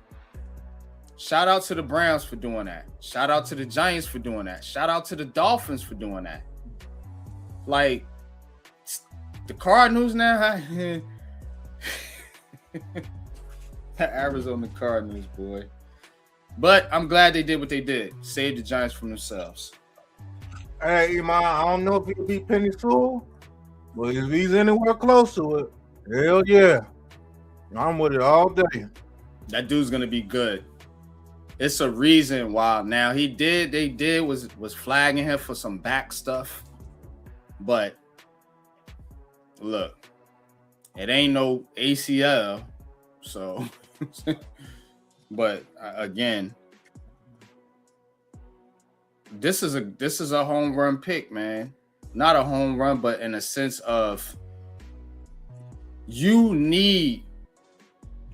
Shout out to the Browns for doing that. Shout out to the Giants for doing that. Shout out to the Dolphins for doing that. Like the Cardinals now, Arizona Cardinals, boy. But I'm glad they did what they did. Saved the Giants from themselves. Hey, man, I don't know if he'll be Penny Sewell, but if he's anywhere close to it, hell yeah. I'm with it all day. That dude's gonna be good. It's a reason why. Now they was flagging him for some back stuff, but look, it ain't no ACL, so. But again, this is a home run pick, man. Not a home run, but in a sense of you need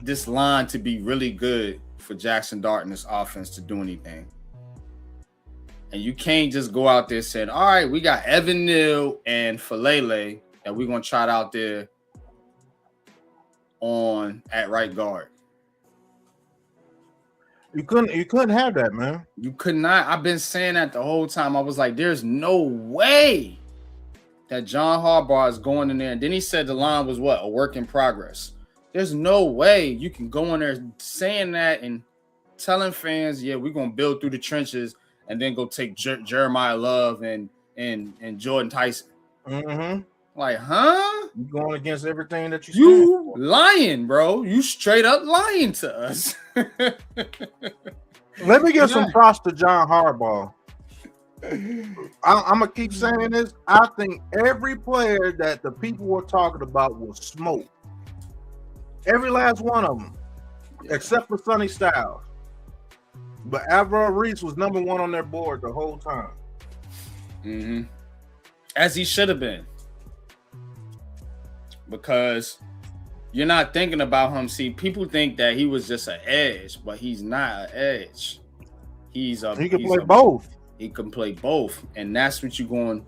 this line to be really good for Jackson Dart and this offense to do anything. And you can't just go out there saying, all right, we got Evan Neal and Falele that we're going to try it out there at right guard. You couldn't have that, man. You could not. I've been saying that the whole time. I was like, there's no way that John Harbaugh is going in there. And then he said the line was what? A work in progress. There's no way you can go in there saying that and telling fans, yeah, we're going to build through the trenches and then go take Jeremiah Love and Jordan Tyson. Mm-hmm. Like, huh? You going against everything that you lying, bro. You straight up lying to us. Let me give some props to John Harbaugh. I'm going to keep saying this. I think every player that the people were talking about was smoke. Every last one of them, except for Sonny Styles. But Alvaro Reese was number one on their board the whole time. Mm-hmm. As he should have been. Because you're not thinking about him. See, people think that he was just an edge, but he's not an edge. He can play both. He can play both. And that's what you're going.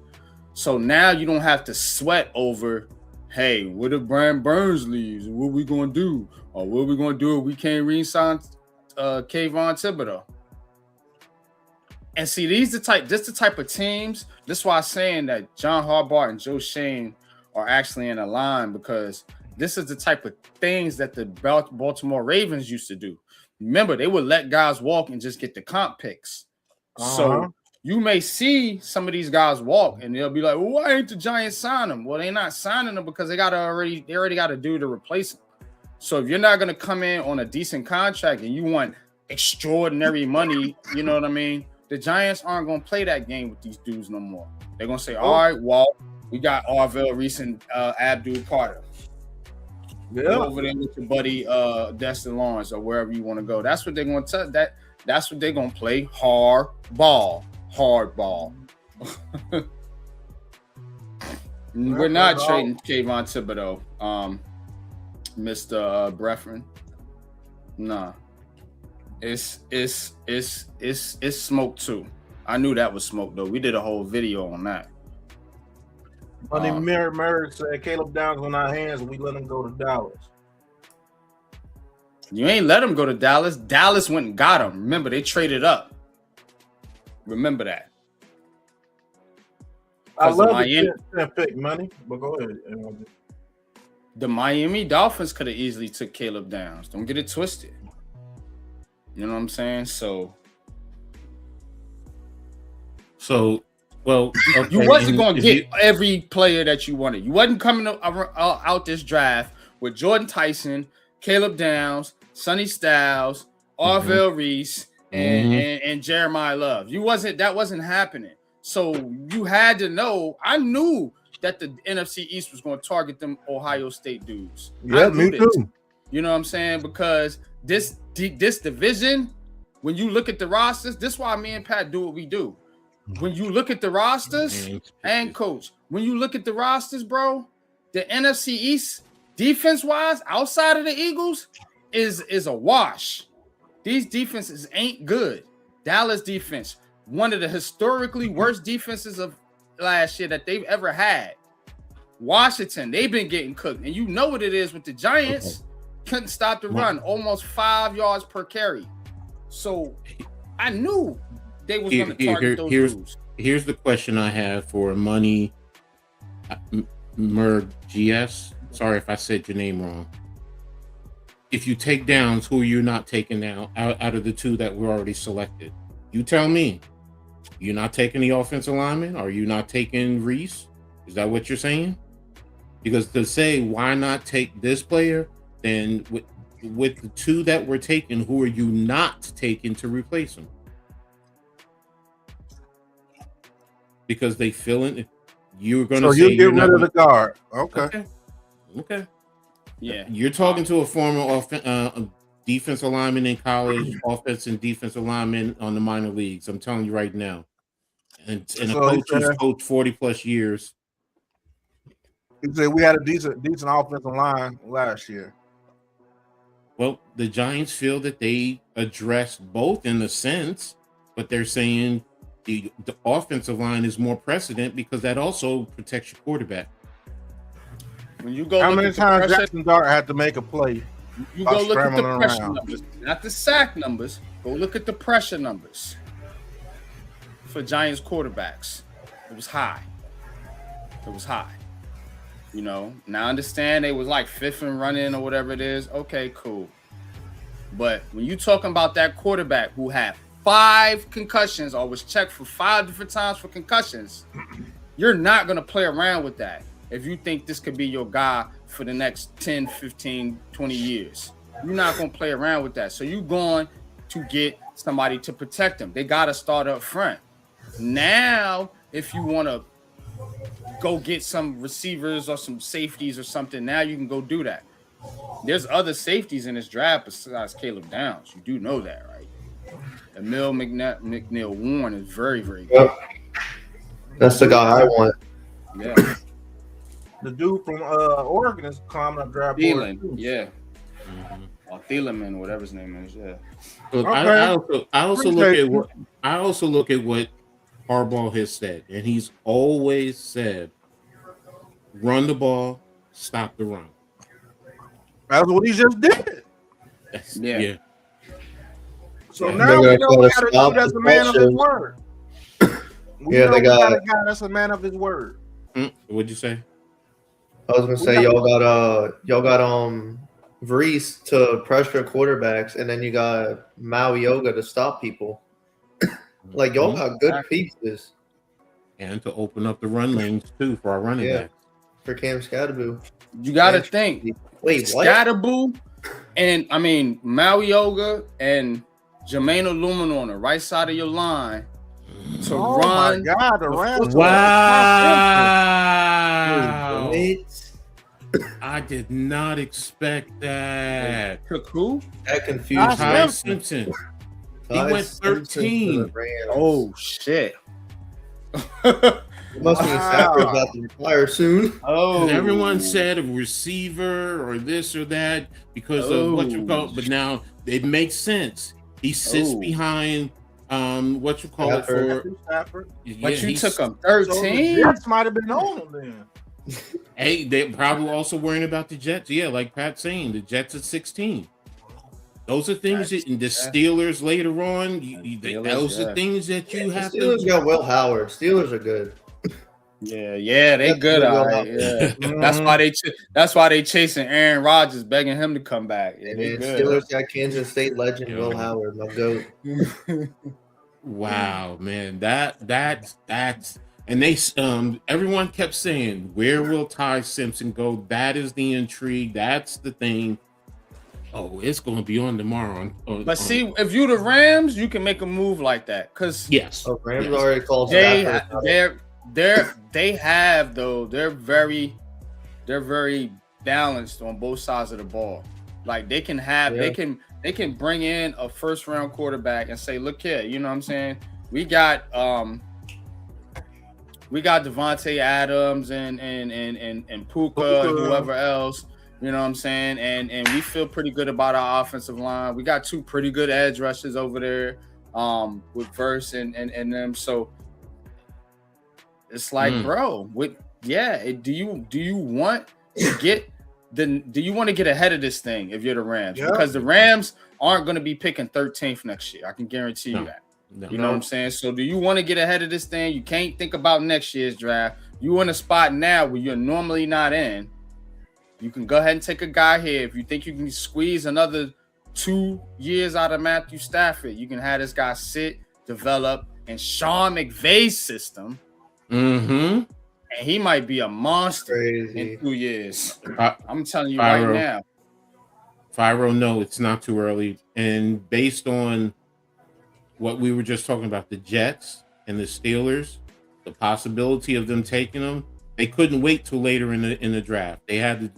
So now you don't have to sweat over, hey, what if Brian Burns leaves? What we going to do? Or what we going to do if we can't re-sign Kayvon Thibodeau? And see, this the type of teams. This is why I'm saying that John Harbaugh and Joe Schoen are actually in a line, because this is the type of things that the Baltimore Ravens used to do. Remember, they would let guys walk and just get the comp picks. So you may see some of these guys walk and they'll be like, well, why ain't the Giants sign them? Well, they're not signing them because they already got to do to replace them. So if you're not going to come in on a decent contract and you want extraordinary money, you know what I mean? The Giants aren't going to play that game with these dudes no more. They're going to say, all right, well, we got Arvell Reese and Abdul Carter. Go over there with your buddy Destin Lawrence or wherever you want to go. That's what they're going to that's what they're going to play. Hard ball. We're not trading Kayvon Thibodeau, Mr. Breffin. Nah. It's smoke too. I knew that was smoke though. We did a whole video on that. Money Merrick said Caleb Downs on our hands and we let him go to Dallas. You ain't let him go to Dallas. Dallas went and got him. Remember, they traded up. Remember that. I love the pick money, but go ahead. The Miami Dolphins could have easily took Caleb Downs. Don't get it twisted. You know what I'm saying? So well, okay. You wasn't going to get every player that you wanted. You wasn't coming out this draft with Jordan Tyson, Caleb Downs, Sonny Styles, Arvell Reese, and Jeremiah Love. That wasn't happening. So you had to know. I knew that the NFC East was going to target them Ohio State dudes. Yeah, me too. You know what I'm saying? Because this division, when you look at the rosters, this is why me and Pat do what we do. When you look at the rosters and coach, when you look at the rosters, bro, the NFC East defense-wise, outside of the Eagles, is a wash. These defenses ain't good. Dallas defense, one of the historically worst defenses of last year that they've ever had. Washington, they've been getting cooked. And you know what it is with the Giants. Couldn't stop the run, almost 5 yards per carry. So I knew they was going to target those dudes. Here's the question I have for Money Merg GS. Sorry if I said your name wrong. If you take Downs, who are you not taking now out of the two that were already selected? You tell me. You're not taking the offensive lineman? Are you not taking Reese? Is that what you're saying? Because to say why not take this player, then with the two that were taken, who are you not taking to replace him? Because they fill in. You're going to say you get rid of the guard. Okay. Yeah. You're talking to a former defensive lineman in college, offense and defensive lineman on the minor leagues. I'm telling you right now. And a coach who's coached 40 plus years. He said we had a decent offensive line last year. Well, the Giants feel that they addressed both in a sense, but they're saying the offensive line is more precedent because that also protects your quarterback. When you go, how many times Jackson Dart had to make a play? You go look at the pressure numbers, not the sack numbers. Go look at the pressure numbers for Giants quarterbacks. It was high. It was high. You know, now I understand they was like 5th and running or whatever it is. Okay, cool. But when you talking about that quarterback who had 5 concussions or was checked for 5 different times for concussions, you're not going to play around with that if you think this could be your guy for the next 10, 15, 20 years. You're not going to play around with that. So you're going to get somebody to protect him. They got to start up front. Now, if you want to go get some receivers or some safeties or something, now you can go do that. There's other safeties in this draft besides Caleb Downs. You do know that, right? Emil McNeil Warren is very, very good. Yep. That's the guy I want. Yeah. The dude from Oregon is climbing up draft board. Yeah. Or Thielemann, whatever his name is. Yeah. So okay. I also look at what Harbaugh has said, and he's always said, "Run the ball, stop the run." That's what he just did. Yeah. So now we know we got a dude that's a man of his word. They got a guy that's a man of his word. What'd you say? I was gonna say y'all got Vreese to pressure quarterbacks, and then you got Maui Yoga to stop people. Like y'all got good pieces, and to open up the run lanes too for our running backs. For Cam Skattebo. You got to think. Wait, what? Skattebo and Maui Yoga and Jermaine Illumin on the right side of your line to run. My God, the Rams. Wow. I did not expect that. Who? That confused Ty Simpson. He went 13. Oh shit. It must be Stafford's about to retire soon. And everyone said a receiver or this or that because of what you call it, but now it makes sense. He sits behind what you call Stafford. it for Stafford. But you took him 13. Jets might have been on him then. Hey, they're probably also worrying about the Jets. Yeah, like Pat's saying, the Jets at 16. Those are things that in the Steelers later on. Those are things that you have to. Steelers got Will Howard. Steelers are good. Yeah, they good. All right. Yeah. That's why they chasing Aaron Rodgers, begging him to come back. Yeah, they good. Steelers got Kansas State legend Will Howard. My goat. Wow, man, that's and they everyone kept saying, where will Ty Simpson go? That is the intrigue. That's the thing. Oh, it's going to be on tomorrow. But see, if you the Rams, you can make a move like that. Because Rams already called. They're very balanced on both sides of the ball. Like they can bring in a first round quarterback and say, look here, you know what I'm saying? We got Devontae Adams and Puka and whoever else. You know what I'm saying? And we feel pretty good about our offensive line. We got 2 pretty good edge rushers over there with Verse and them. So it's like, bro, do you want to get ahead of this thing if you're the Rams? Yeah. Because the Rams aren't going to be picking 13th next year. I can guarantee you that. You know what I'm saying? So do you want to get ahead of this thing? You can't think about next year's draft. You're in a spot now where you're normally not in. You can go ahead and take a guy here. If you think you can squeeze another 2 years out of Matthew Stafford, you can have this guy sit, develop, in Sean McVay's system. And he might be a monster in 2 years. I'm telling you right now. Fyro, no, it's not too early. And based on what we were just talking about, the Jets and the Steelers, the possibility of them taking them, they couldn't wait till later in the draft. They had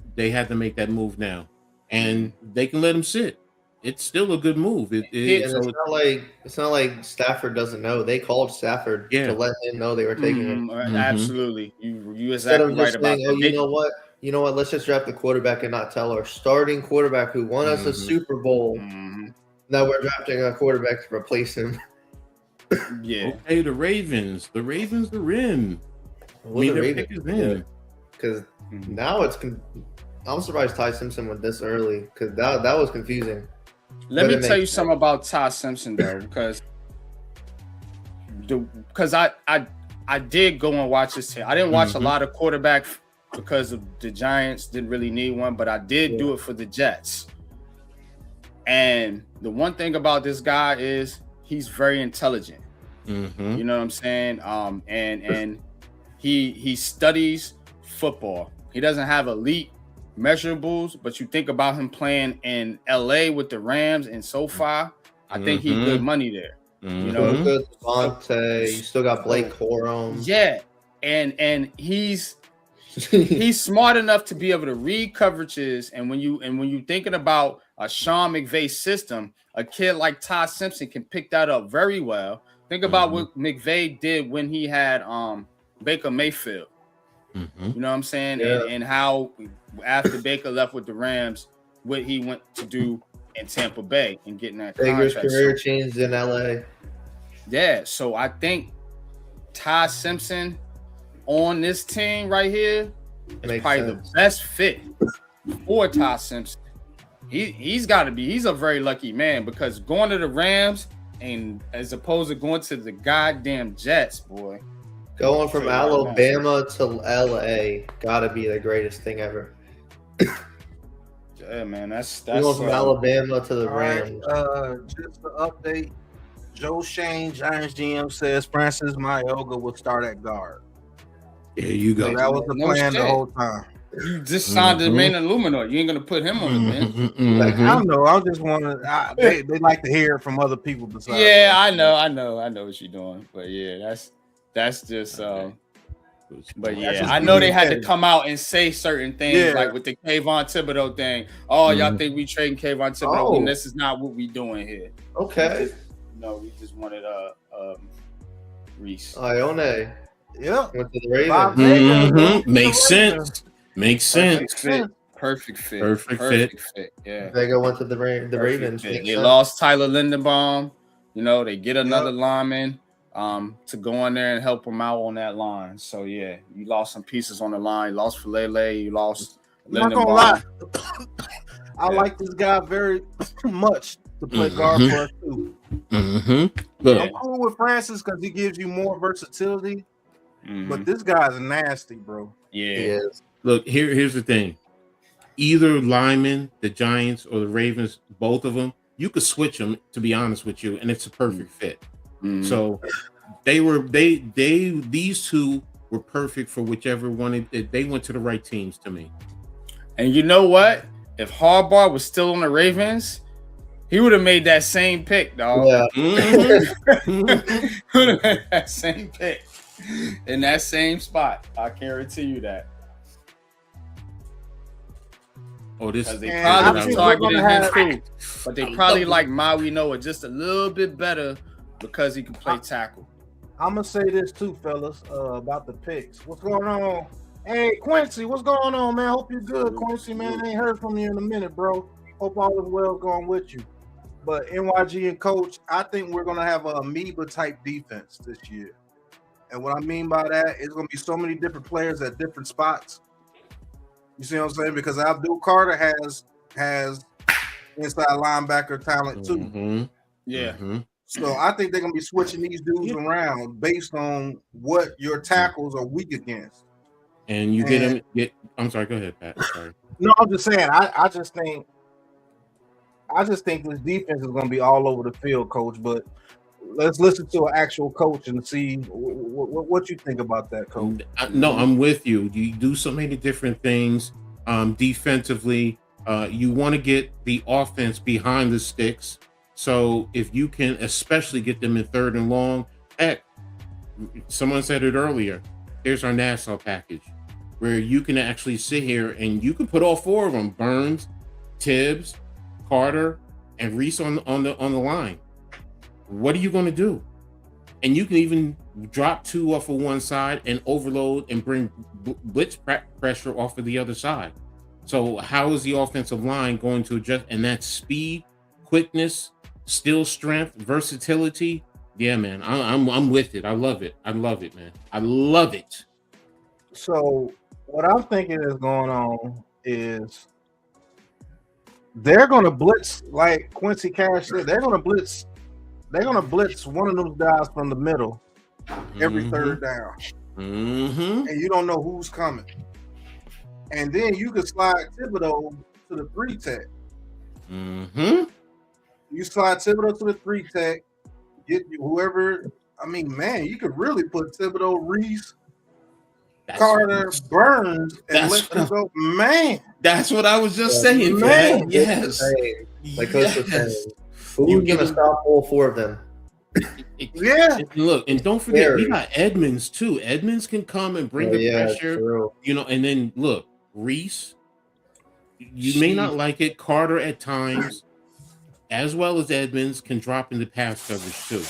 to make that move now, and they can let him sit. It's still a good move. It's not like Stafford doesn't know. They called Stafford to let him know they were taking him. Absolutely, you instead exactly of just right saying, about that. You you know what? Let's just draft the quarterback and not tell our starting quarterback who won us a Super Bowl. Now we're drafting a quarterback to replace him. Yeah. Okay, the Ravens. The Ravens are in. Well, the their pick is in. Because now I'm surprised Ty Simpson went this early because that was confusing. Let But me it tell you makes something about Ty Simpson though, because I did go and watch this team. I didn't watch a lot of quarterback because of the Giants didn't really need one, but I did do it for the Jets. And the one thing about this guy is he's very intelligent. You know what I'm saying? And he studies football. He doesn't have elite measurables, but you think about him playing in LA with the Rams and SoFi, I think he's good money there. You know, good Devontae, you still got Blake Corum. Yeah, and he's smart enough to be able to read coverages. And when you thinking about a Sean McVay system, a kid like Ty Simpson can pick that up very well. Think about what McVay did when he had Baker Mayfield. You know what I'm saying? Yeah. And how after Baker left with the Rams, what he went to do in Tampa Bay and getting that Baker's contract. career changed in LA. Yeah, so I think Ty Simpson on this team right here is Makes probably sense. the best fit for Ty Simpson. He's a very lucky man because going to the Rams and as opposed to going to the goddamn Jets, boy. Going from Alabama to LA gotta be the greatest thing ever. Yeah, man, that's Going from Alabama to the All right, Rams. just to update, Joe Shane, Giants GM, says Francis Mayoga will start at guard. There you So go. that was the No plan the shit. whole time. You just signed the main Illuminor. You ain't gonna put him on the bench. Like, I don't know. I just want to. They like to hear it from other people besides. Yeah, I know what you're doing, but yeah, that's just. But yeah, just I know they had to petty. come out and say certain things, Yeah. like with the Kayvon Thibodeau thing. Oh, y'all think we trading Kayvon Thibodeau? Oh. And this is not what we doing here. Okay. No, we just wanted Reese. Ione Yep. went to the Bob Ravens. Baker. Makes sense. Makes sense. Perfect fit. Perfect fit. Yeah. Vega went to the Perfect Ravens. fit. Makes They sense. lost Tyler Lindenbaum. You know, they get another lineman to go in there and help them out on that line. So yeah, you lost some pieces on the line. You lost Falele. You lost I'm not gonna lie. Lindenbaum. I like this guy very much to play guard for us too. Look, I'm cool with Francis because he gives you more versatility. Mhm. But this guy's nasty, bro. Yeah. He is. look. Here's the thing. Either lineman, the Giants or the Ravens, both of them, you could switch them. To be honest with you, and it's a perfect fit. Mhm. So these two were perfect for whichever one. They went to the right teams to me. And you know what? If Harbaugh was still on the Ravens, he would have made that same pick, dog. Yeah. Would have made that same pick in that same spot. I guarantee you that. Oh, this Because they And probably I was think targeting we're him gonna too. But they probably like Maui Noah just a little bit better because he can play tackle. I'm gonna say this too, fellas, about the picks. What's going on? Hey, Quincy, what's going on, man? Hope you're good, Quincy, man. I ain't heard from you in a minute, bro. Hope all is well going with you. But NYG and Coach, I think we're gonna have a amoeba type defense this year. And what I mean by that is gonna be so many different players at different spots. You see what I'm saying? Because Abdul Carter has inside linebacker talent too. Yeah. So I think they're gonna be switching these dudes around based on what your tackles are weak against. And you get them. I'm sorry. Go ahead, Pat. Sorry. No, I'm just saying. I just think this defense is gonna be all over the field, Coach. But let's listen to an actual coach and see what you think about that, Coach. No, I'm with you. You do so many different things defensively. You want to get the offense behind the sticks. So if you can especially get them in third and long, heck, someone said it earlier, here's our Nassau package where you can actually sit here and you can put all four of them, Burns, Tibbs, Carter, and Reese on the line. What are you going to do? and you can even drop 2 off of one side and overload and bring blitz pressure off of the other side. So how is the offensive line going to adjust? And that's speed, quickness, still strength, versatility. Yeah, man, I'm with it. I love it. I love it, man. I love it. So what I'm thinking is going on is they're going to blitz, like Quincy Cash said. They're going to blitz. They're going to blitz one of those guys from the middle every third down, and you don't know who's coming. And then you can slide Thibodeau to the 3 tech. You slide Thibodeau to the 3 tech. Get whoever. I mean, man, you could really put Thibodeau, Reese, Carter, Burns, and let them go. Man, that's what I was just saying, man. Yes, like Coach was saying, who's gonna stop all 4 of them? Yeah. Look, and don't forget, we got Edmonds too. Edmonds can come and bring the pressure, true. you know. And then look, Reese. You may not like it. Carter at times, as well as Edmonds, can drop into pass coverage too.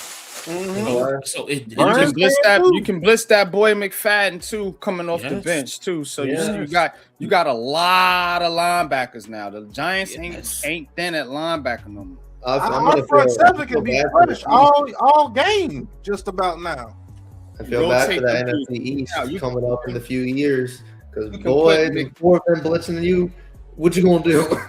So you can blitz that boy McFadden too, coming off the bench too. So you got a lot of linebackers now. The Giants ain't thin at linebacker no more. Our front 7 can be fresh all game just about now. I feel bad for the NFC East coming up in a few years because boy, the 4 of them blitzing you. What you gonna do?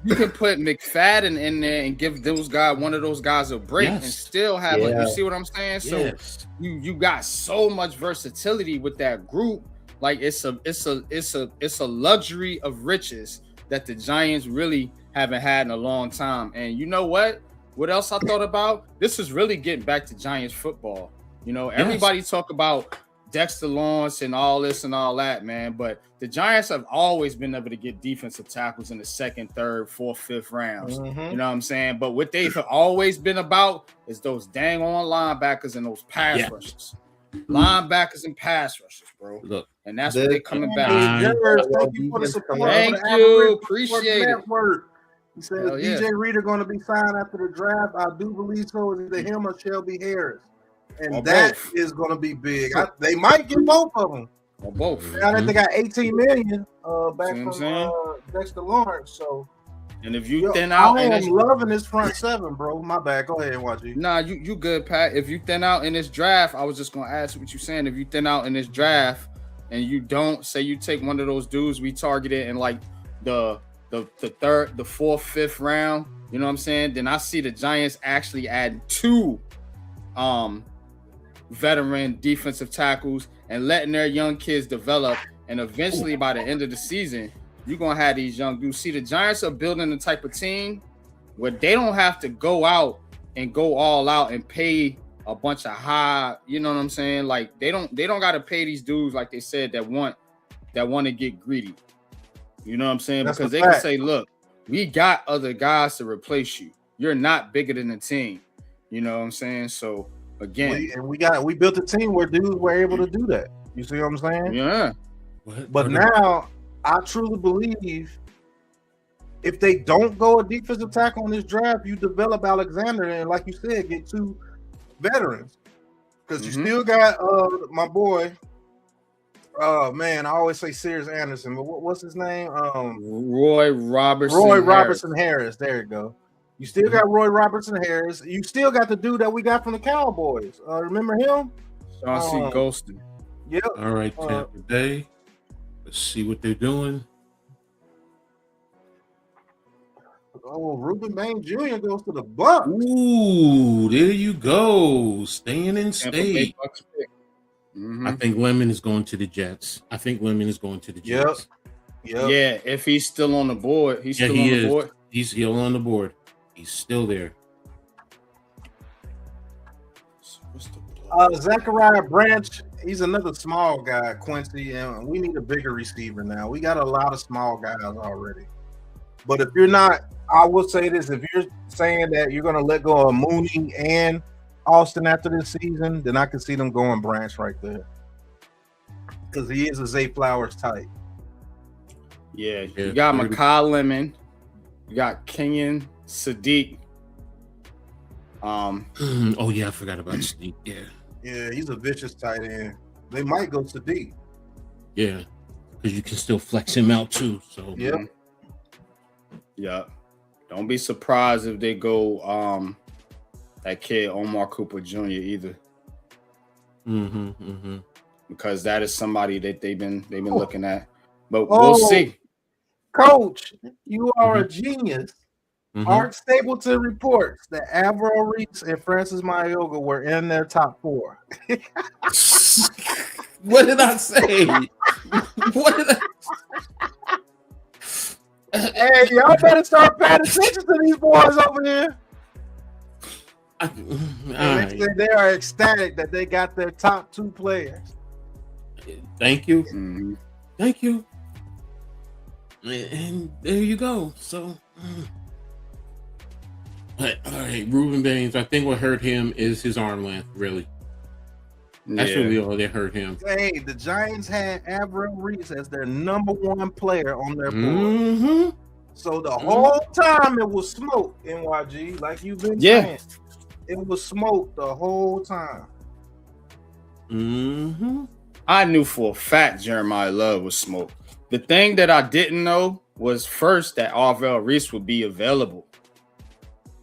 You can put McFadden in there and give one of those guys a break and still have you see what I'm saying? So you got so much versatility with that group. Like it's a luxury of riches that the Giants really haven't had in a long time. And you know what? What else I thought about? This is really getting back to Giants football. You know, everybody talk about Dexter Lawrence and all this and all that, man. But the Giants have always been able to get defensive tackles in the 2nd, 3rd, 4th, 5th rounds. You know what I'm saying? But what they've always been about is those dang on linebackers and those pass rushers. Linebackers and pass rushers, bro. Look, and that's what they're coming back. Thank you for the support. Thank you. Appreciate it. He says DJ Reader going to be signed after the draft. I do believe so. Is it him or Shelby Harris? And that is going to be big. They might get both of them. Or both. Now that they got $18 million back from Dexter Lawrence. So, and if you thin out, I am loving this front 7, bro. My bad. Go ahead and watch it. Nah, you good, Pat. If you thin out in this draft, I was just gonna ask what you're saying. If you thin out in this draft and you don't say you take one of those dudes we targeted in like the 3rd, the 4th, 5th round, you know what I'm saying? Then I see the Giants actually add 2 veteran defensive tackles and letting their young kids develop, and eventually by the end of the season you're gonna have these young dudes. See, the Giants are building the type of team where they don't have to go out and go all out and pay a bunch of high, you know what I'm saying? Like they don't got to pay these dudes like they said that want to get greedy. You know what I'm saying? Because they can say, look, we got other guys to replace you. You're not bigger than the team. You know what I'm saying? So again, we built a team where dudes were able to do that. You see what I'm saying? Yeah. But now I truly believe if they don't go a defensive tackle on this draft, you develop Alexander and, like you said, get 2 veterans. Because you still got my boy. Man, I always say Sears Anderson, but what's his name? Roy Robertson. Roy Robertson Harris. There you go. You still got Roy Robertson Harris. You still got the dude that we got from the Cowboys. Remember him? Chauncey Golston. Yep. All right, Tampa Bay. Let's see what they're doing. Oh, Ruben Bain Jr. goes to the Bucs. Ooh, there you go. Staying in state. I think Lemon is going to the Jets. Yep. Yeah, if he's still on the board. He's still on the board. He's still on the board. He's still there. Zachariah Branch, he's another small guy, Quincy, and we need a bigger receiver now. We got a lot of small guys already. But if you're not, I will say this, if you're saying that you're going to let go of Mooney and Austin after this season, then I can see them going Branch right there. Because he is a Zay Flowers type. Yeah, you got Makai Lemon. You got Kenyon Sadiq. Oh, yeah, I forgot about Sadiq. Yeah. Yeah, he's a vicious tight end. They might go to D. Yeah, because you can still flex him out too. So Yep. Yeah. Don't be surprised if they go that kid Omar Cooper Jr. either. Because that is somebody that they've been looking at. But we'll see. Coach, you are a genius. Art Stapleton reports that Avril Reese and Francis Mayoga were in their top 4. What did I say? What did Hey, y'all better start paying attention to these boys over here. They said they are ecstatic that they got their top 2 players. Thank you. Thank you. And there you go. So, but all right, Ruben Baines. I think what hurt him is his arm length. Really, that's really all that hurt him. Hey, the Giants had Avril Reese as their number 1 player on their board. So the whole time it was smoke, NYG, like you've been saying. It was smoke the whole time. I knew for a fact Jeremiah Love was smoke. The thing that I didn't know was first that Arvell Reese would be available.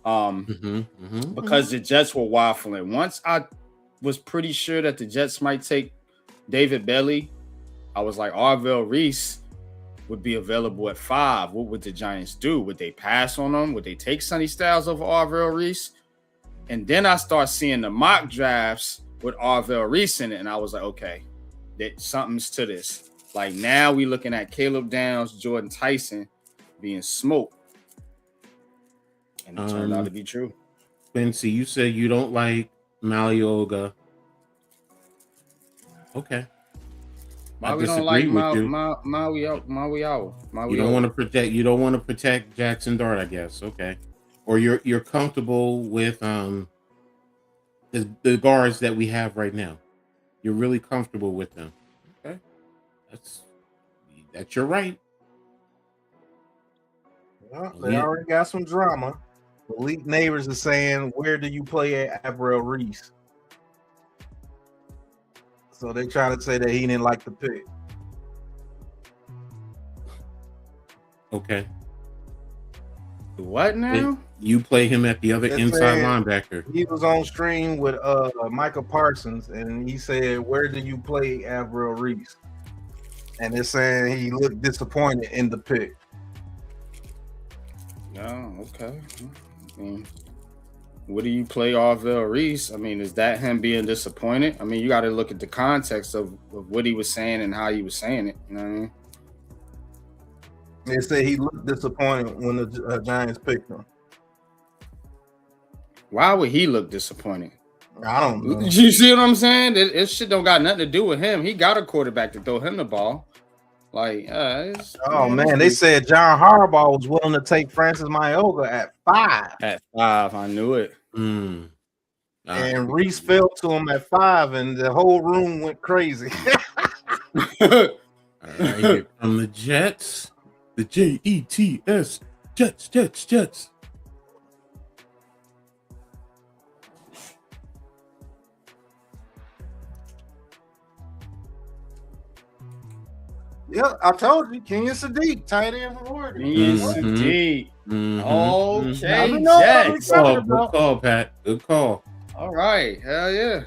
Because the Jets were waffling. Once I was pretty sure that the Jets might take David Bailey, I was like, Arvell Reese would be available at 5. What would the Giants do? Would they pass on him? Would they take Sonny Styles over Arvell Reese? And then I start seeing the mock drafts with Arvell Reese in it, and I was like, okay, that something's to this. Like now we looking at Caleb Downs, Jordan Tyson being smoked. And it turned out to be true. Quincy, you said you don't like Malioga. Okay. Why we don't like Maui? You don't want to protect. You don't want to protect Jackson Dart, I guess. Okay. Or you're comfortable with the guards that we have right now. You're really comfortable with them. Okay. That's your right. Well, they already got some drama. Elite Neighbors are saying, where do you play at Avril Reese? So they're trying to say that he didn't like the pick. Okay. What now? You play him at the other inside linebacker. He was on stream with Michael Parsons, and he said, where do you play Avril Reese? And they're saying he looked disappointed in the pick. No, okay. What do you play Arvell Reese? I mean, is that him being disappointed? I mean, you got to look at the context of what he was saying and how he was saying it. You know what I mean? They say he looked disappointed when the Giants picked him. Why would he look disappointed? I don't know. You see what I'm saying? It shit don't got nothing to do with him. He got a quarterback to throw him the ball. Like, they said John Harbaugh was willing to take Francis Mayoga at 5. At 5, I knew it. And Reese fell to him at 5, and the whole room went crazy. All right, here come the Jets. The Jets. Jets. Yeah, I told you, Kenyon Sadiq, tight end from Oregon. Kenyon Sadiq. Okay, Jets. Good call, Pat. Good call. All right, hell yeah.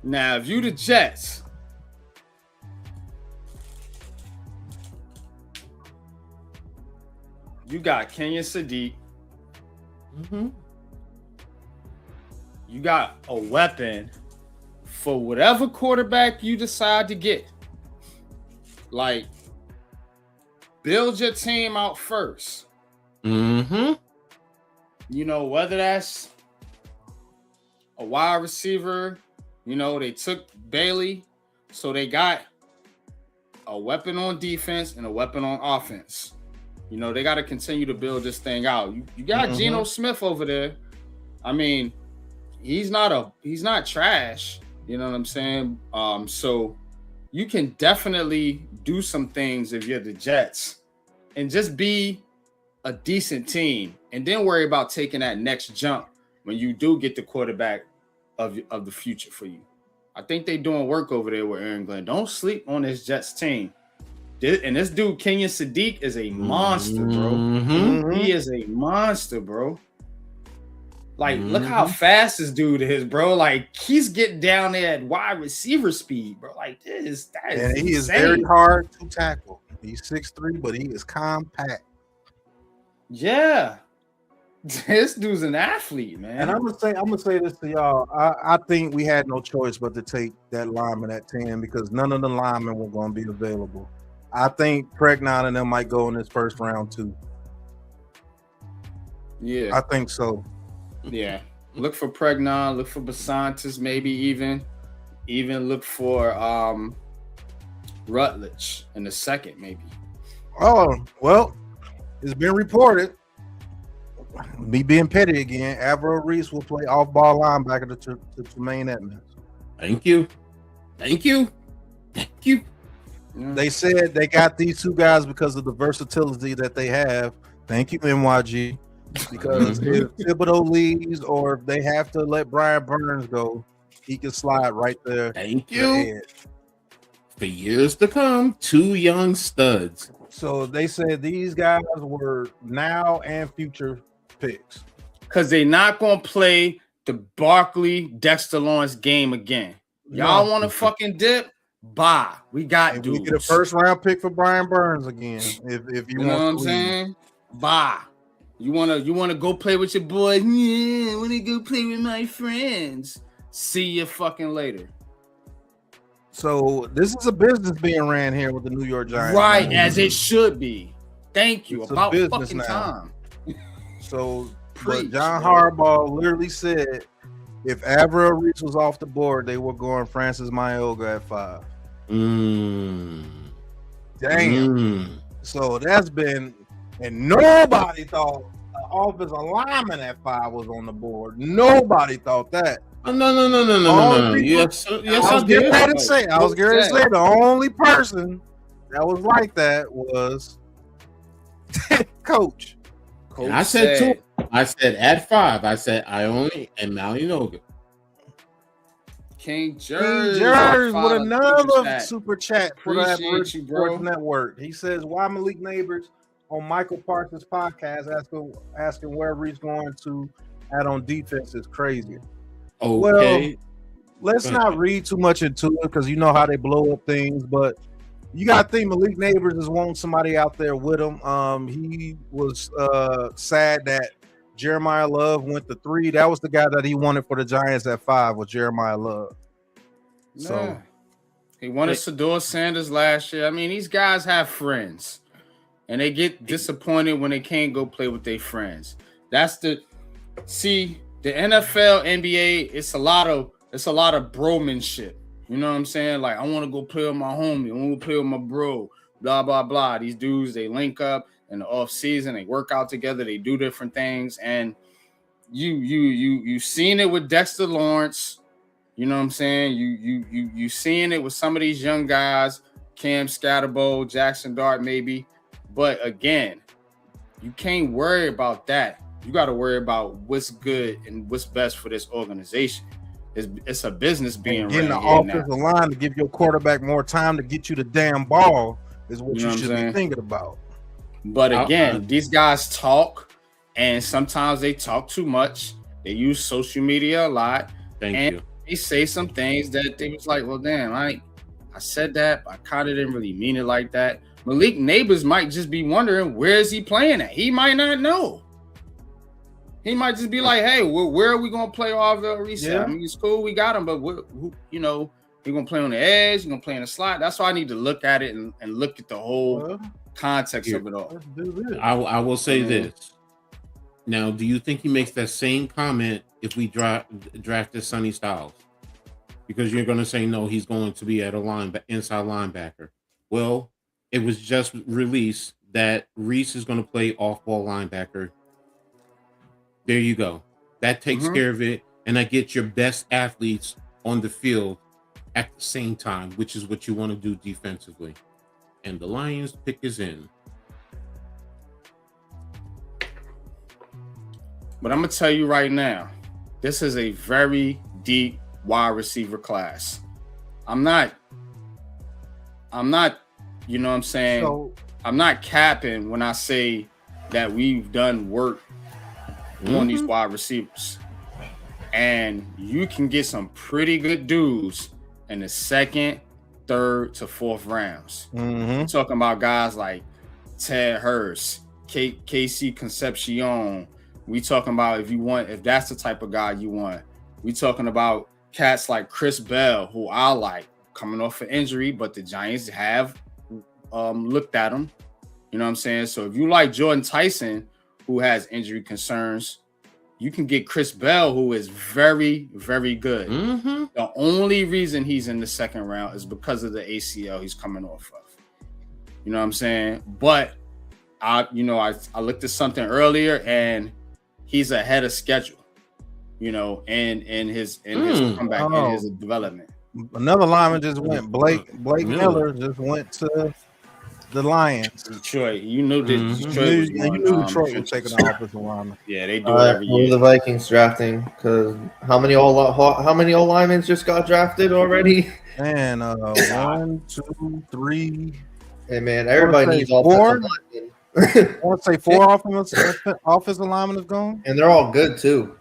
Now, if you the Jets, you got Kenyon Sadiq. You got a weapon for whatever quarterback you decide to get. Like, build your team out first. You know, whether that's a wide receiver, you know, they took Bailey, so they got a weapon on defense and a weapon on offense. You know, they got to continue to build this thing out. You got Geno Smith over there. I mean, he's not trash. You know what I'm saying? So you can definitely do some things if you're the Jets and just be a decent team and then worry about taking that next jump when you do get the quarterback of the future for you. I think they're doing work over there with Aaron Glenn. Don't sleep on this Jets team. And this dude, Kenyon Sadiq, is a monster, bro. Mm-hmm. He is a monster, bro. Like, look how fast this dude is, bro. Like, he's getting down there at wide receiver speed, bro. Like, that is And he is insane. very hard to tackle. He's 6'3", but he is compact. Yeah. This dude's an athlete, man. And I'm gonna say this to y'all. I think we had no choice but to take that lineman at 10 because none of the linemen were going to be available. I think Pregnon and them might go in this first round too. Yeah. I think so. Yeah. Look for Pregnon, look for Basantis, maybe even look for Rutledge in the second, maybe. Oh, well, it's been reported. Me being petty again, Averill Reese will play off-ball linebacker to Tremaine Edmonds. Thank you. Yeah. They said they got these two guys because of the versatility that they have. Thank you, NYG. Because if Thibodeau leaves or if they have to let Brian Burns go, he can slide right there. Thank to the you. edge. For years to come, two young studs. So they said these guys were now and future picks. Because they're not going to play the Barkley Dexter Lawrence game again. Y'all want to fucking dip? Bye. We got And dudes. we get a first round pick for Brian Burns again. If you You know what want I'm to saying? Bye. You wanna go play with your boys? Yeah, I wanna go play with my friends. See you fucking later. So this is a business being ran here with the New York Giants. Right, man. as it should be. Thank you. It's a About business fucking now. time. So but Preach, John bro. Harbaugh literally said if Averill Reese was off the board, they were going Francis Mayoga at 5. Damn. So that's been, and nobody thought the offensive lineman at 5 was on the board. Nobody thought that. Oh, no. All people- Yes, I I was getting did. ready to say, the only person that was like that was Coach. Coach And I said 2. I said at 5. I said Ione and Malinoga. King King Jers Jers with $5 another super chat for that Appreciate you, bro. Sports Network. He says, "Why Malik Neighbors on Michael Parsons' podcast asking wherever he's going to add on defense is crazy." Okay. Let's not read too much into it because you know how they blow up things, but you got to think Malik Neighbors is wanting somebody out there with him. He was sad that Jeremiah Love went to 3. That was the guy that he wanted for the Giants at 5 was Jeremiah Love. So Yeah. He wanted Sador Sanders last year. I mean, these guys have friends, and they get disappointed when they can't go play with their friends. That's the NFL, NBA. It's a lot of bromanship. You know what I'm saying? Like, I want to go play with my homie. I want to play with my bro. Blah blah blah. These dudes, they link up in the off season. They work out together. They do different things, and you seen it with Dexter Lawrence. You know what I'm saying? You seeing it with some of these young guys, Cam Scatterbo, Jackson Dart, maybe. But again, you can't worry about that. You got to worry about what's good and what's best for this organization. It's a business being getting the ran here offensive line to give your quarterback more time to get you the damn ball is what You know you what I'm should saying? be thinking about. But again, these guys talk, and sometimes they talk too much. They use social media a lot. Thank and you. They say some things that they was like, well, damn, I said that, but I kind of didn't really mean it like that. Malik Neighbors might just be wondering, where is he playing at? He might not know. He might just be like, hey, where are we going to play off the reset? Yeah. I mean, it's cool, we got him, but we're going to play on the edge, you're going to play in the slot. That's why I need to look at it and look at the whole context of it all. Let's do this. I will say this. Now, do you think he makes that same comment if we drafted Sonny Styles? Because you're going to say, no, he's going to be at a inside linebacker. Well, it was just released that Reese is going to play off-ball linebacker. There you go. That takes care of it. And that gets your best athletes on the field at the same time, which is what you want to do defensively. And the Lions pick is in. But I'm going to tell you right now, this is a very deep wide receiver class. I'm not, you know what I'm saying? So, I'm not capping when I say that we've done work on these wide receivers. And you can get some pretty good dudes in the second, third to fourth rounds. mhm. I'm talking about guys like Ted Hurst, Casey Concepcion. We talking about if that's the type of guy you want. We talking about cats like Chris Bell, who I like, coming off an injury, but the Giants have looked at him. You know what I'm saying? So if you like Jordan Tyson, who has injury concerns, you can get Chris Bell, who is very, very good. The only reason he's in the second round is because of the ACL he's coming off of. You know what I'm saying? But I looked at something earlier, and he's ahead of schedule. You know, in his comeback, in his development. Another lineman just went. Blake Miller just went to the Lions. Detroit. You knew that Detroit was You going, knew Detroit was taking the offensive lineman. Yeah, they do it every Who are year. the Vikings drafting? Because how many old linemen just got drafted already? And 1, 2, 3. Hey man, everybody say needs four? offensive linemen, I want to say 4 offensive linemen have gone. and they're all good too.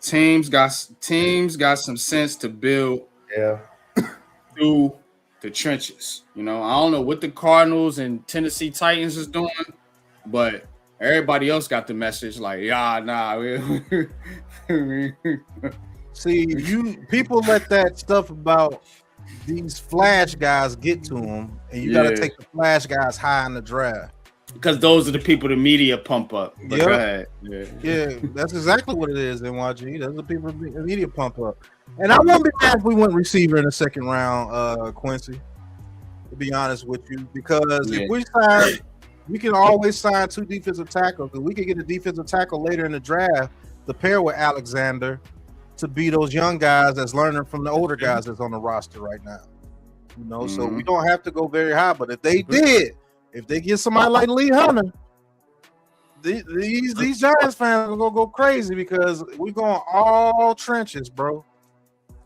Teams got some sense to build Yeah. through the trenches. You know, I don't know what the Cardinals and Tennessee Titans is doing, but everybody else got the message like, See, people let that stuff about these flash guys get to them, and you got to take the flash guys high in the draft. because those are the people the media pump up. But Yep. go ahead. Yeah, that's exactly what it is. NYG. That's the people the media pump up. And I wouldn't be mad if we went receiver in the second round, Quincy. To be honest with you, because if we sign, we can always sign 2 defensive tackles. And we could get a defensive tackle later in the draft to pair with Alexander to be those young guys that's learning from the older guys that's on the roster right now. You know, so we don't have to go very high. But if they get somebody like Lee Hunter, these Giants fans are gonna go crazy because we're going all trenches, bro.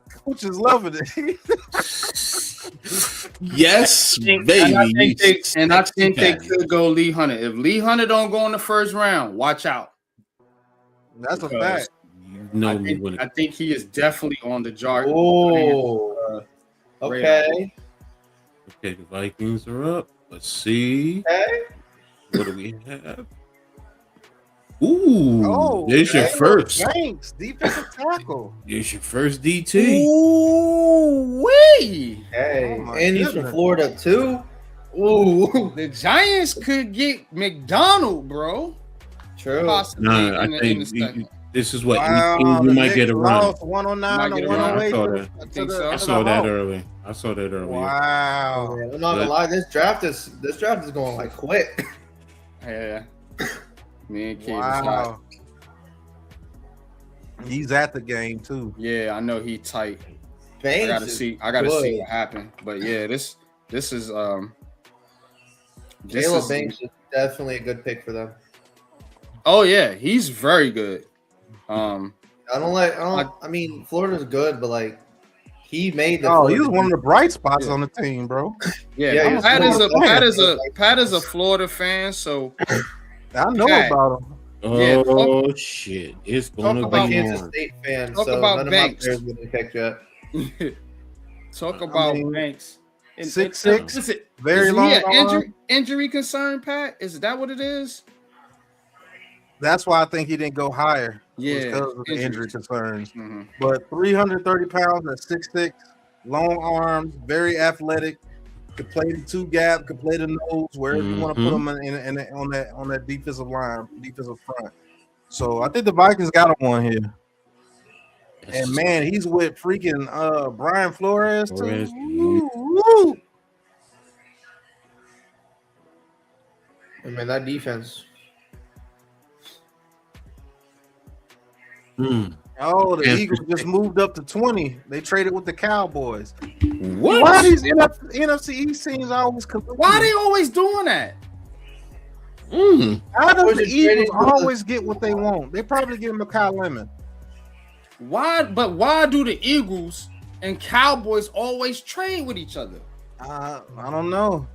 Coach is loving it. Yes, baby. And I think they could go Lee Hunter. If Lee Hunter don't go in the first round, watch out. That's a Because fact. I think he is definitely on the jar. Oh, okay. Okay, the Vikings are up. Let's see. Okay. What do we have? Ooh, there's your first. Banks, defensive tackle. There's your first DT. Ooh, wee. Hey, Oh my and he's goodness. from Florida too. Ooh, The Giants could get McDonald, bro. true. Possibly Nah, I in the think second. this is what Wow, we the might get a Knicks run. lost 109 Might to get a 108. run. I think so. I to saw the that Hawks. early. I saw that earlier. Wow. Man, I'm not gonna lie, this draft is going like quick. Yeah. Me and Kid. Wow. He's at the game too. Yeah, I know he tight. Banks I gotta is see good. what happened. But yeah, this is Caleb Banks is definitely a good pick for them. Oh yeah, he's very good. I mean, Florida's good, but like he made the. Oh, he was one of the bright spots on the team, bro. Yeah, Yeah, he's Pat Florida. is a Florida fan, so I know Pat. about him. Yeah, Oh shit! It's gonna talk be about I'm a Kansas on. State fan, Talk so about none of Banks. my players have been picked yet. talk about mean, Banks. 6'6", Is it very is long he an arm. injury concern, Pat? Is that what it is? That's why I think he didn't go higher. Yeah, because of the injuries. injury concerns. Mhm. But 330 pounds at 6'6", long arms, very athletic. Could play the 2 gap, could play the nose, wherever you want to put him on that defensive line, defensive front. So I think the Vikings got him one here. And man, he's with freaking Brian Flores too. Flores. Woo, woo. I mean, that defense. Oh, the Yeah. Eagles just moved up to 20. They traded with the Cowboys. What? Why these NFC East teams always? Why are they always doing that? How does Was the it Eagles trading for the- always get what they want? They probably get Mekhi Lemon. Why do the Eagles and Cowboys always trade with each other? I don't know.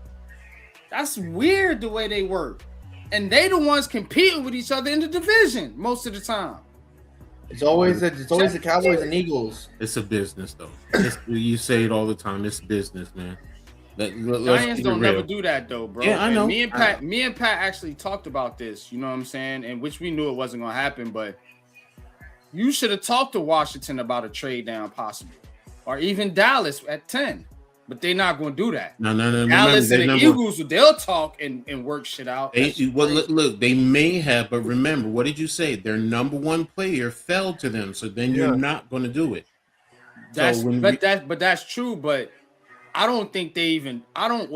That's weird the way they work. And they the ones competing with each other in the division most of the time. It's always the Cowboys and Eagles. It's a business, though. You say it all the time. It's business, man. Let's Giants keep it don't real. never do that though, bro. Yeah, I And know. me and Pat actually talked about this, you know what I'm saying? And which we knew it wasn't gonna happen, but you should have talked to Washington about a trade down possible. Or even Dallas at 10. But they're not gonna do that. No. Dallas and the remember, Eagles, they'll talk and work shit out. look, they may have, but remember, what did you say? Their number one player fell to them, so then you're not going to do it. That's true. But I don't think they even. I don't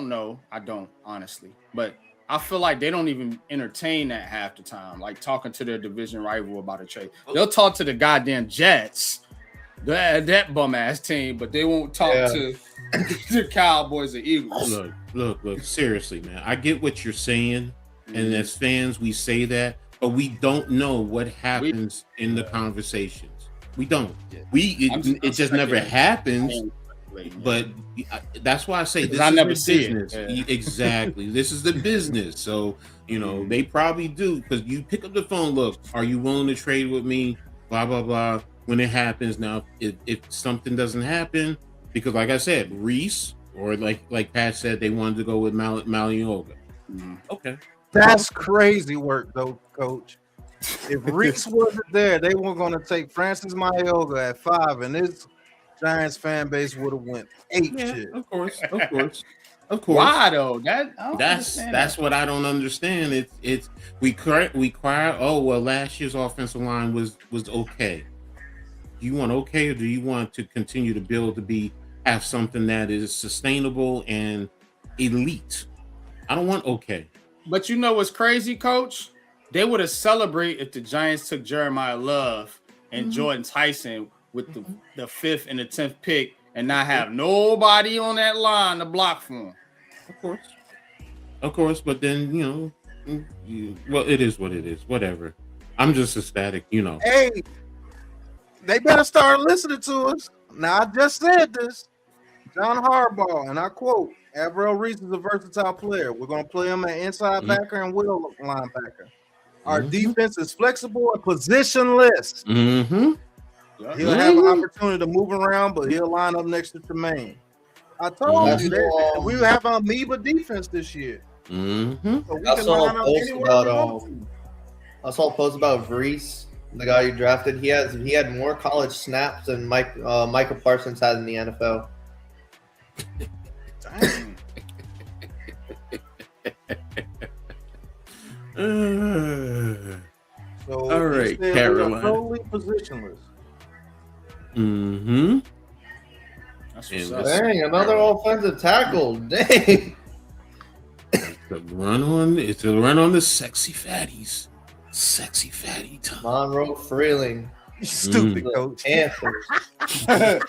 know. I don't honestly, but I feel like they don't even entertain that half the time. Like talking to their division rival about a trade. They'll talk to the goddamn Jets, that bum ass team, but they won't talk to the Cowboys or Eagles. Look. Seriously, man. I get what you're saying, and as fans, we say that, but we don't know what happens in the conversations. We don't. It just never happens. But that's why I say this is never the see business. it. Yeah. Exactly. This is the business. So, they probably do, because you pick up the phone. Look, are you willing to trade with me? Blah, blah, blah. When it happens, now, if something doesn't happen, because like I said, Reese, or like Pat said, they wanted to go with Malioga. Okay. That's crazy work, though, Coach. If Reese wasn't there, they were going to take Francis Mayoga at 5, and this Giants fan base would have went 8 shit. Of course. Why though? That's what I don't understand. It's we cry. Oh well, last year's offensive line was okay. Do you want okay, or do you want to continue to build to have something that is sustainable and elite? I don't want okay. But you know what's crazy, Coach? They would have celebrated if the Giants took Jeremiah Love and Jordan Tyson with the 5th and the 10th pick and not have nobody on that line to block for him. Of course. But then, well, it is what it is. Whatever. I'm just ecstatic, Hey, they better start listening to us. Now, I just said this. John Harbaugh, and I quote, Avril Reese is a versatile player. We're going to play him at inside backer and will linebacker. Our defense is flexible and positionless. He'll have an opportunity to move around, but he'll line up next to Tremaine. I told you that we have an amoeba defense this year. So we I can saw line a up post anywhere about I saw a post about Vreese, the guy you drafted. He had more college snaps than Micah Parsons had in the NFL. Damn. So all right, we are Carolina. totally positionless. That's what's And up. Dang, another offensive tackle. Dang. It's a run on the sexy fatties. Sexy fatty time. Monroe Freeling. Stupid coach. Panthers.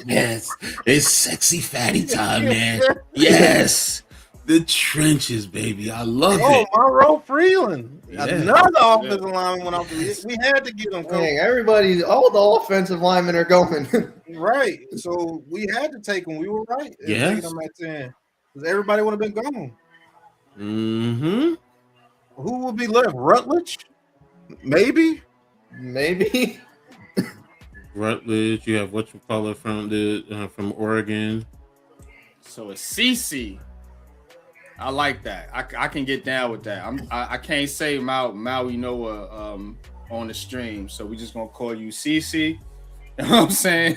Yes, it's sexy fatty time, man. Yes, the trenches, baby. I love it. Monroe Freeland. Yeah. Another offensive lineman went off the list. We had to get him, coach. Dang, all the offensive linemen are going. Right. So we had to take him. We were right. Yes. Taking him at 10. Because everybody would have been gone. Who will be left? Rutledge? Maybe. Maybe. Rutledge. You have from Oregon. So it's CC. I like that. I can get down with that. I can't say Maui Noah on the stream, so we just gonna call you CC. You know what I'm saying?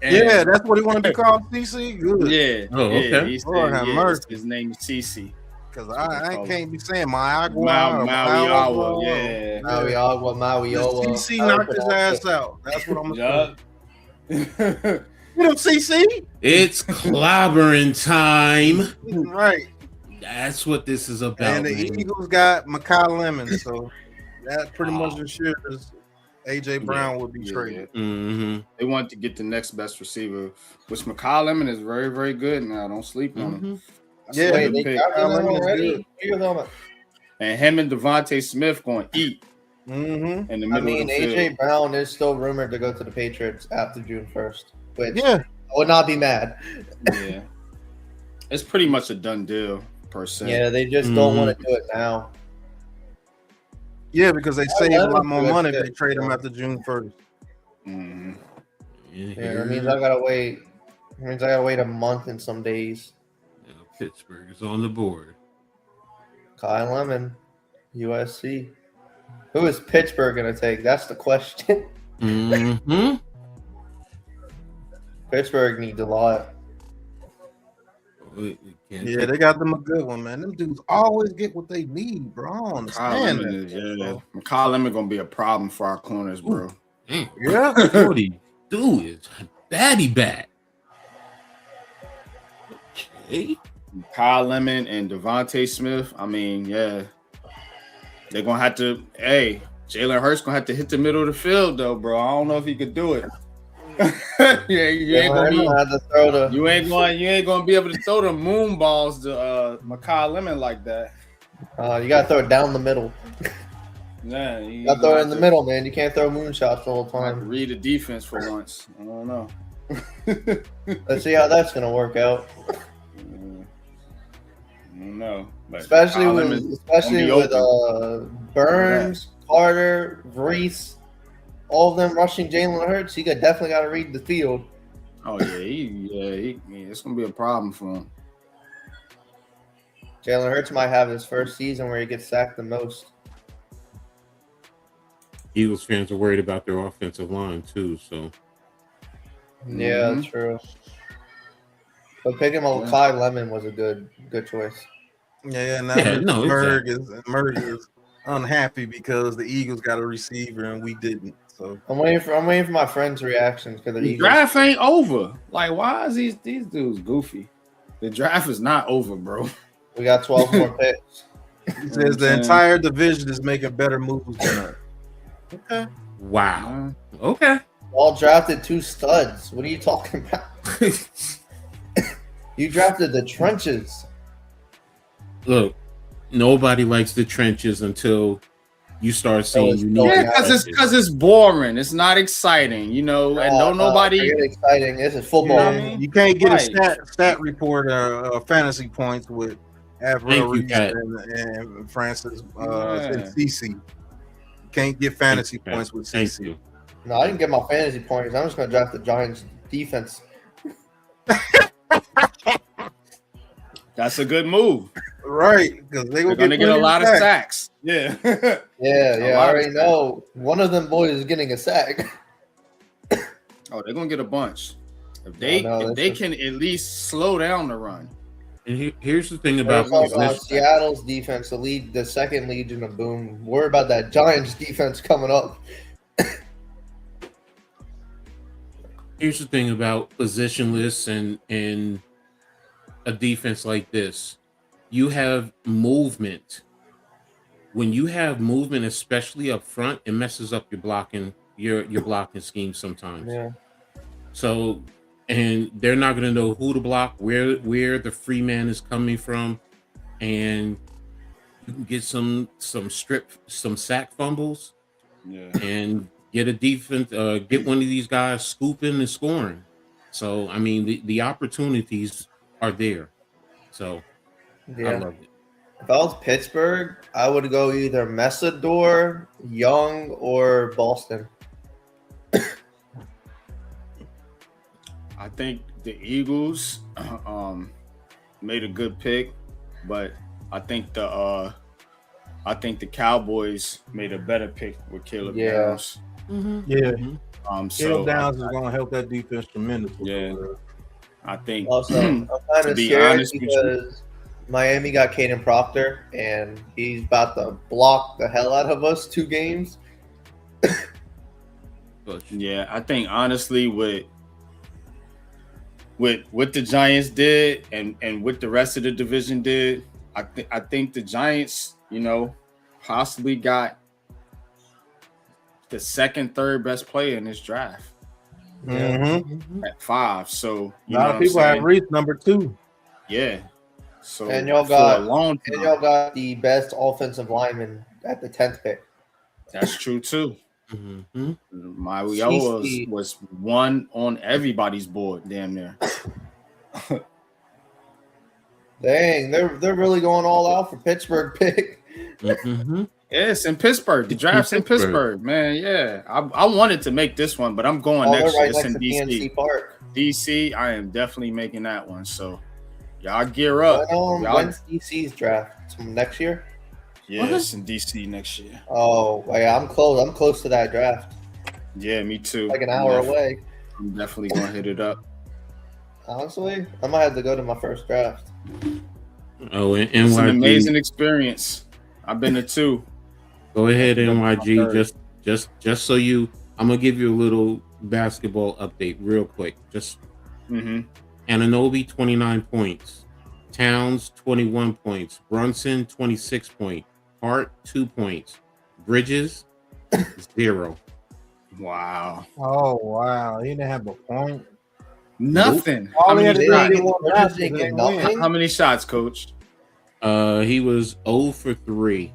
Yeah, that's what he wanted to call CC. Good. Yeah. Oh, okay. Yeah, he said, Lord have mercy. his name is CC. Because I can't be saying Maui Maui. Yeah. Maui. CC knocked his ass out. That's what I'm going to say. Yeah. Get him, CC. It's clobbering time. Right. That's what this is about. And the man. Eagles got Mekhi Lemon, so that pretty much ensures AJ Brown would be traded. They want to get the next best receiver, which Mekhi Lemon is very, very good now. Don't sleep on him. Yeah, Wait, they got him already? and him and Devontae Smith going to eat Mm-hmm. in the I middle mean, of the AJ field. Brown is still rumored to go to the Patriots after June 1st, which Yeah. I would not be mad. Yeah, it's pretty much a done deal per se. Yeah, they just don't want to do it now. Yeah, because they save a lot more Good money if fit, they trade him so. after June 1st. Mhm. Yeah, that means I gotta wait. It means I gotta wait a month and some days. Yeah, Pittsburgh is on the board. Kyle Lemon, USC. Who is Pittsburgh gonna take? That's the question. Mm-hmm. Pittsburgh needs a lot. Yeah, they got them a good one, man. Them dudes always get what they need, bro. I don't understand that. Kyle Lemon gonna be a problem for our corners, bro. Damn. Yeah. What he do is baddie bat. Okay. Kyle Lemon and Devontae Smith. I mean, yeah, they're gonna have to. Hey, Jalen Hurts gonna have to hit the middle of the field, though, bro. I don't know if he could do it. you ain't gonna be able to throw the moon balls to Kyle Lemon like that. You gotta throw it down the middle. Yeah, You gotta throw it in the middle, man. You can't throw moonshots the whole time. Read the defense for once. I don't know. Let's see how that's gonna work out. No, Especially with Burns, Carter, Reese, all of them rushing Jalen Hurts. He definitely got to read the field. Oh yeah, it's gonna be a problem for him. Jalen Hurts might have his first season where he gets sacked the most. Eagles fans are worried about their offensive line too. So yeah, that's true. But picking up Kyle Lemon was a good choice. Yeah, now Merg is unhappy because the Eagles got a receiver and we didn't. So I'm waiting for my friends' reactions because the draft ain't over. Like, why is these dudes goofy? The draft is not over, bro. We got 12 more picks. He says the entire division is making better moves than us. Okay. Wow. Okay. All drafted 2 studs. What are you talking about? You drafted the trenches. Look, nobody likes the trenches until you start seeing because it's boring. It's not exciting, you know. And nobody exciting. This is football. You know what I mean? You can't get a stat report fantasy points with Avril Reese and Francis and CC. You can't get fantasy points with CC. No, I didn't get my fantasy points. I'm just gonna draft the Giants defense. That's a good move. Right, because they're gonna get a lot of sacks. Yeah. Yeah. I already know. One of them boys is getting a sack. Oh, they're gonna get a bunch. If they can at least slow down the run. And here's the thing about Seattle's defense, the second Legion of Boom. Worry about that Giants defense coming up. Here's the thing about positionless and a defense like this. You have movement. When you have movement, especially up front, it messes up your blocking scheme sometimes. Yeah. So, and they're not going to know who to block, where the free man is coming from, and you can get some sack fumbles, and get a defense, get one of these guys scooping and scoring. So, I mean, the opportunities are there. So, I love it. If I was Pittsburgh, I would go either Messador, Young, or Boston. I think the Eagles made a good pick, but I think the Cowboys made a better pick with Caleb Downs. Mm-hmm. Yeah. Caleb Downs is going to help that defense tremendously. Yeah. I think. Also, I'm kind of scared because Miami got Caden Proctor, and he's about to block the hell out of us 2 games. Yeah, I think honestly with what the Giants did and what the rest of the division did, I think the Giants, possibly got the second, third best player in this draft. Mm-hmm. At 5. So a lot of people have Reese number 2. Yeah. So And y'all for got a long and time, y'all got the best offensive lineman at the 10th pick. that's true too. Mhm. Mario was one on everybody's board, damn near. Dang, they're really going all out for Pittsburgh pick. Mhm. Yes, in Pittsburgh. The draft's in Pittsburgh, man. Yeah, I wanted to make this one, but I'm going Oh, they're next year. right It's next in to DC. PNC Park. DC, I am definitely making that one. So y'all gear up. When's DC's draft? Next year? Yeah, it's in DC next year. Oh, yeah, I'm close. I'm close to that draft. Yeah, me too. Like an hour away. I'm definitely gonna hit it up. Honestly, I might have to go to my first draft. Oh, and It's an NYG. amazing experience. I've been to two. Go ahead, NYG. Just so you, I'm gonna give you a little basketball update real quick. Just Anunoby 29 points, Towns 21 points, Brunson 26 points, Hart 2 points, Bridges 0. Wow. Oh wow, he didn't have a point. Nothing. All How he had many, to do was shots? get one basket and win. How many shots, Coach? He was 0 for 3.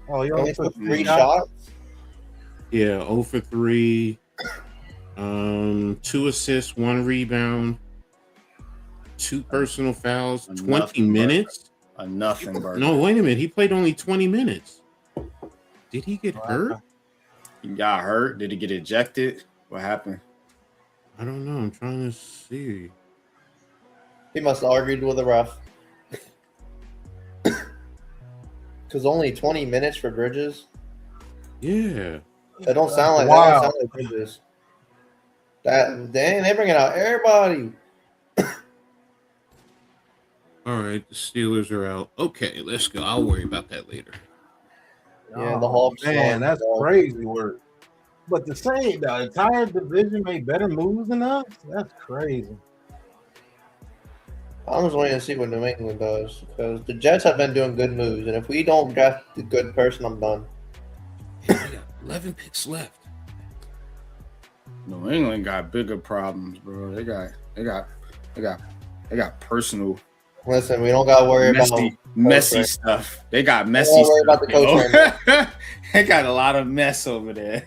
Oh, you Only only took took 3 shots. Yeah, 0 for 3. 2 assists, 1 rebound, 2 personal fouls, 20 minutes. Nothing, bro. No, wait a minute. He played only 20 minutes. Did he get hurt? He got hurt. Did he get ejected? What happened? I don't know. I'm trying to see. He must have argued with the ref. Because only 20 minutes for Bridges. Yeah. That don't sound like Wow. that. Don't sound like Bridges. Dang, they bringing out everybody. All right, the Steelers are out. Okay, let's go. I'll worry about that later. Yeah, the Hawks. Man, won. that's crazy work. But to say the entire division made better moves than us, that's crazy. I'm just waiting to see what New England does because the Jets have been doing good moves, and if we don't draft the good person, I'm done. We got 11 picks left. New England got bigger problems, bro. They got personal Listen, we don't got to worry messy right? stuff. They got Don't messy worry stuff. about the coach yo. They got a lot of mess over there.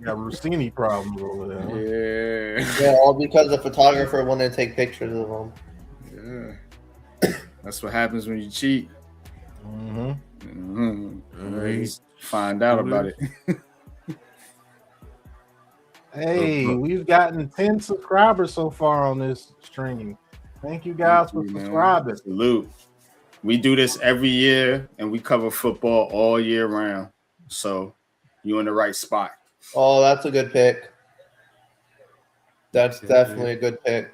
Got Rossini problems over there. Yeah. Yeah, all because the photographer wanted to take pictures of them. Yeah. That's what happens when you cheat. Mm-hmm. All right. Find out about it. Hey, we've gotten 10 subscribers so far on this stream. Thank you guys for subscribing. Salute. We do this every year and we cover football all year round. So you're in the right spot. Oh, that's a good pick. That's definitely a good pick.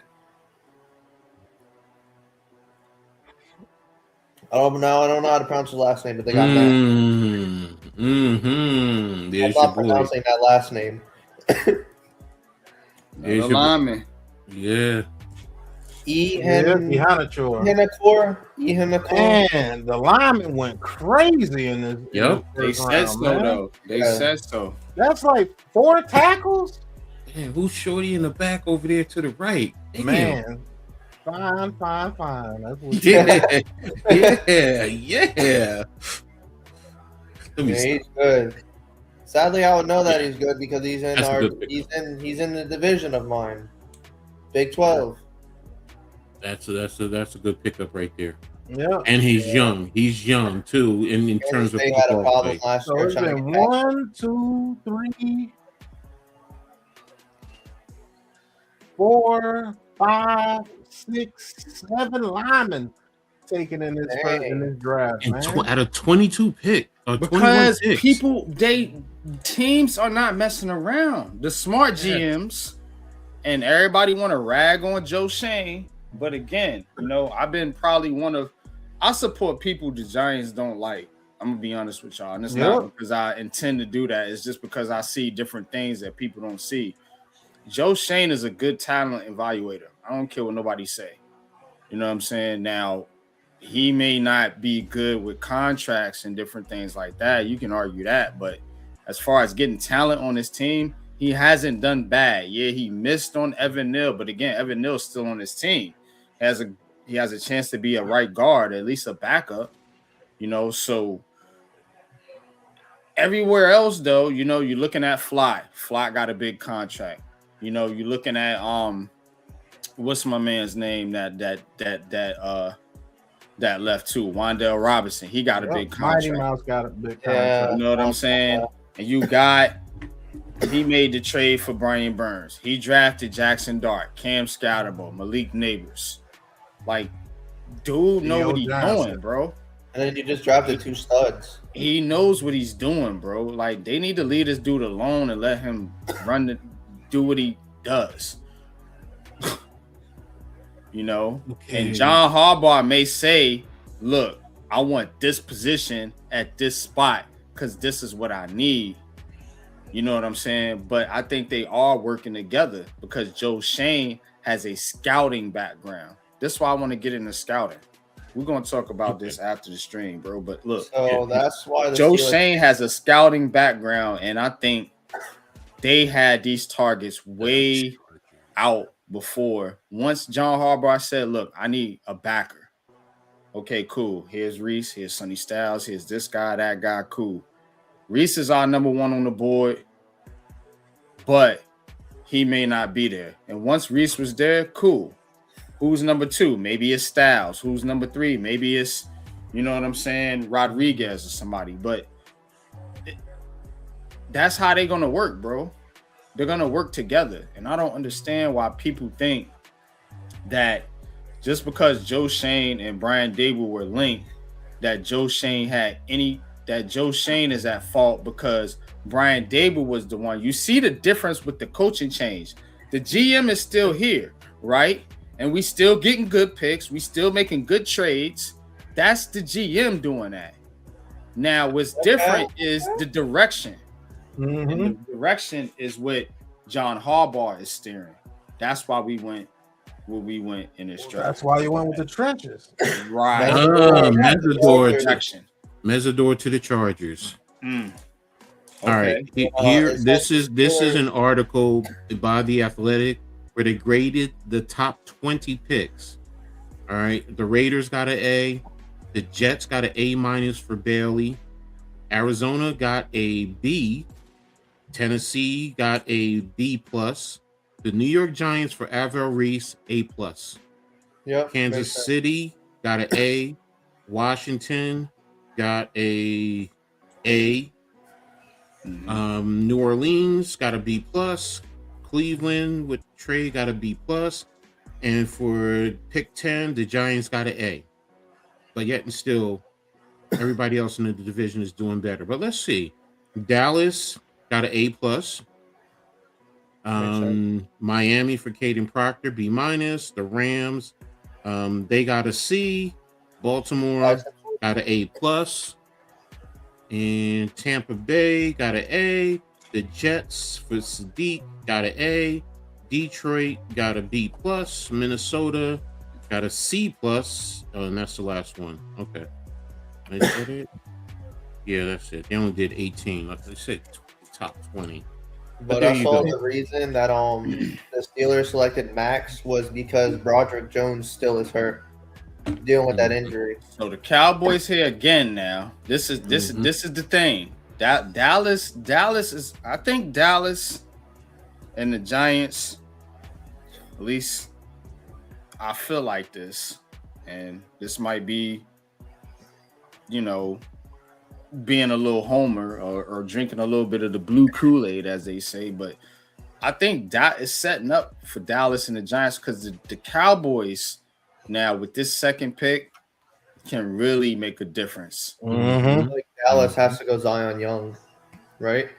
I don't know how to pronounce his last name, but they got that. There's I'm your not boy. pronouncing that last name. There's your lineman. Yeah. Iheanacho. Man, the lineman went crazy in this. Yep. They said so, though. They said so. That's like 4 tackles. Man, who's shorty in the back over there to the right? Damn. Man, fine. That's what Yeah. Yeah. Let me Yeah, stop. he's good. Sadly, I would know that he's good because he's in That's a our good pick. he's in the division of mine, Big 12. That's a good pickup right there. Yeah. And he's young. He's young too in terms of They had a football problem play. last So year. it's trying to been get 1, 2, 3, 4, 5, 6, 7 linemen taken in this draft, And man. out of 22 pick, 21 Because picks. teams are not messing around. The smart GMs and everybody want to rag on Joe Shane. But again, I've been probably I support people the Giants don't like. I'm gonna be honest with y'all. And it's not because I intend to do that. It's just because I see different things that people don't see. Joe Shane is a good talent evaluator. I don't care what nobody say. You know what I'm saying? Now, he may not be good with contracts and different things like that. You can argue that. But as far as getting talent on his team, he hasn't done bad. Yeah, he missed on Evan Neal. But again, Evan Neal's still on his team. he has a chance to be a right guard, at least a backup. So everywhere else though, you're looking at Fly. Fly got a big contract. You're looking at what's my man's name that left too, Wandale Robinson. He got a big contract. Mighty Mouse got a big contract. You know what I'm saying? And he made the trade for Brian Burns. He drafted Jackson Dart, Cam Scatterbo, Malik Neighbors. Like, dude know what he's doing, bro. And then you just drafted 2 studs. He knows what he's doing, bro. Like, they need to leave this dude alone and let him do what he does. Okay. And John Harbaugh may say, look, I want this position at this spot because this is what I need. You know what I'm saying? But I think they are working together because Joe Shane has a scouting background. That's why I want to get into scouting. We're going to talk about this after the stream, bro. But look, so that's why Joe Shane has a scouting background, and I think they had these targets way out before. Once John Harbaugh said, look, I need a backer. Okay, cool. Here's Reese. Here's Sonny Styles. Here's this guy, that guy. Cool. Reese is our number 1 on the board, but he may not be there. And once Reese was there, cool. Who's number 2? Maybe it's Styles. Who's number 3? Maybe it's, you know what I'm saying, Rodriguez or somebody. But that's how they're going to work, bro. They're going to work together. And I don't understand why people think that just because Joe Shane and Brian Dable were linked, that Joe Shane is at fault because Brian Dable was the one. You see the difference with the coaching change. The GM is still here, right? And we still getting good picks. We still making good trades. That's the GM doing that. Now, what's different is the direction. Mm-hmm. And the direction is what John Harbaugh is steering. That's why we went where we went in this draft. That's why you went with the trenches. Right. Mesidor to the Chargers. Okay. All right. Here, this is an article by The Athletic where they graded the top 20 picks. All right. The Raiders got an A. The Jets got an A- for Bailey. Arizona got a B. Tennessee got a B+. The New York Giants for Averill Reese, A+. Yep. Kansas City got an A. Washington got a A. New Orleans got a B+. Cleveland with Trey got a B+. And for pick 10, the Giants got an A. But yet and still, everybody else in the division is doing better. But let's see. Dallas got an A+. Miami for Caden Proctor, B-. The Rams, they got a C. Baltimore got an A+. And Tampa Bay got an A. The Jets for Sadiq got an A. Detroit got a B+. Minnesota got a C+. Oh, and that's the last one. Okay. Is that it? Yeah, that's it. They only did 18. Like they said, top 20. But that's all the reason that the Steelers selected Max was because Broderick Jones still is hurt, dealing with that injury. So the Cowboys here again now. This is the thing. Dallas is, I think Dallas and the Giants, at least I feel like this, and this might be, being a little homer or drinking a little bit of the blue Kool-Aid, as they say, but I think that is setting up for Dallas and the Giants because the Cowboys now with this second pick can really make a difference. Mm-hmm. Like Dallas has to go Zion Young, right?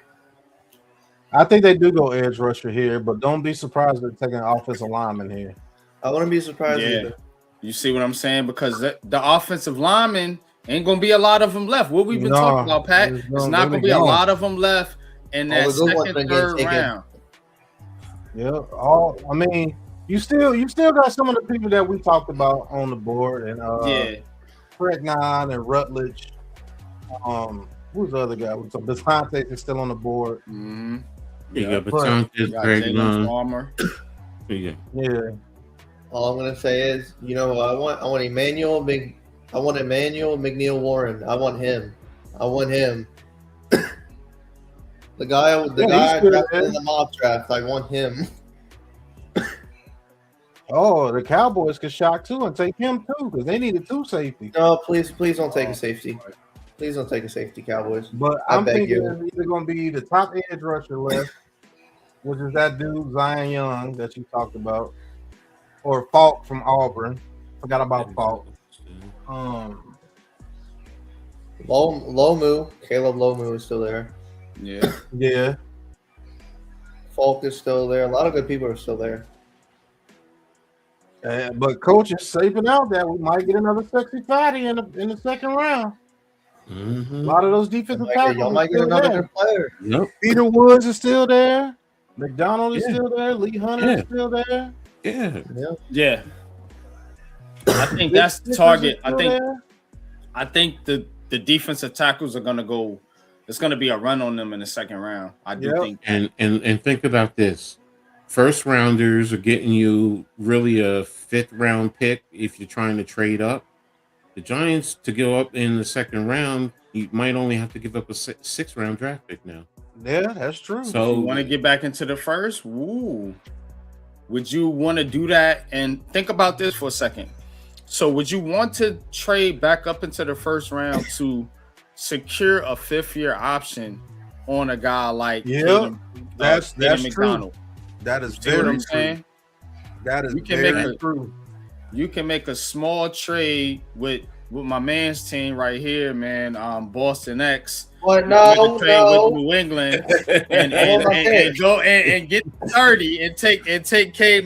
I think they do go edge rusher here, but don't be surprised they're taking an offensive lineman here. I wouldn't be surprised either. You see what I'm saying? Because the offensive linemen ain't gonna be a lot of them left. What we've been talking about, Pat, it's not gonna be a lot of them left in that second, third round. Yeah, you still got some of the people that we talked about on the board, and Pregnon and Rutledge. Who's the other guy? So Bisconte is still on the board. Mm-hmm. You got Bisconte, Pregnon. Farmer. Yeah. All I'm gonna say is, you know who I want? I want Emmanuel McNeil Warren. I want him. The guy I he's drafted good. in the mock draft. I want him. Oh, the Cowboys could shock too and take him too because they needed 2 safeties. No, please don't take a safety. Please don't take a safety, Cowboys. But I I'm beg thinking you. it's either going to be the top edge rusher left, which is that dude Zion Young that you talked about, or Falk from Auburn. Forgot about Falk. Lomu, Caleb Lomu is still there. Yeah. Yeah. Falk is still there. A lot of good people are still there. But coach is saping out that we might get another sexy fatty in the second round. A lot of those defensive tackles. Y'all might get another good player. Yep. Peter Woods is still there. McDonald is still there. Lee Hunter is still there. Yeah. I think that's the target. I think the defensive tackles are gonna go. It's gonna be a run on them in the second round. I do think. And think about this. First rounders are getting you really a 5th round pick if you're trying to trade up. The Giants, to go up in the second round, you might only have to give up a 6th round draft pick now. Yeah, that's true. So you want to get back into the first? Ooh. Would you want to do that? And think about this for a second. So would you want to trade back up into the first round to secure a 5th-year option on a guy like that's McDonald? True. That is See what I'm saying? That is true. You can make a small trade with my man's team right here, man. Boston X. What? With New England and go and get 30 and take K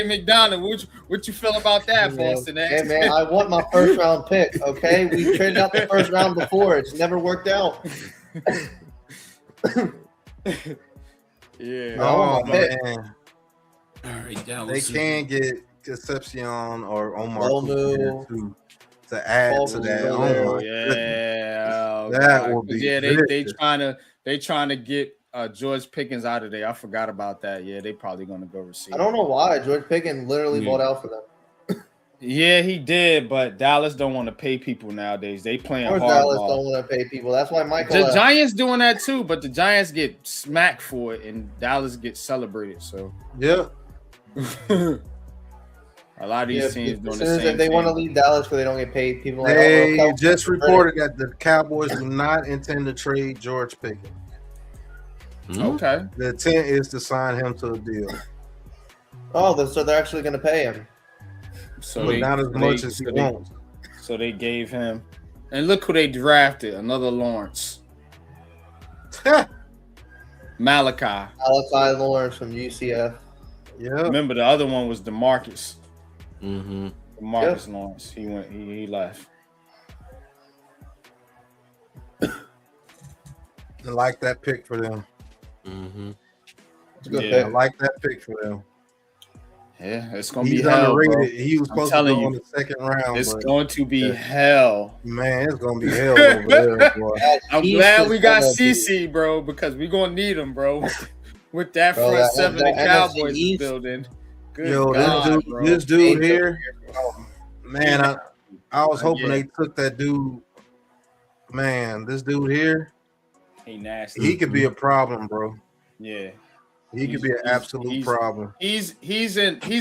McDonald. What you feel about that, Boston X? Hey man, I want my 1st round pick. Okay, we traded out the 1st round before. It's never worked out. Yeah. Oh man. All right, they can get Concepcion or Omar Lomu to add to that. Oh my goodness. That will be they trying to get George Pickens out of there. I forgot about that. Yeah, they probably gonna go receive. I don't know why George Pickens literally bought out for them. Yeah, he did, but Dallas don't want to pay people nowadays. They playing hard. Dallas don't want to pay people. That's why Michael. The Giants doing that too, but the Giants get smacked for it, and Dallas gets celebrated. So yeah, a lot of these teams doing the same. If they want to leave Dallas because they don't get paid, people they just reported that the Cowboys do not intend to trade George Pickens. Okay, the intent is to sign him to a deal. Oh, so they're actually going to pay him. So but not as much as he wants. So they gave him, and look who they drafted, another Lawrence. Malachi Lawrence from UCF. Yeah. Remember the other one was DeMarcus. Mm-hmm. DeMarcus Lawrence. He left. I like that pick for them. Mm-hmm. It's a good pick. I like that pick for them. Yeah, it's gonna be hell. Bro. He was supposed to go in the second round. It's going to be hell. Man, it's gonna be hell over there, boy. I'm glad we got CC, bro, because we're gonna need him, bro. With that front seven the Cowboys is building. Good God, this dude here, man, I was hoping they took that dude. Man, this dude here, he nasty. He could be a problem, bro. Yeah. He could be an absolute problem. He's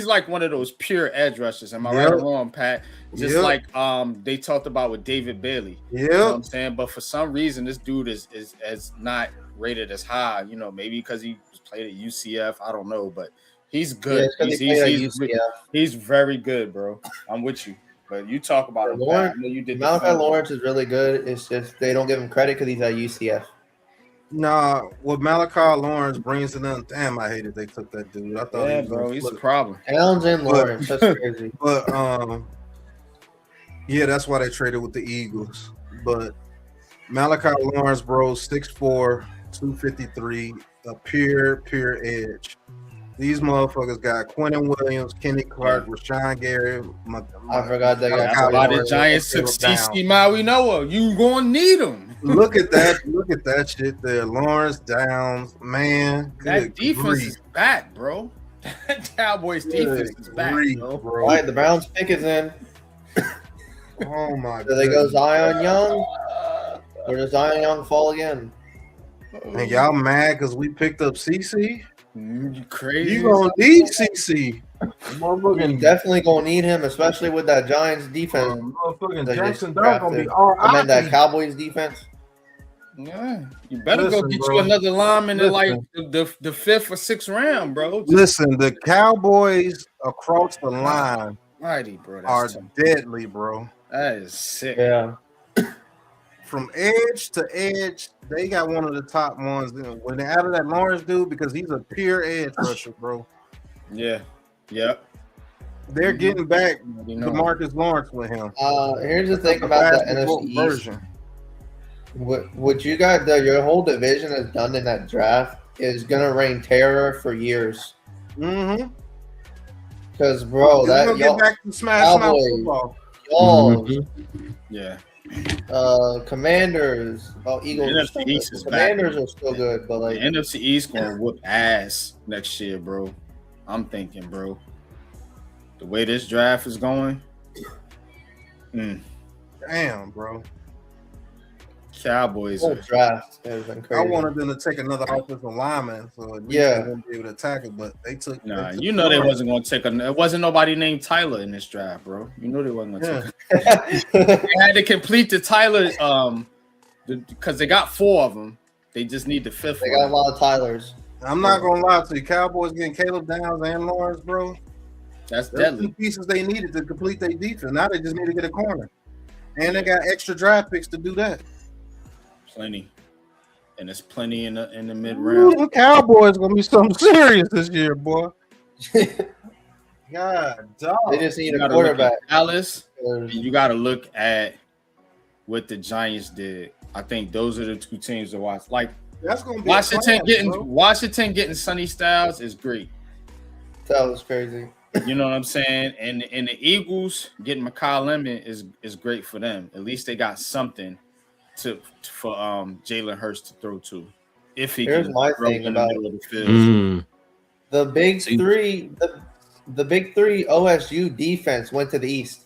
like one of those pure edge rushers. Am I right or wrong, Pat? Just like they talked about with David Bailey. Yeah. You know what I'm saying? But for some reason, this dude is not rated as high, maybe because he played at UCF. I don't know, but he's good. Yeah, he's very good, bro. I'm with you. But you talk about him. Lawrence, Malachi Lawrence is really good. It's just they don't give him credit because he's at UCF. Nah, what Malachi Lawrence brings to them. Damn, I hated they took that dude. I thought, bro, he's a problem. Towns and Lawrence, that's crazy. But yeah, that's why they traded with the Eagles. But Malachi Lawrence, bro, 6'4", 253, a pure edge. These motherfuckers got Quentin Williams, Kenny Clark, Rashawn Gary. I forgot that guy. That's why the Giants took TC Maui Noah. You gonna need him. Look at that shit there. Lawrence Downs, man. That defense is back, bro. Cowboys defense is back, bro. bro. All right, the Browns pick is in. Oh my Do they go goodness. Zion Young, or does Zion Young fall again? And y'all mad because we picked up CC? You crazy? You gonna need CC. We're Motherfucking, definitely gonna need him, especially with that Giants defense. motherfucking That Jackson just Dart gonna be drafted. all I meant that right. Cowboys defense. Yeah, you better go Listen, get bro. you another lineman in like Listen. the fifth or sixth round, bro. Listen, the Cowboys across the line Mighty, bro. are That's tough. deadly, bro. That is sick. Yeah. From edge to edge, they got one of the top ones. When they added that Lawrence dude, because he's a pure edge rusher, bro. Yeah. Yep. They're getting back You know. DeMarcus Lawrence with him. Here's the thing about the Basketball NFC East. version. What you got, your whole division has done in that draft is gonna reign terror for years. Mm-hmm. Because bro, They're that gonna y'all, get back to smash mouth Cowboys. football. y'all Yeah. Commanders, Eagles, The are still NFC good. East is Commanders back. are still good, but The like NFC East gonna whoop ass next year, bro. I'm thinking, bro. The way this draft is going, Damn, bro. Cowboys whole are draft has been I crazy. wanted them to take another offensive lineman, so at least Yeah. they wouldn't be able to tackle. But they took. nah. they took You know they Lawrence. wasn't gonna take a. It wasn't nobody named Tyler in this draft, bro. You know they wasn't gonna Yeah. take. They had to complete the Tyler, because they got 4 of them. They just need the 5th They got a one. lot of Tylers. I'm not gonna lie to you. Cowboys getting Caleb Downs and Lawrence, bro. That's Those 2 deadly. pieces they needed to complete their defense. Now they just need to get a corner, and they got extra draft picks to do that. Plenty, and there's plenty in the mid Ooh, round. the Cowboys gonna be something serious this year, boy. God, dog. They just need You a gotta look quarterback. at Dallas, and you got to look at what the Giants did. I think those are the 2 teams to watch. Like That's gonna be Washington bro. getting Sonny Styles is great. That was crazy. You know what I'm saying? And the Eagles getting Mekhi Lemon is great for them. At least they got something for Jalen Hurts to throw to. If he Here's can my throw thing in the about middle of the field. Mm. The big See- three, the big 3 OSU defense went to the East.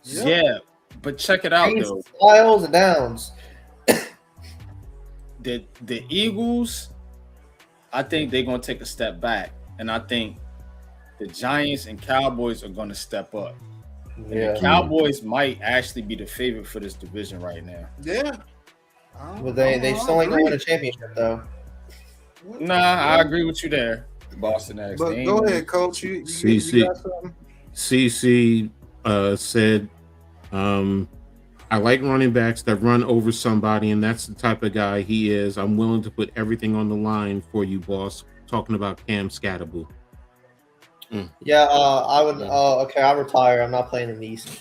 Yeah, but check it out Chase, though. Styles and Downs. The Eagles, I think they're gonna take a step back, and I think the Giants and Cowboys are gonna step up. And Yeah, the Cowboys might actually be the favorite for this division right now. Yeah. but they still ain't gonna win a championship though. Nah, I agree with you there, Boston X. But They ain't go gonna- ahead, Coach. You CC. got something? CC said, I like running backs that run over somebody, and that's the type of guy he is. I'm willing to put everything on the line for you, boss. Talking about Cam Scatterable. Yeah, I would. Okay, I'll retire. I'm not playing in the East.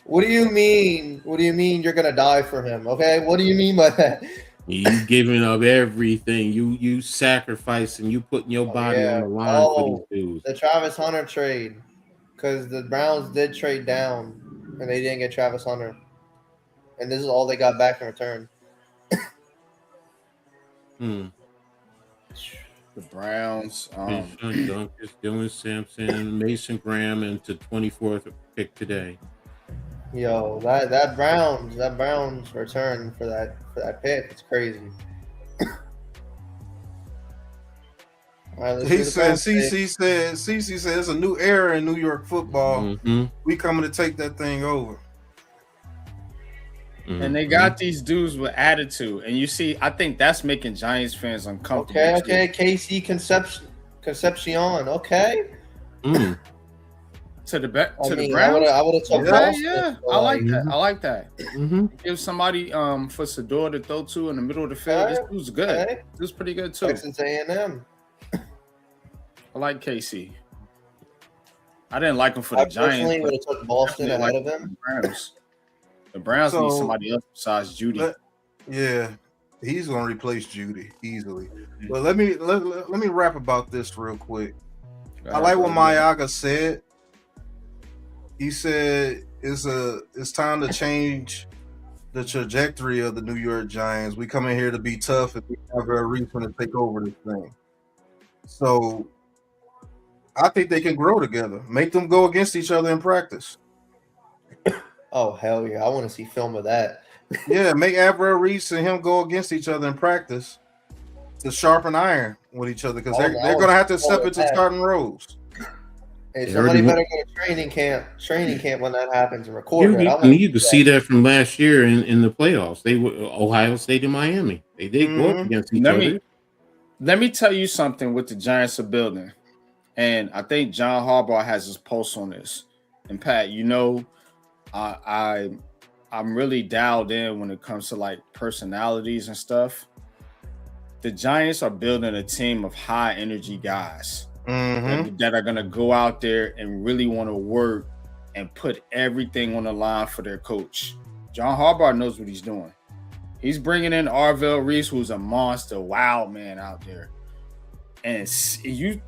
What do you mean? What do you mean you're gonna die for him? Okay, what do you mean by that? You giving up everything. You sacrificing. You putting your body yeah. on the line for these dudes. The Travis Hunter trade, because the Browns did trade down, and they didn't get Travis Hunter, and this is all they got back in return. The Browns. Sean Duncan, Dylan Sampson, Mason Graham, and to 24th pick today. Yo, that Browns return for that pick, it's crazy. All right, let's do He the said, Browns pick. CC said it's a new era in New York football. Mm-hmm. We coming to take that thing over. And they got these dudes with attitude. And you see, I think that's making Giants fans uncomfortable. Okay, too. KC Concepcion, okay. Mm. To the I Browns. would have took Yeah, Boston, yeah. but, I like that. I like that. Mm-hmm. Give somebody for Sador to throw to in the middle of the field. Okay, This dude's good. okay. This dude's pretty good too. Texas A&M. I like KC. I didn't like him for I the Giants. personally but would have took Boston definitely ahead of him. the Browns. The Browns need So- somebody else besides Judy. Yeah, he's gonna replace Judy easily. But let me rap about this real quick. I like what Mayaga said. He said it's time to change the trajectory of the New York Giants. We come in here to be tough and we have a reason to take over this thing. So I think they can grow together. Make them go against each other in practice. Oh hell yeah! I want to see film of that. Yeah, make Avril Reese and him go against each other in practice to sharpen iron with each other because they're going to have to step into starting roles. Hey, somebody better go to training camp when that happens and record it. You can see that from last year in the playoffs. They were Ohio State and Miami. They did go up against each other. Let me tell you something with the Giants are building. And I think John Harbaugh has his pulse on this. And Pat, you know, I'm really dialed in when it comes to like personalities and stuff. The Giants are building a team of high energy guys that are going to go out there and really want to work and put everything on the line for their coach. John Harbaugh knows what he's doing. He's bringing in Avril Reese, who's a monster, wild man out there. And you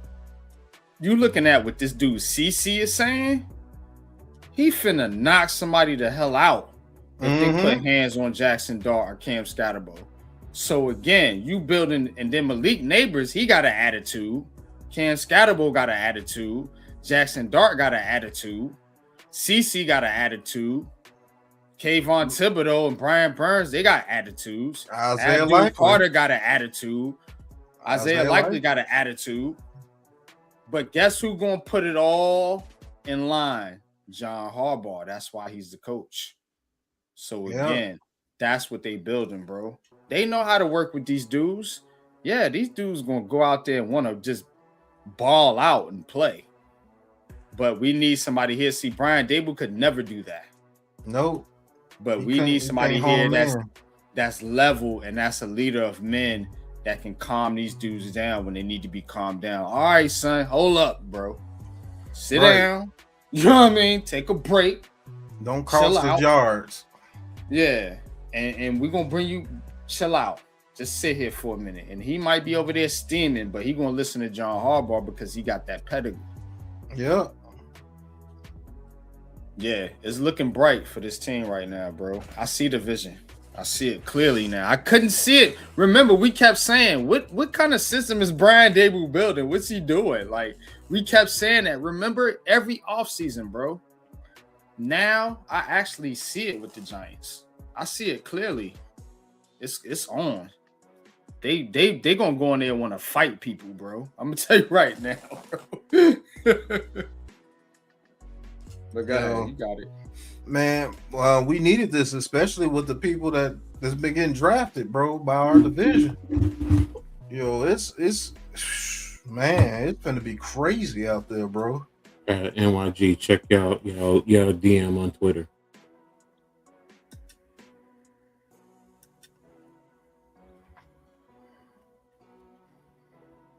looking at what this dude CC is saying, he finna knock somebody the hell out if they put hands on Jackson Dart or Cam Scatterbo. So again, you building, and then Malik Neighbors, he got an attitude. Cam Scatterbo got an attitude. Jackson Dart got an attitude. CC got an attitude. Kayvon Thibodeau and Brian Burns, they got attitudes. Isaiah Carter got an attitude. Isaiah Likely got an attitude. But guess who's going to put it all in line? John Harbaugh. That's why he's the coach. So again, that's what they building, bro. They know how to work with these dudes. Yeah, these dudes going to go out there and want to just ball out and play. But we need somebody here. See, Brian Dable could never do that. No. But we need somebody here that's level and that's a leader of men that can calm these dudes down when they need to be calmed down. All right, son, hold up, bro. Sit down. You know what I mean? Take a break. Don't cross the yards. Yeah. And we're going to bring you, chill out. Just sit here for a minute. And he might be over there steaming, but he going to listen to John Harbaugh because he got that pedigree. Yeah. Yeah, it's looking bright for this team right now, bro. I see the vision. I see it clearly now. I couldn't see it. Remember, we kept saying, what kind of system is Brian Dable building? What's he doing? Like, we kept saying that. Remember, every offseason, bro. Now, I actually see it with the Giants. I see it clearly. It's on. They gonna go in there and want to fight people, bro. I'm gonna tell you right now, bro. But go ahead, you got it. Man, we needed this, especially with the people that's been getting drafted, bro, by our division. It's man, it's gonna be crazy out there, bro. NYG, check out your DM on Twitter.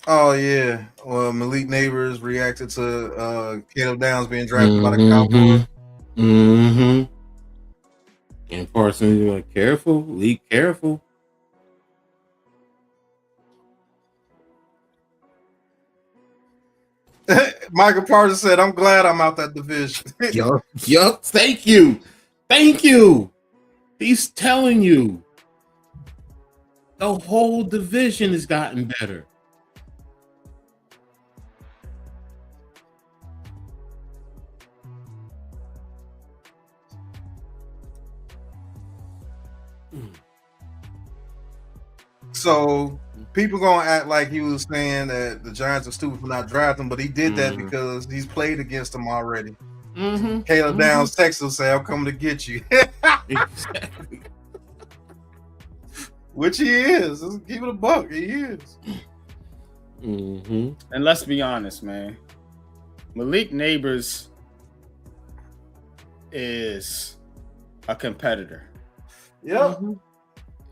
Oh yeah. Well, Malik Neighbors reacted to Caleb Downs being drafted by the Cowboys. And Parsons was like, careful, Lee, careful. Michael Parsons said, I'm glad I'm out that division. Yup. Thank you. He's telling you. The whole division has gotten better. So people gonna act like he was saying that the Giants are stupid for not drafting, but he did that because he's played against them already. Caleb Downs texted say, "I'm coming to get you." Exactly. Which he is. Let's give it a buck. He is. And let's be honest, man. Malik Neighbors is a competitor. Yeah.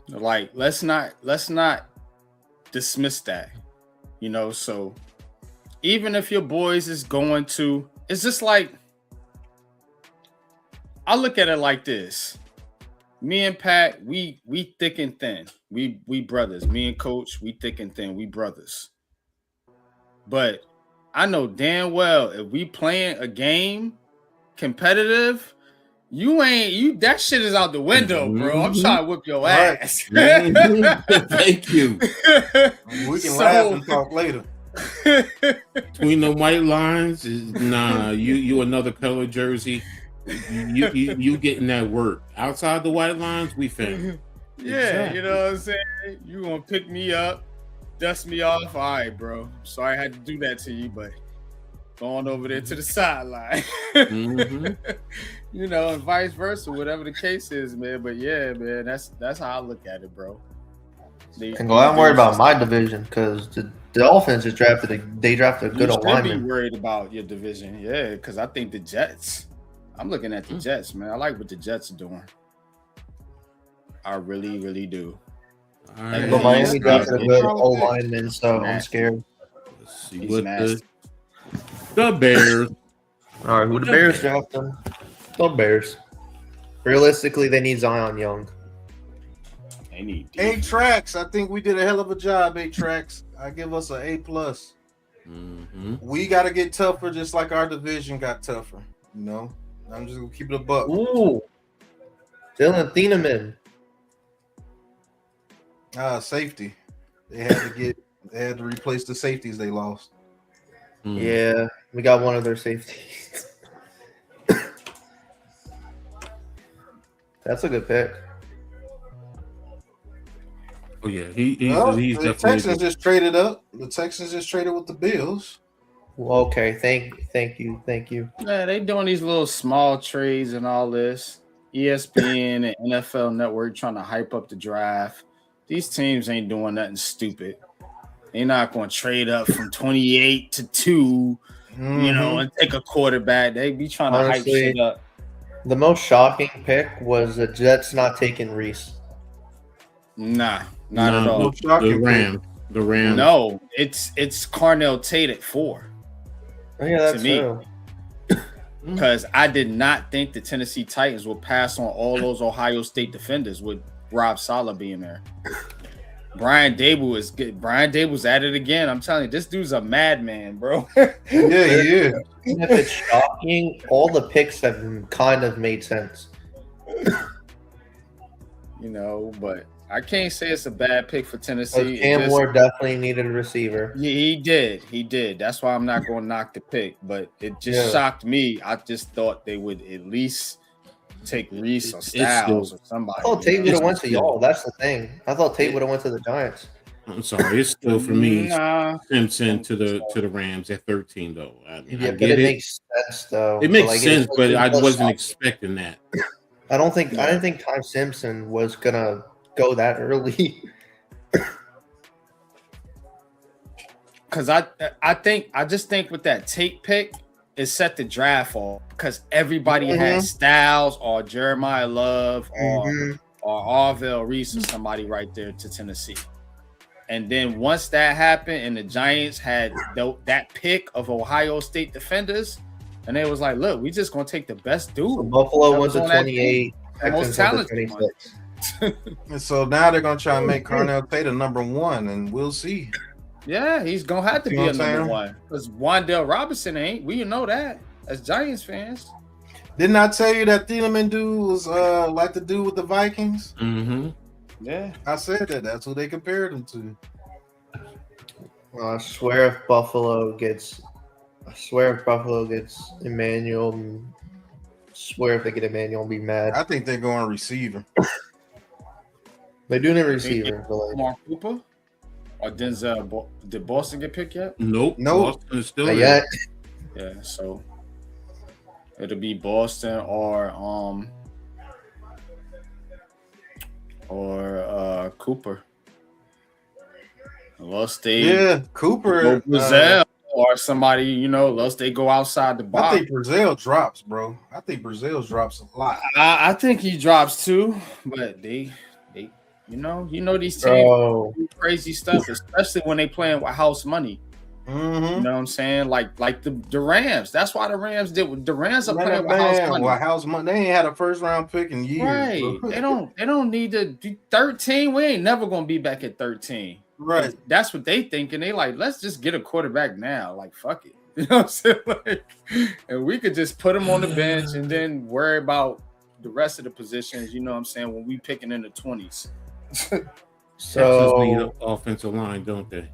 Like, let's not dismiss that. So even if your boys is going to, it's just like, I look at it like this. Me and Pat, we thick and thin. We brothers. Me and Coach, we thick and thin. We brothers. But I know damn well if we playing a game competitive, that shit is out the window, bro. I'm trying to whip your ass. Thank you. We can laugh and talk later. Between the white lines, you another color jersey. You getting that work. Outside the white lines, we family. Yeah, Exactly. you know what I'm saying? You gonna pick me up, dust me off. All right, bro. Sorry I had to do that to you, but going over there to the sideline. Mhm. You know, and vice versa, whatever the case is, man. But yeah, man, that's how I look at it, bro. And go, I'm worried about my division because the offense just drafted they drafted a good You should be alignment. worried about your division, yeah, because I think the Jets. I'm looking at the Jets, man. I like what the Jets are doing. I really, really do. All Hey, right. But Miami drafted a good Yeah. alignment, so I'm Nasty. scared. Let's see He's what nasty. the Bears. All right, who the Bears drafted? The Bears. Realistically, they need Zion Young. They need A-Tracks. I think we did a hell of a job, A-Tracks. I give us an A+. Mhm. We got to get tougher just like our division got tougher. You know? I'm just going to keep it a buck. Ooh, Dylan Thieneman. Safety. They had to replace the safeties they lost. Mm. Yeah, we got one of their safeties. That's a good pick. Oh yeah, he's The definitely. Texans just traded up. The Texans just traded with the Bills. Well, okay, thank you. Yeah, they doing these little small trades and all this. ESPN and NFL Network trying to hype up the draft. These teams ain't doing nothing stupid. They're not going to trade up from 28 to 2, you know, and take a quarterback. They be trying to hype Honestly, shit up. The most shocking pick was the Jets not taking Reese. Nah, not at all. The Rams. No, it's Carnell Tate at 4. Oh, yeah, that's to me. true. Because I did not think the Tennessee Titans would pass on all those Ohio State defenders with Rob Saleh being there. Brian Dable is good. Brian Dable's at it again. I'm telling you, this dude's a madman, bro. Yeah. Even if it's shocking, all the picks have kind of made sense. You know, but I can't say it's a bad pick for Tennessee. Cam Ward definitely needed a receiver. Yeah, he did. That's why I'm not going to knock the pick, but it just shocked me. I just thought they would at least take Reese or Styles or somebody. I thought Tate would have went to y'all. That's the thing. I thought Tate would have went to the Giants. I'm sorry, it's still for me. Nah. Simpson to the Rams at 13 though. I mean, Yeah, I but get it it. makes sense though. It makes sense, but I wasn't expecting that. I didn't think Ty Simpson was gonna go that early. Because I just think with that Tate pick, it set the draft off because everybody had Styles or Jeremiah Love or Arvell Reese or somebody right there to Tennessee. And then once that happened and the Giants had that pick of Ohio State defenders, and they was like, look, we just going to take the best dude. So Buffalo was on a that 28. the most talented 26. And so now they're going to try and make Carnell Tate a number 1, and we'll see. Yeah, he's going to have to You be know a what I'm number saying? 1 because Wan'Dale Robinson ain't. We know that as Giants fans. Didn't I tell you that Thielemann dude was like the dude with the Vikings? Mm-hmm. Yeah. I said that. That's who they compared him to. I swear if Buffalo gets Emmanuel, swear if they get Emmanuel, I'll be mad. I think they're going receiver. They do need a receiver. But like, Mark Cooper or Denzel. Did Boston get picked yet? Nope. Nope. Boston is still not there. yet. Yeah, so it'll be Boston or Cooper. Unless they Cooper, go Brazil or somebody, you know, unless they go outside the I box. think Brazil drops, bro. I think Brazil drops a lot. I think he drops too, but they you know these teams do crazy stuff, especially when they playing with house money. Mm-hmm. You know what I'm saying? Like the Rams. That's why the Rams did. The Rams are playing with house money. Well, house money. They ain't had a first round pick in years. Right. Bro. They don't need to do 13. We ain't never gonna be back at 13. Right. That's what they thinking. They like, let's just get a quarterback now. Like, fuck it. You know what I'm saying? Like, and we could just put him on the bench and then worry about the rest of the positions, you know what I'm saying, when we picking in the 20s. Texans need an offensive line, don't they?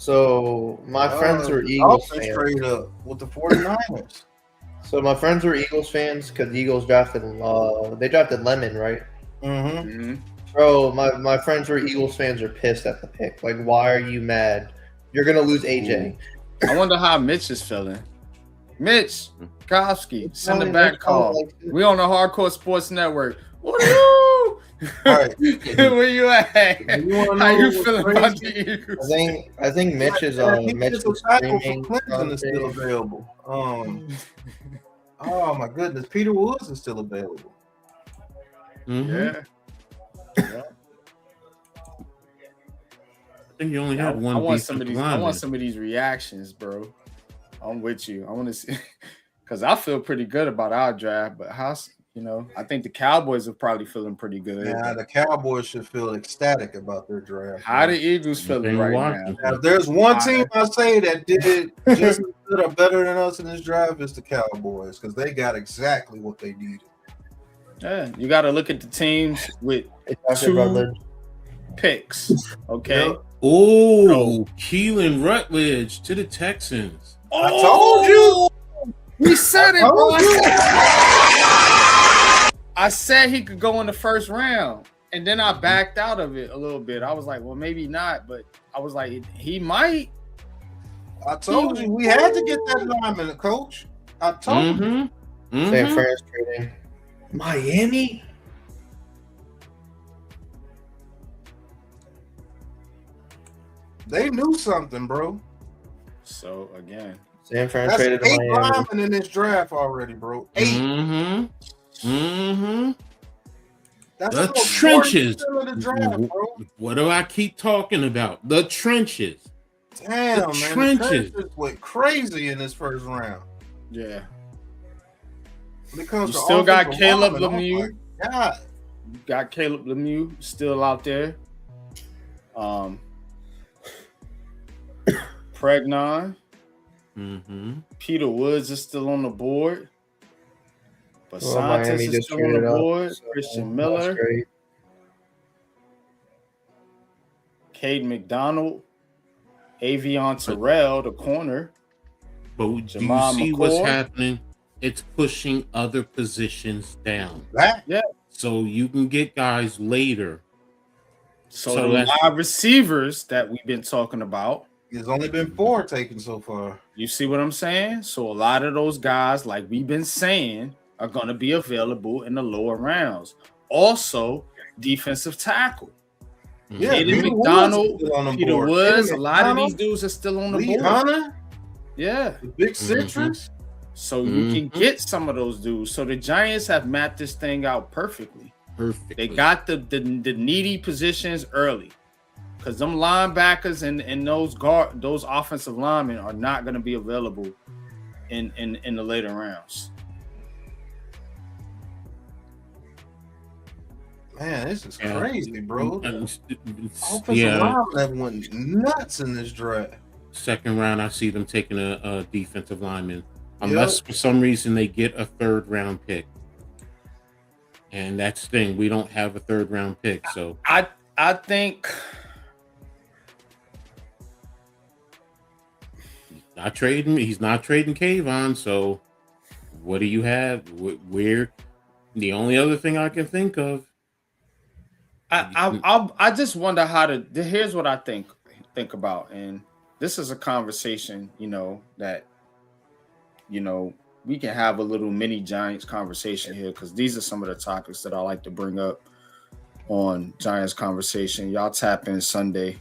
So my friends were Eagles Dolphins fans. straight up with the 49ers. So my friends were Eagles fans because the Eagles drafted they drafted Lemon, right? Mm-hmm. Mhm. Bro, my friends who are Eagles fans are pissed at the pick. Like, why are you mad? You're gonna lose AJ. I wonder how Mitch is feeling. Mitch Kowski, send a back call. We on the Hardcore Sports Network. What are you? Right. Where you at? You wanna How know you what's feeling crazy? about the Eagles? I think Mitch is Mitch Mitchell is tackle screaming for Clemson is still something. available. Oh my goodness, Peter Woods is still available. Mhm. Yeah. I think you only I had one. want some of defensive these. I lineman. want some of these reactions, bro. I'm with you. I want to see because I feel pretty good about our draft, but I think the Cowboys are probably feeling pretty good. Yeah, the Cowboys should feel ecstatic about their draft. How bro. the Eagles feeling Thing right now? Washington. Now, if there's one team I say that did just as good or better than us in this draft, it's the Cowboys because they got exactly what they needed. Yeah, you got to look at the teams with They drafted Two- Rutledge. picks. Okay. Yep. Oh, Keelan Rutledge to the Texans. I told you. We said it, I bro. told you. I said he could go in the first round, and then I backed out of it a little bit. I was like, well, maybe not, but I was like, he might. I told you we had to get that lineman, coach. I told you. Mm-hmm. San Mm-hmm. Fran's trading. Miami? They knew something, bro. So again, San Fran That's traded 8 to Miami. linemen in this draft already, bro. 8. Mm-hmm. Mm-hmm. That's The almost trenches. 40% of the draft, bro. What do I keep talking about? The trenches. Damn, The man. trenches. The trenches went crazy in this first round. yeah, When it comes You to still got offensive Caleb linemen, Lemieux. Oh my God. you got Caleb Lemieux still out there. Pregnon, Mm-hmm. Peter Woods is still on the board. Well, Basantis Miami is just still on the traded up, board. so Christian that's Miller, great. Cade McDonald, Avion Terrell, the corner. But do you Jamal see what's McCoy? happening? It's pushing other positions down. That So you can get guys later. So, So the that's- wide receivers that we've been talking about, there's only been 4 taken so far. you see what I'm saying? So a lot of those guys, like we've been saying, are going to be available in the lower rounds. Also, defensive tackle. Yeah, Caden Peter McDonald, Woods is still on the Peter board. Woods, Caden a lot of these McDonald, dudes are still on the Lee board. Hunter, Yeah. the big citrus. So you can Mhm. get some of those dudes. So the Giants have mapped this thing out perfectly. Perfect. They got the needy positions early. Because them linebackers and those offensive linemen are not going to be available in the later rounds. Man, this is Yeah. crazy, bro. Offensive Yeah. linemen that went nuts in this draft. Second round, I see them taking a defensive lineman, unless for some reason they get a third round pick. And that's the thing, we don't have a third round pick, so I think he's not trading Kayvon. So what do you have? Where the only other thing I can think of. I just wonder how to. Here's what I think about, and this is a conversation, that we can have a little mini Giants conversation here because these are some of the topics that I like to bring up on Giants conversation. Y'all tap in Sunday.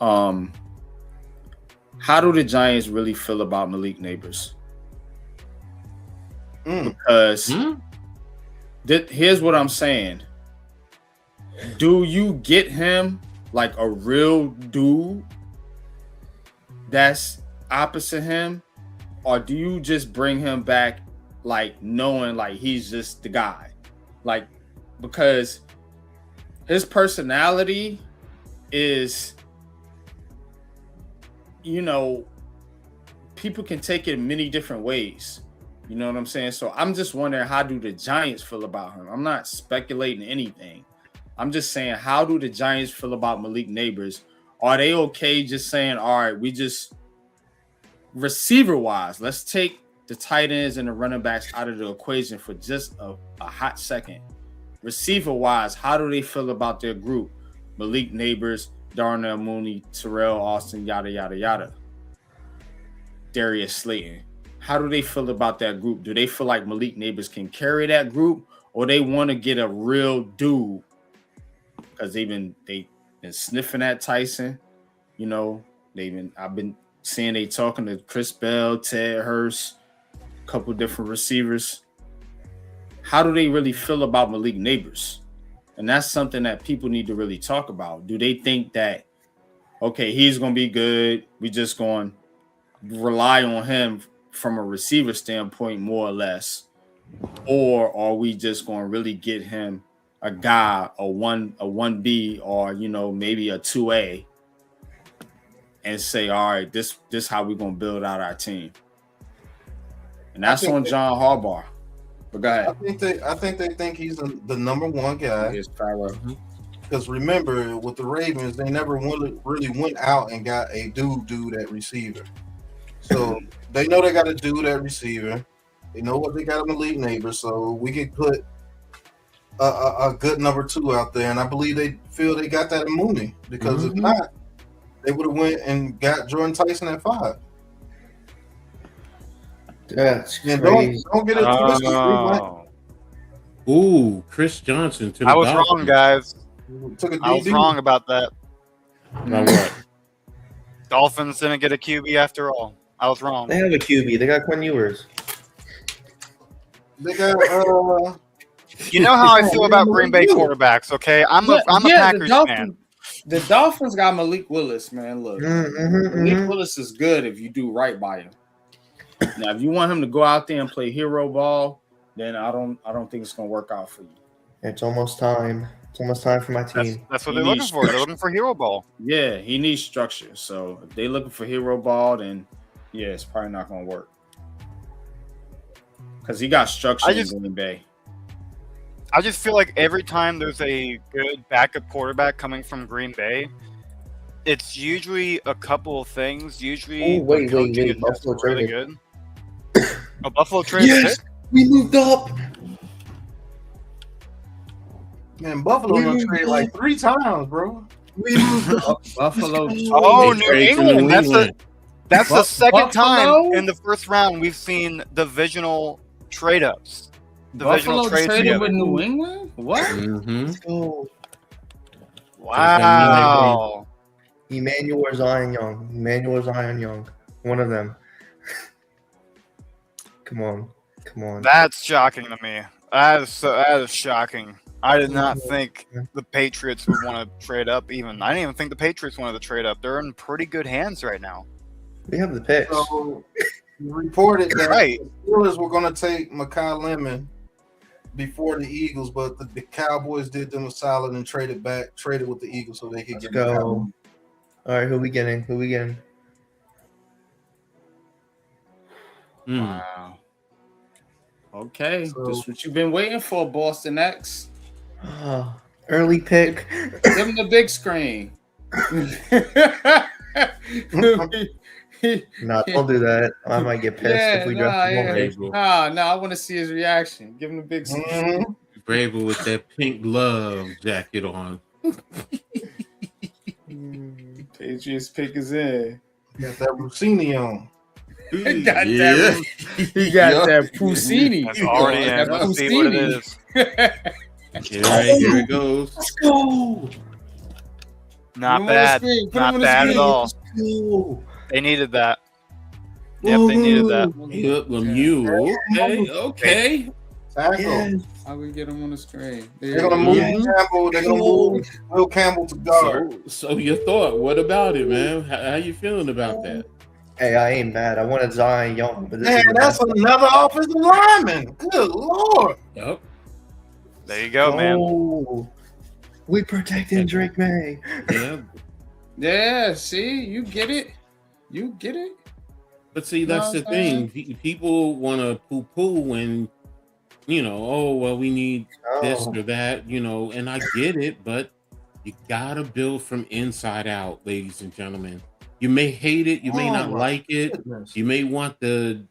How do the Giants really feel about Malik Neighbors? Because here's what I'm saying. Do you get him like a real dude that's opposite him? Or do you just bring him back like knowing like he's just the guy? Like, because his personality is, people can take it in many different ways. You know what I'm saying? So I'm just wondering, how do the Giants feel about him? I'm not speculating anything. I'm just saying, how do the Giants feel about Malik Neighbors? Are they okay just saying, all right, we just receiver wise, let's take the tight ends and the running backs out of the equation for just a hot second. Receiver wise, how do they feel about their group? Malik Neighbors, Darnell Mooney, Terrell Austin, yada, yada, yada. Darius Slayton. How do they feel about that group? Do they feel like Malik Neighbors can carry that group, or they want to get a real dude? Because they've been sniffing at Tyson. You know, I've been seeing they talking to Chris Bell, Ted Hurst, a couple different receivers. How do they really feel about Malik Neighbors? And that's something that people need to really talk about. Do they think that, okay, he's going to be good, we just going to rely on him from a receiver standpoint, more or less? Or are we just going to really get him a guy, a 1B, or, you know, maybe a 2A, and say, all right, this how we're going to build out our team? And that's on John Harbaugh. But go ahead. I think they think he's the number one guy. Because remember, with the Ravens, they never really went out and got a dude at receiver. So they know they got a dude at receiver. They know what they got in Malik Neighbors. So we can put a good number 2 out there. And I believe they feel they got that in Mooney. Because if not, they would have went and got Jordan Tyson at 5. That's and crazy. Don't get it twisted. Ooh, Chris Johnson to the I was Dolphins. wrong, guys. Took a I was DB. wrong about that. About what? Dolphins didn't get a QB after all. I was wrong. They have a QB. They got Quinn Ewers. They got You know how I feel about Green Bay quarterbacks, okay? I'm a Packers fan. The Dolphins got Malik Willis, man. Look, Malik Willis is good if you do right by him. Now, if you want him to go out there and play hero ball, then I don't think it's gonna work out for you. It's almost time. It's almost time for my team. That's what they're looking for. They're looking for hero ball. Yeah, he needs structure. So if they're looking for hero ball, then yeah, it's probably not gonna work. Because he got structure in Green Bay. I just feel like every time there's a good backup quarterback coming from Green Bay, it's usually a couple of things. Usually, wait. Buffalo really good. Oh, Buffalo traded. Yes, we moved up. Man, Buffalo done traded like 3 times, bro. We moved up. Buffalo. Oh, They New traded to England. New That's the second Buffalo? time in the first round we've seen divisional trade ups. Buffalo trades traded together. with New England? What? Let's go. Wow. Emmanuel or Zion Young. One of them. Come on. That's shocking to me. That is shocking. I did not think the Patriots would want to trade up even. I didn't even think the Patriots wanted to trade up. They're in pretty good hands right now. We have the picks. So reported that Right. the Steelers were going to take Mekhi Lemon before the Eagles, but the Cowboys did them a solid and traded with the Eagles so they could Let's get go. Mekhi Lemon. All right, who we getting? Wow. Okay. So- This is what you've been waiting for, Boston X. Early pick. Give him the big screen. Nah, don't do that. I might get pissed if we draft the ball. I want to see his reaction. Give him the big screen. Mhm. Vrabel with that pink glove jacket on. Patriots pick is in. Got that Rossini on. He got that Pusini. That's already in. Let's see what it is. Here it goes. Let's go. Not bad. Not bad at all. Go. They needed that. Yep, they needed that. Yep, Lemieux. Okay. Tackle. Yes. How we get him on the screen? They're gonna move Yeah. Campbell. They're gonna move Will Campbell to guard. So your thought? What about it, man? How you feeling about that? Hey, I ain't mad. I wanted Zion Young, but this Man, is that's another offensive lineman. Good lord. Yep. There you go, man. Oh, we protecting Drake May. Yeah. Yeah, see, you get it. But see, that's the thing. People want to poo-poo when, oh, well, we need this or that, and I get it, but You gotta build from inside out, ladies and gentlemen. You may hate it, you may not like it, Goodness. you may want the,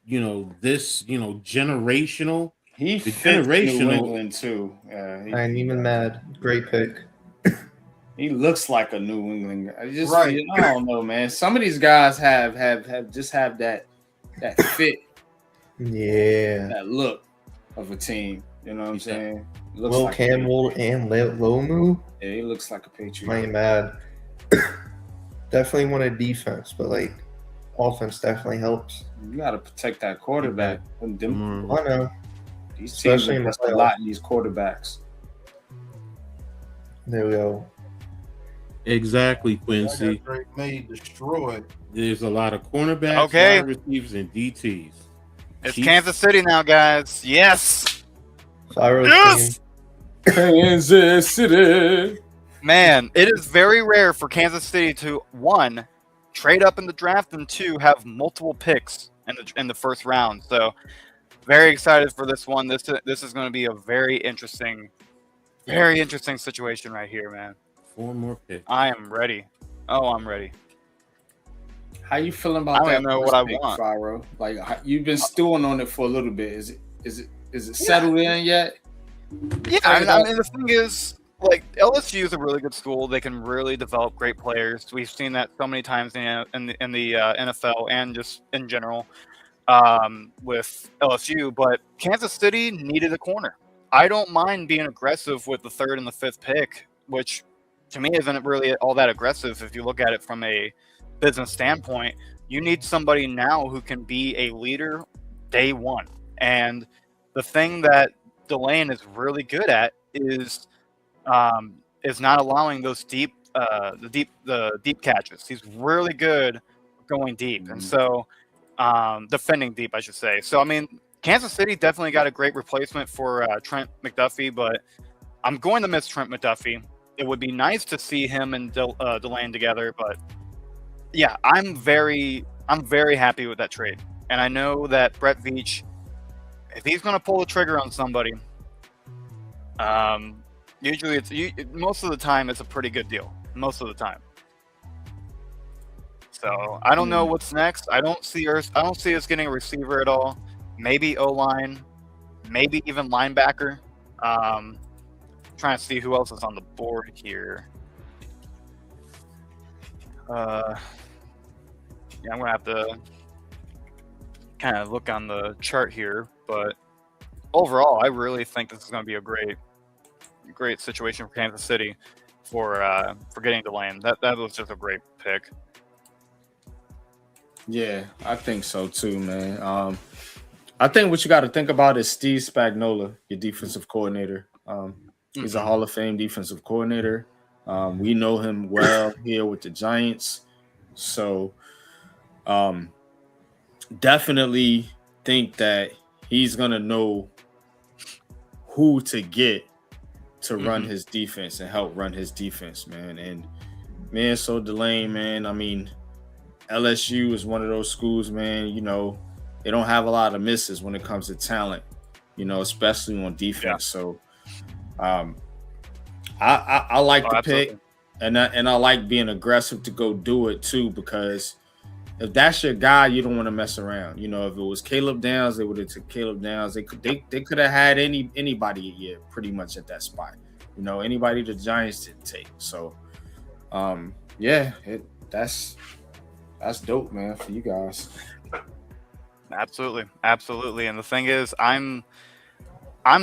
this, generational. He The fits New generational- England too. I ain't even mad. Great pick. He looks like a New England guy. Right. I don't know, man. Some of these guys have that fit, Yeah. that look of a team. You know what I'm saying? Looks Will like Campbell and Lomu. Yeah, he looks like a I ain't Patriot. mad. Definitely wanted defense, but like offense definitely helps. You got to protect that quarterback. When them, I know. these teams Especially in the invest a playoffs. lot in these quarterbacks. There we go. Exactly, I Quincy. got Drake May destroyed. There's a lot of cornerbacks, Okay. wide receivers, and DTs. It's Chiefs- Kansas City now, guys. Yes. Cyrus Yes! team. Kansas City. Man, it is very rare for Kansas City to, one, trade up in the draft, and two, have multiple picks in the first round. So, very excited for this one. This is going to be a very interesting situation right here, man. 4 more picks. I am ready. Oh, I'm ready. How you feeling about I that? don't know first what I pick, want. Fyro? Like you've been stewing on it for a little bit. Is it settled in yet? Yeah, I mean, the thing is, like, LSU is a really good school. They can really develop great players. We've seen that so many times in the NFL and just in general with LSU. But Kansas City needed a corner. I don't mind being aggressive with the 3rd and the 5th pick, which to me isn't really all that aggressive if you look at it from a business standpoint. You need somebody now who can be a leader day one. And the thing that Delane is really good at is not allowing those deep catches. He's really good going deep, and so defending deep, I should say. So I mean, Kansas City definitely got a great replacement for Trent McDuffie, but I'm going to miss Trent McDuffie. It would be nice to see him and Delane together, but yeah, I'm very happy with that trade, and I know that Brett Veach, if he's going to pull the trigger on somebody, usually most of the time it's a pretty good deal. Most of the time. So I don't know what's next. I don't see us getting a receiver at all. Maybe O-line, maybe even linebacker. Trying to see who else is on the board here. Yeah, I'm gonna have to kind of look on the chart here, but overall, I really think this is going to be a great situation for Kansas City for getting Delane. That was just a great pick. Yeah, I think so too, man. I think what you got to think about is Steve Spagnuolo, your defensive coordinator. He's a Hall of Fame defensive coordinator. We know him well here with the Giants, so definitely think that he's gonna know who to get to run his defense and help run his defense, man. And man, so Delane, man, I mean, LSU is one of those schools, man, you know, they don't have a lot of misses when it comes to talent, you know, especially on defense. So I like the pick, and I like being aggressive to go do it too, because if that's your guy, you don't want to mess around. You know, if it was Caleb Downs, they would have took Caleb Downs. They could have had anybody here pretty much at that spot. You know, anybody the Giants didn't take. So, yeah, that's dope, man, for you guys. Absolutely. And the thing is, I'm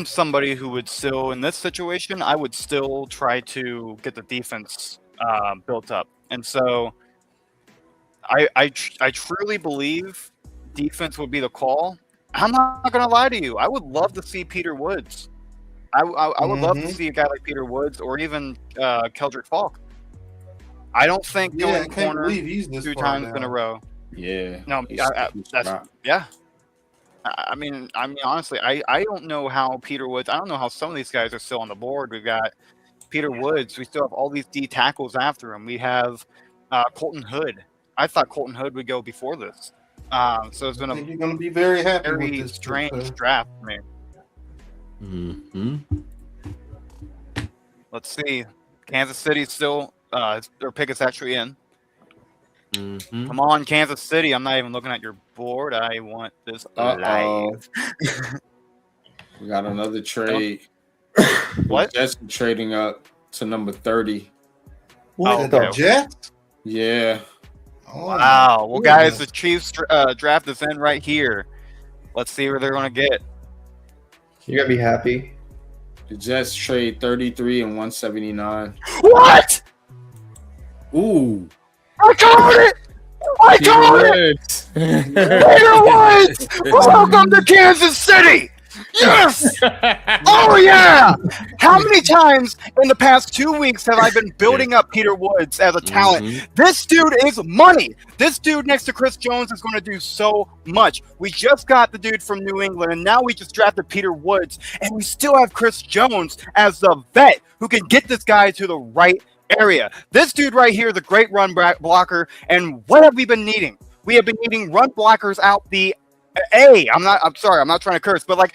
somebody who would still, in this situation, I would still try to get the defense built up. And so I truly believe defense would be the call. I'm not going to lie to you. I would love to see Peter Woods. I would love to see a guy like Peter Woods or even Keldrick Falk. I don't think going corner he's this 2 far times down. in a row. Yeah. No, yeah. I mean, honestly, I don't know how Peter Woods. I don't know how some of these guys are still on the board. We've got Peter Woods. We still have all these D tackles after him. We have Colton Hood. I thought Colton Hood would go before this. So it's been I think you're going to be very happy with very this strange draft for me. Let's see. Kansas City still, their pick is actually in. Mhm. Come on, Kansas City. I'm not even looking at your board. I want this live. We got another trade. What? Jets are trading up to number 30. Oh, The okay. Jets? Yeah. Oh, Wow. Well, guys, goodness. the Chiefs draft is in right here. Let's see where they're going to get. You're gonna be happy. The Jets trade 33 and 179. What? Ooh. I got it! I got it! Peter Woods! Welcome to Kansas City! Yes! Oh, yeah! How many times in the past 2 weeks have I been building up Peter Woods as a talent? Mhm. This dude is money. This dude next to Chris Jones is going to do so much. We just got the dude from New England, and now we just drafted Peter Woods, and we still have Chris Jones as the vet who can get this guy to the right area. This dude right here is a great run blocker, and what have we been needing? We have been needing run blockers out the I'm sorry, I'm not trying to curse, but like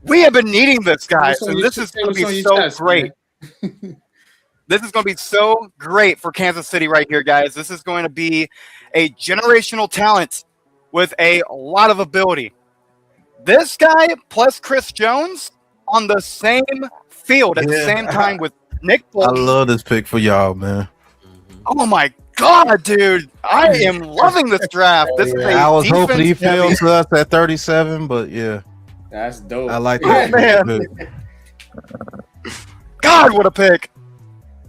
we have been needing this guy, What's on and your this is chest? going to What's on be your so chest, great. This is going to be so great for Kansas City right here, guys. This is going to be a generational talent with a lot of ability. This guy plus Chris Jones on the same field at the Yeah. same time with Nick I Bolton. love this pick for y'all, man. Oh my God, dude! I am loving this draft. This is a I was hoping he defense-heavy- fell to us at 37, but yeah, That's dope. I like Oh, that. man. God, what a pick!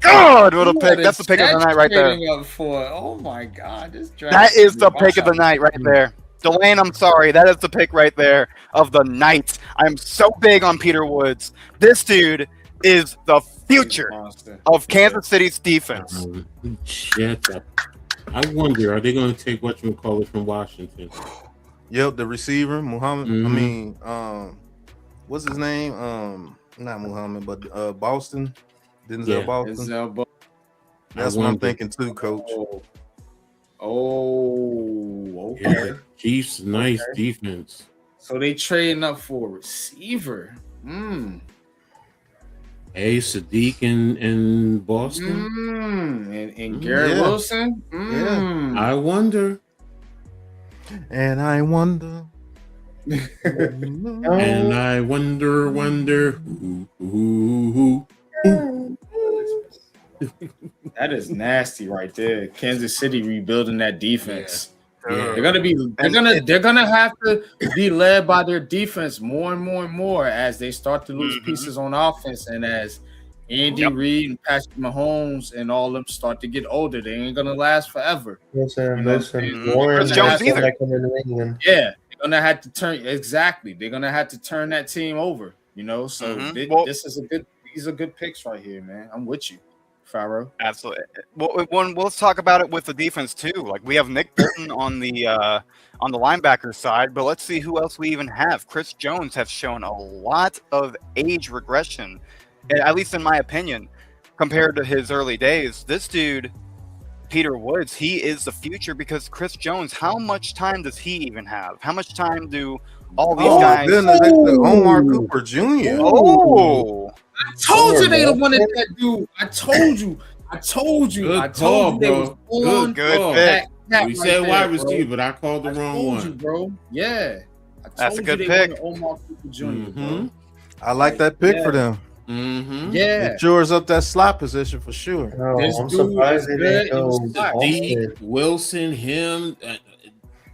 God, what a pick! That's the pick of the night right there. Trading up for, oh my God, this draft That is the wow. pick of the night right there. Delane, I'm sorry. That is the pick right there of the night. I'm so big on Peter Woods. This dude is the future Monster. of Kansas City's defense. Jets. I wonder, are they going to take whatchamacallit from Washington? Yep, the receiver, Muhammad. I Mhm. mean, what's his name? Not Muhammad, but Boston. Denzel Yeah. Boston. Denzel Bo- That's I what I'm wonder. thinking too, Coach. Oh, Yeah, okay. Chiefs, nice defense. So they trading up for a receiver. Hey, Sadiq in Boston. And Garrett Yeah. Wilson. I wonder. And I wonder. And I wonder who. That is nasty right there. Kansas City rebuilding that defense. Yeah. They're gonna have to be led by their defense more and more and more as they start to lose pieces on offense, and as Andy Reid and Patrick Mahomes and all of them start to get older. They ain't gonna last forever. Listen, Mhm. Warren Chris Jones Jones either. like in New England. Yeah, they're gonna have to turn exactly. They're gonna have to turn that team over. You know, so this is a good. These are good picks right here, man. I'm with you, Pharaoh. Absolutely. Well, let's talk about it with the defense too. Like we have Nick Bolton on the linebacker side, but let's see who else we even have. Chris Jones has shown a lot of age regression, at least in my opinion, compared to his early days. This dude, Peter Woods, he is the future because Chris Jones, how much time does he even have? How much time do all these Oh, guys? goodness, they took Omar Cooper Jr. Oh, I told you they wanted that dude. I told you. Good I told call, you they was bro. on good call. pick. that We right said there, wide bro. receiver, but I called the I wrong told you, one. bro. Yeah. I That's a told good you pick. they wanted Omar Cooper Jr. Mhm. Bro. I like that pick for them. Mm-hmm. Yeah. It shores up that slot position for sure. No, This I'm dude surprised is they good didn't in go the slot. Sadiq, Boston. Wilson, him.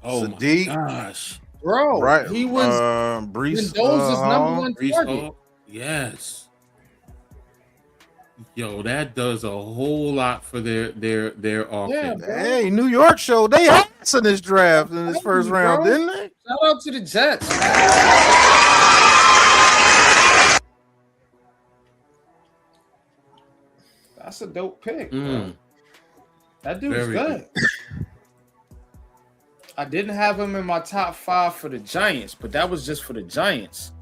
Oh Sadiq. my gosh. Bro, Right. he was Brees. Mendoza's number Hall. one Brees target. Hall. Yes. Yo, that does a whole lot for their offense. bro. Hey, New York showed they ass in this draft in this first round, Bro. didn't they? Shout out to the Jets. That's a dope pick. Bro. Mm. That dude's Very good. I didn't have him in my top 5 for the Giants, but that was just for the Giants.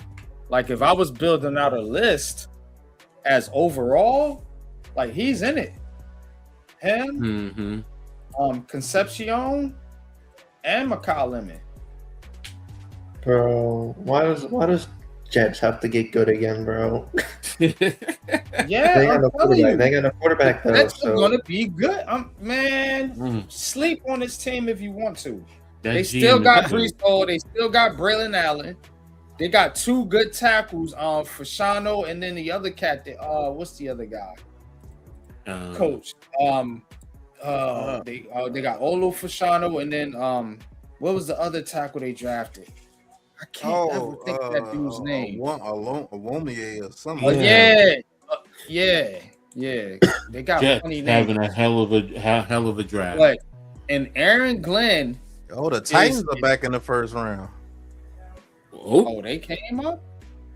Like if I was building out a list as overall, like he's in it. Him, Mm-hmm. Concepcion, and Mikal Lemon. Bro, why does Jets have to get good again, bro? Yeah, They got I'm no telling quarterback. you, They got no quarterback though. that's So gonna be good. Man, Mm. sleep on this team if you want to. That They still GM got is Brees Hall. They still got Braylon Allen. They got two good tackles, Fashano, and then the other cat. What's the other guy? Coach. They got Olu Fashano, and then what was the other tackle they drafted? I can't ever think of that dude's name. Awomie or something. Oh yeah. They got Jets funny names. having a hell of a draft. But and Aaron Glenn. Oh, the Titans are back in the first round. Oh, they came up.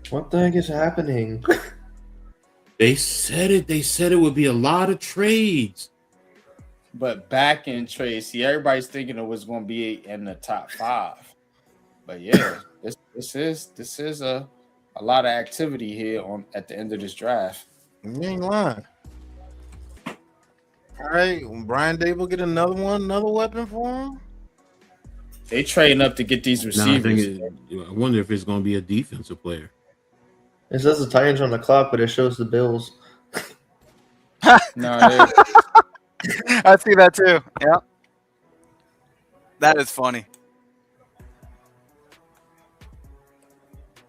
what the heck is happening? They said it. They said it would be a lot of trades. But back in trade, see, everybody's thinking it was going to be in the top 5. But yeah, this is a lot of activity here at the end of this draft. You ain't lying. All right, when Brian Dable get another weapon for him. They trading up to get these Nah, receivers. I wonder if it's going to be a defensive player. It says the Titans on the clock, but it shows the Bills. No, I see that too. Yeah. That is funny.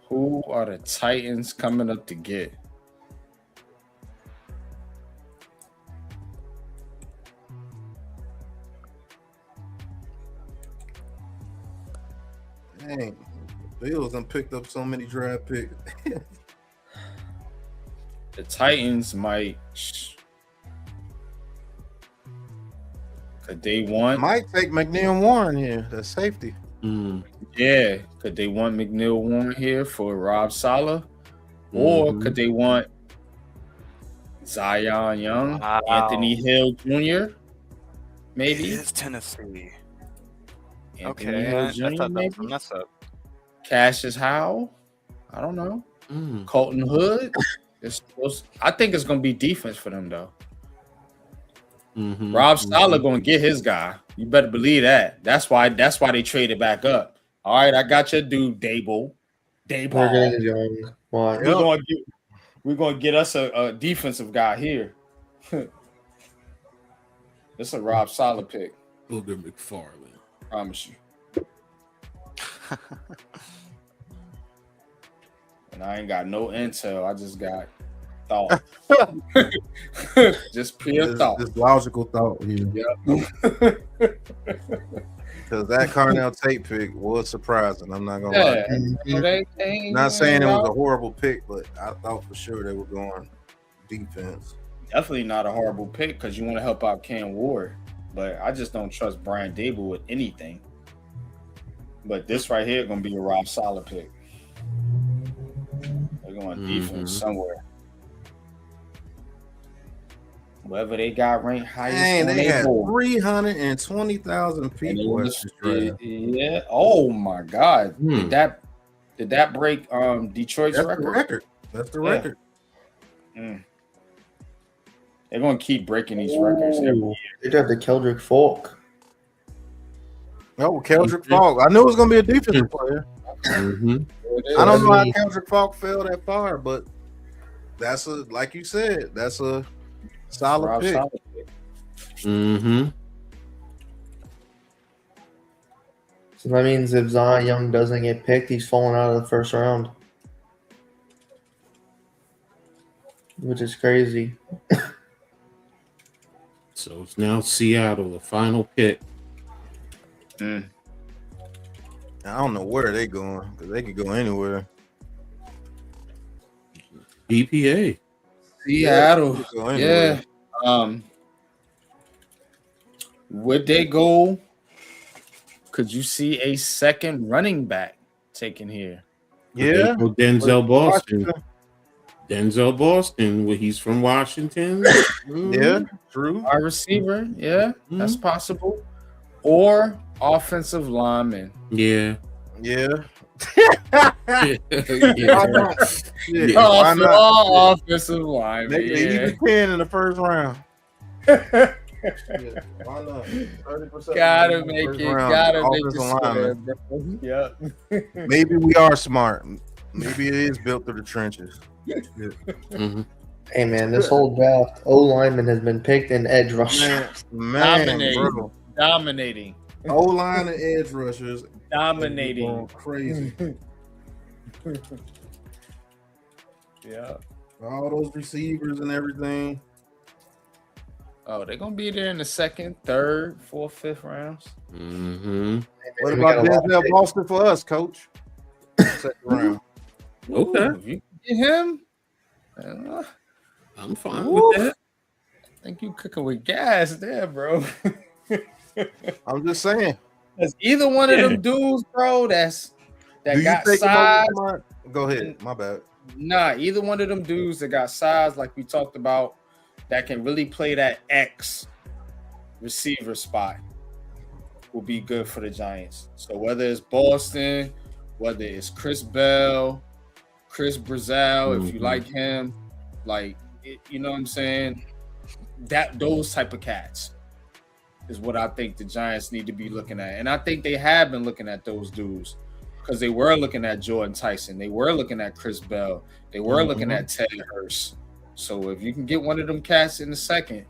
who are the Titans coming up to get? Dang, Bills done picked up so many draft picks. The Titans might. Could they want? Might take McNeil Warren here. That's safety. Yeah. Could they want McNeil Warren here for Rob Saleh? Or could they want Zion Young, Wow. Anthony Hill Jr.? Maybe. It is Tennessee. Anthony Hill Jr. That's maybe. a mess up. Cassius Howell. I don't know. Colton Hood. I think it's going to be defense for them, though. Rob Saleh going to get his guy. You better believe that. That's why they traded back up. All right, I got your dude, Dable. We're getting young. Why? We're going to get us a defensive guy here. This is a Rob Saleh pick. Booger McFarland. Promise you. And I ain't got no intel. I just got thought. Just pure thought. This logical thought here. Yep. Because that Carnell Tate pick was surprising. I'm not gonna lie. Not saying it was a horrible pick, but I thought for sure they were going defense. Definitely not a horrible pick because you want to help out Cam Ward. But I just don't trust Brian Dable with anything. But this right here is going to be a Rob Saleh pick. They're going defense somewhere. Whoever they got ranked highest. Dang, they had 320,000 people. Yeah. Oh my God. Did that break Detroit's record? That's the record. They're gonna keep breaking these records every year. They drafted Keldrick Falk. No, Keldrick Falk. I knew it was gonna be a defensive player. I don't know how Keldrick Falk fell that far, but that's like you said, that's a solid pick. So that means if Zion Young doesn't get picked, he's falling out of the first round, which is crazy. So it's now Seattle, the final pick. I don't know where they going because they could go anywhere. BPA. Seattle. Yeah. Would they go? Could you see a second running back taken here? Yeah. Denzel Boston. Denzel Boston, he's from Washington. Yeah, true. Our receiver, yeah, that's possible. Or offensive lineman. Yeah. Yeah. Why not? Offensive lineman. They even 10 in the first round. Why not? 30% Gotta make it. Gotta make it. Yep. Maybe we are smart. Maybe it is built through the trenches. Mhm. Hey man, this whole draft, O lineman has been picked in edge rusher. Man, Dominating. bro. Dominating. O line and edge rushers Dominating. going crazy. Yeah. All those receivers and everything. Oh, they're gonna be there in the second, third, fourth, fifth rounds. Mm-hmm. What We got about a lot of Denzel picks. Boston for us, coach? Second round. Okay. Ooh, if you can get him, I'm fine Woo. with that. I think you cooking with gas there, bro. I'm just saying. Because either one of them dudes, bro, that Do you got take him size. over Lamar? Go ahead. My bad. Nah, either one of them dudes that got size, like we talked about, that can really play that X receiver spot will be good for the Giants. So whether it's Boston, whether it's Chris Bell, Chris Brazil, if you like him, you know what I'm saying? Those type of cats is what I think the Giants need to be looking at. And I think they have been looking at those dudes because they were looking at Jordan Tyson. They were looking at Chris Bell. They were looking at Ted Hurst. So if you can get one of them cats in the second,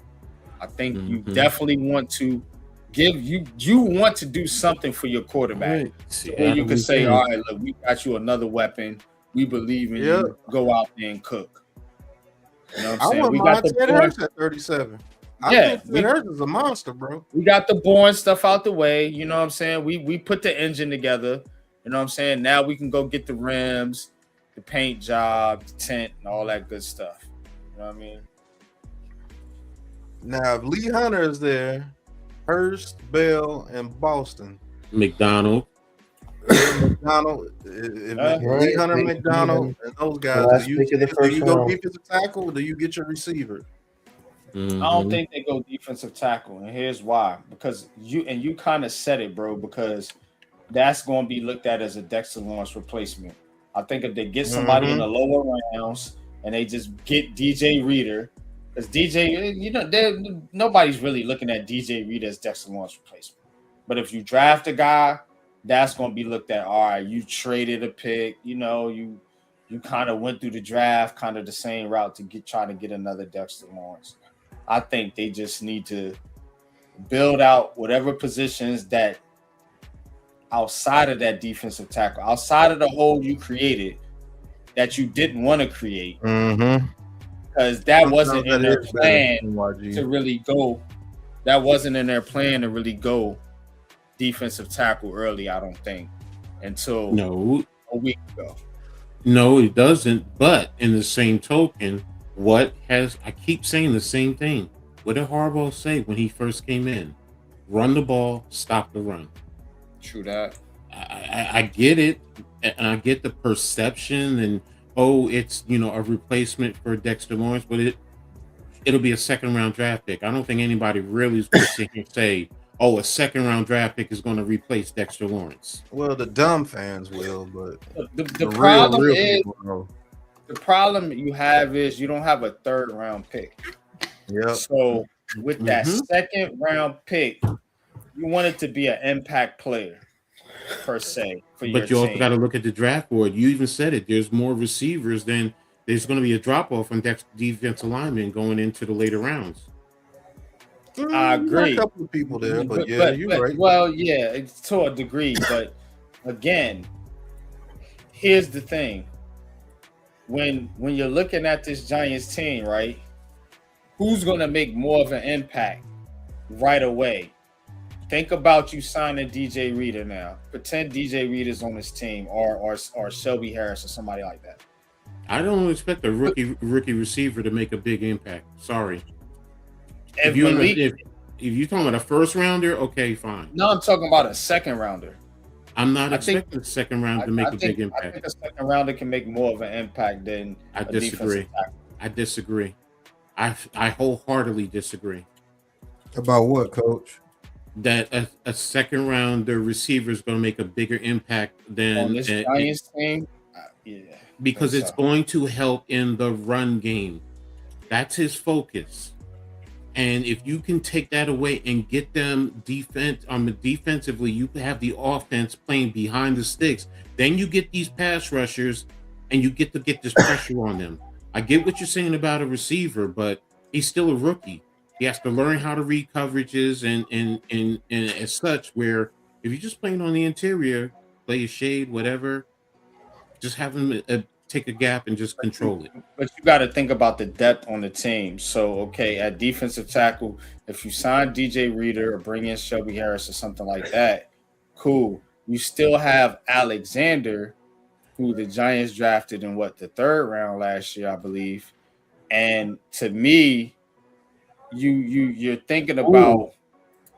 I think you definitely want to you want to do something for your quarterback. So you can say, all right, look, we got you another weapon. We believe in you. Go out there and cook. You know what I'm saying? I wouldn't mind Ted Hurst at 37. I think Ted Hurst is a monster, bro. We got the boring stuff out the way. You know what I'm saying? We put the engine together. You know what I'm saying? Now we can go get the rims, the paint job, the tent, and all that good stuff. You know what I mean? Now, if Lee Hunter is there, Hurst, Bell, and Boston. McDonald. McDonald, Lee Hunter, McDonald, and those guys. Do you go defensive tackle or do you get your receiver? I don't think they go defensive tackle, and here's why. Because you kind of said it, bro, because that's going to be looked at as a Dexter Lawrence replacement. I think if they get somebody in the lower rounds and they just get DJ Reader, because DJ, nobody's really looking at DJ Reader as Dexter Lawrence replacement. But if you draft a guy, that's going to be looked at. All right, you traded a pick, you kind of went through the draft, kind of the same route to try to get another Dexter Lawrence. I think they just need to build out whatever positions that outside of that defensive tackle, outside of the hole you created that you didn't want to create, because that wasn't in their plan to really go. That wasn't in their plan to really go defensive tackle early, I don't think, until a week ago. No, it doesn't. But in the same token, I keep saying the same thing. What did Harbaugh say when he first came in? Run the ball, stop the run. True that. I get it, and I get the perception, and it's a replacement for Dexter Lawrence, but it'll be a second round draft pick. I don't think anybody really is going to sit here and say, a second round draft pick is going to replace Dexter Lawrence. Well, the dumb fans will, but the problem real is people know. The problem you have is you don't have a third round pick. Yeah. So with that second round pick, you want it to be an impact player per se. But you also got to look at the draft board. You even said it. There's more receivers than there's going to be a drop off from defensive linemen going into the later rounds. I agree. A couple of people there, but you're right. Well, yeah, it's to a degree, but again, here's the thing. When you're looking at this Giants team, right, who's going to make more of an impact right away? Think about you signing DJ Reader now. Pretend DJ Reader's on his team or Shelby Harris or somebody like that. I don't expect a rookie receiver to make a big impact. Sorry. If you're talking about a first rounder, okay, fine. No, I'm talking about a second rounder. I'm not expecting the second round to make a big impact. I think a second rounder can make more of an impact than I disagree. I disagree. I wholeheartedly disagree. About what, Coach? That a second rounder receiver is going to make a bigger impact than on this Giants team. Yeah, because it's going to help in the run game. That's his focus. And if you can take that away and get them defensively, you have the offense playing behind the sticks. Then you get these pass rushers and you get to get this pressure on them. I get what you're saying about a receiver, but he's still a rookie. He has to learn how to read coverages and as such. Where if you're just playing on the interior, play a shade, whatever, just have him take a gap and just control it. But you got to think about the depth on the team. So, okay, at defensive tackle, if you sign DJ Reader or bring in Shelby Harris or something like that, cool. You still have Alexander, who the Giants drafted in the 3rd round last year, I believe. And to me, you're thinking about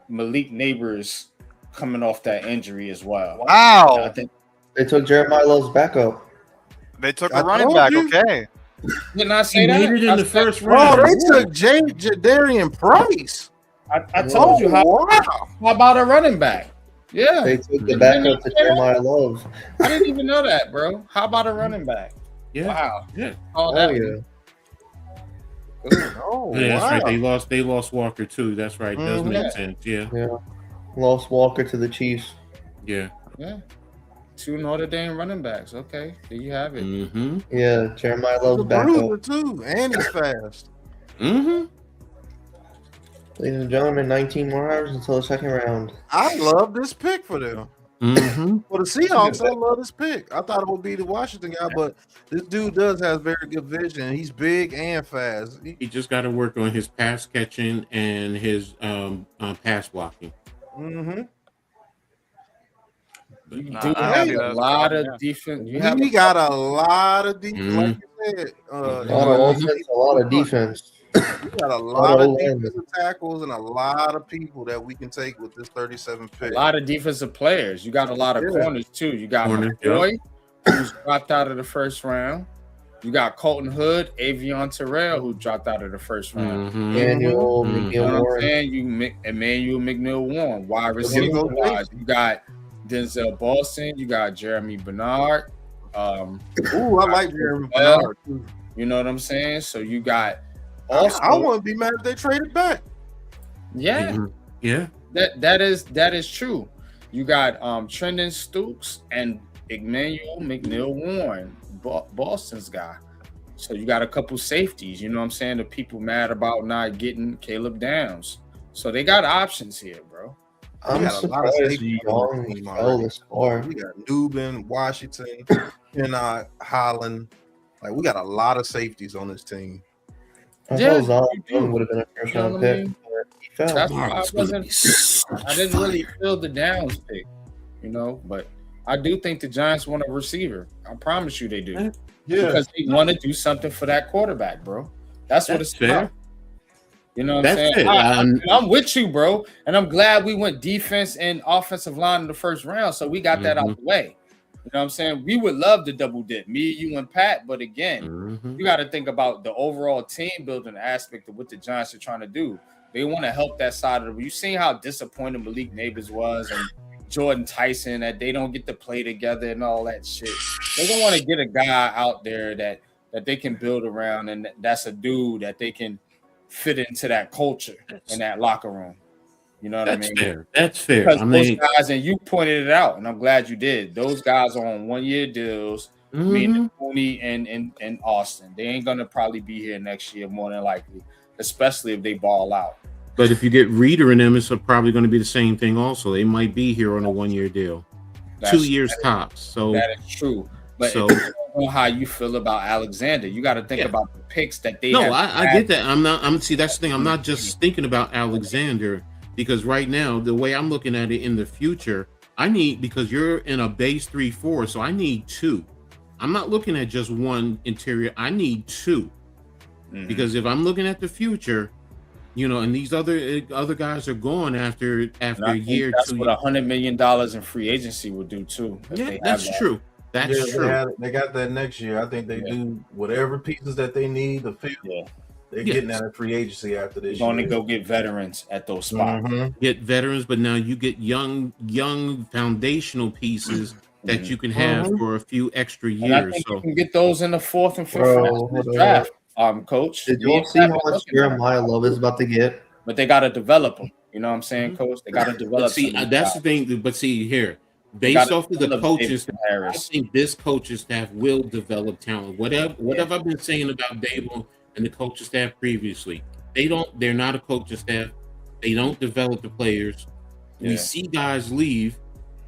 Malik Neighbors coming off that injury as well. Wow. I think They took Jeremiah Love's backup. They took a running back. Okay. didn't I say He that? made it in the first Oh, round. they took Jadarian Price. I told you how about a running back? Yeah, They took the backup to Jeremiah Love. I didn't even know that, bro. How about a running back? Yeah, Wow. yeah. Oh, Oh that yeah. Oh, Yeah, that's right. wow. They lost Walker too. That's right. Does Mhm. make sense. Yeah, Lost Walker to the Chiefs. yeah. Yeah. 2 Notre Dame running backs. Okay, there you have it. Mm-hmm. Yeah, Jeremiah He's a Love's bruiser backup. too, and he's fast. Mm-hmm. Ladies and gentlemen, 19 more hours until the 2nd round. I love this pick for them. Mm-hmm. For the Seahawks, I love this pick. I thought it would be the Washington guy, but this dude does have very good vision. He's big and fast. He just got to work on his pass catching and his pass blocking. Mm-hmm. You Nah, do I have have a that lot problem, of defense. You have We got a lot of defense, like you said. A lot of offense, a lot of defense. We got a lot of O-line. defensive tackles and a lot of people that we can take with this 37 pick. a lot of defensive players. You got a lot of Yeah. corners too. You got Corners, McCoy, who's dropped out of the first round. You got Colton Hood, Avion Terrell, who dropped out of the first round. Mm-hmm. Daniel Mhm. You know McNeil what I'm Warren. saying? Emmanuel McNeil Warren, wide receiver go wise. You got Denzel Boston. You got Jeremy Bernard. Ooh, I like Jeremy Well, Bernard, too. You know what I'm saying? So you got I also, wouldn't be mad if they traded back. yeah, Mhm. Yeah. that is true. You got Trendon Stooks and Emmanuel McNeil Warren, Boston's guy. So you got a couple safeties. You know what I'm saying? The people mad about not getting Caleb Downs. So they got options here, bro. I'm got a lot of surprised safety on Young the team fell already. this far. We got Dubin, Washington, Holland. Like we got a lot of safeties on this team. I Yeah, thought Zion you do. Young would have been a first You know round what I pick, mean? but he fell. That's why I Tomorrow's gonna be wasn't. such I didn't really fire. feel the Downs pick, you know. But I do think the Giants want a receiver. I promise you they do. Because they want to do something for that quarterback, bro. That's what That's it's fair. about. You know what I'm That's saying? it. I'm with you, bro. And I'm glad we went defense and offensive line in the first round. So we got that out the way. You know what I'm saying? We would love to double dip, me, you, and Pat. But again, Mhm. you got to think about the overall team building aspect of what the Giants are trying to do. They want to help that side of the. You seen how disappointed Malik Neighbors was and Jordan Tyson that they don't get to play together and all that shit. They don't want to get a guy out there that they can build around, and that's a dude that they can fit into that culture in that locker room. You know what That's I mean? fair. That's fair. Because I mean, those guys, and you pointed it out, and I'm glad you did. Those guys are on 1-year deals. Meaning Mooney and Austin. They ain't gonna probably be here next year, more than likely, especially if they ball out. but if you get Reader in them, it's probably going to be the same thing. Also, they might be here on a 1-year deal, That's- 2 years tops. So That is true. But So- it depends on how you feel about Alexander. You got to think about the picks that they no, have. I get that. I'm see that's the thing. I'm not just thinking about Alexander because right now the way I'm looking at it in the future, I need because you're in a base 3-4, so I need 2. I'm not looking at just one interior. I need 2 because if I'm looking at the future, you know, and these other guys are gone after And I a think year, that's 2 what years. $100 million in free agency would do too. if Yeah, they have that's that. true. That's Yeah, true. they got that next year. I think they do whatever pieces that they need to fill. Yeah. They're Yeah. getting out of free agency after this You're going to year. go get veterans at those spots. Mhm. Get veterans, but now you get young foundational pieces that you can have for a few extra And I years. think So you can get those in the 4th and 5th Bro, rounds of hold this on. draft, Coach. Did Me you and see Pat how been much looking at it. Jeremiah Love is about to get? But they got to develop them. You know what I'm saying, Coach? They got to develop. see, some of these that's the guys. thing. But see here, based off of the David coaches, I Harris. think this coaching staff will develop talent. Whatever I've been saying about Dable and the coaching staff previously, they're not a coaching staff. They don't develop the players. We see guys leave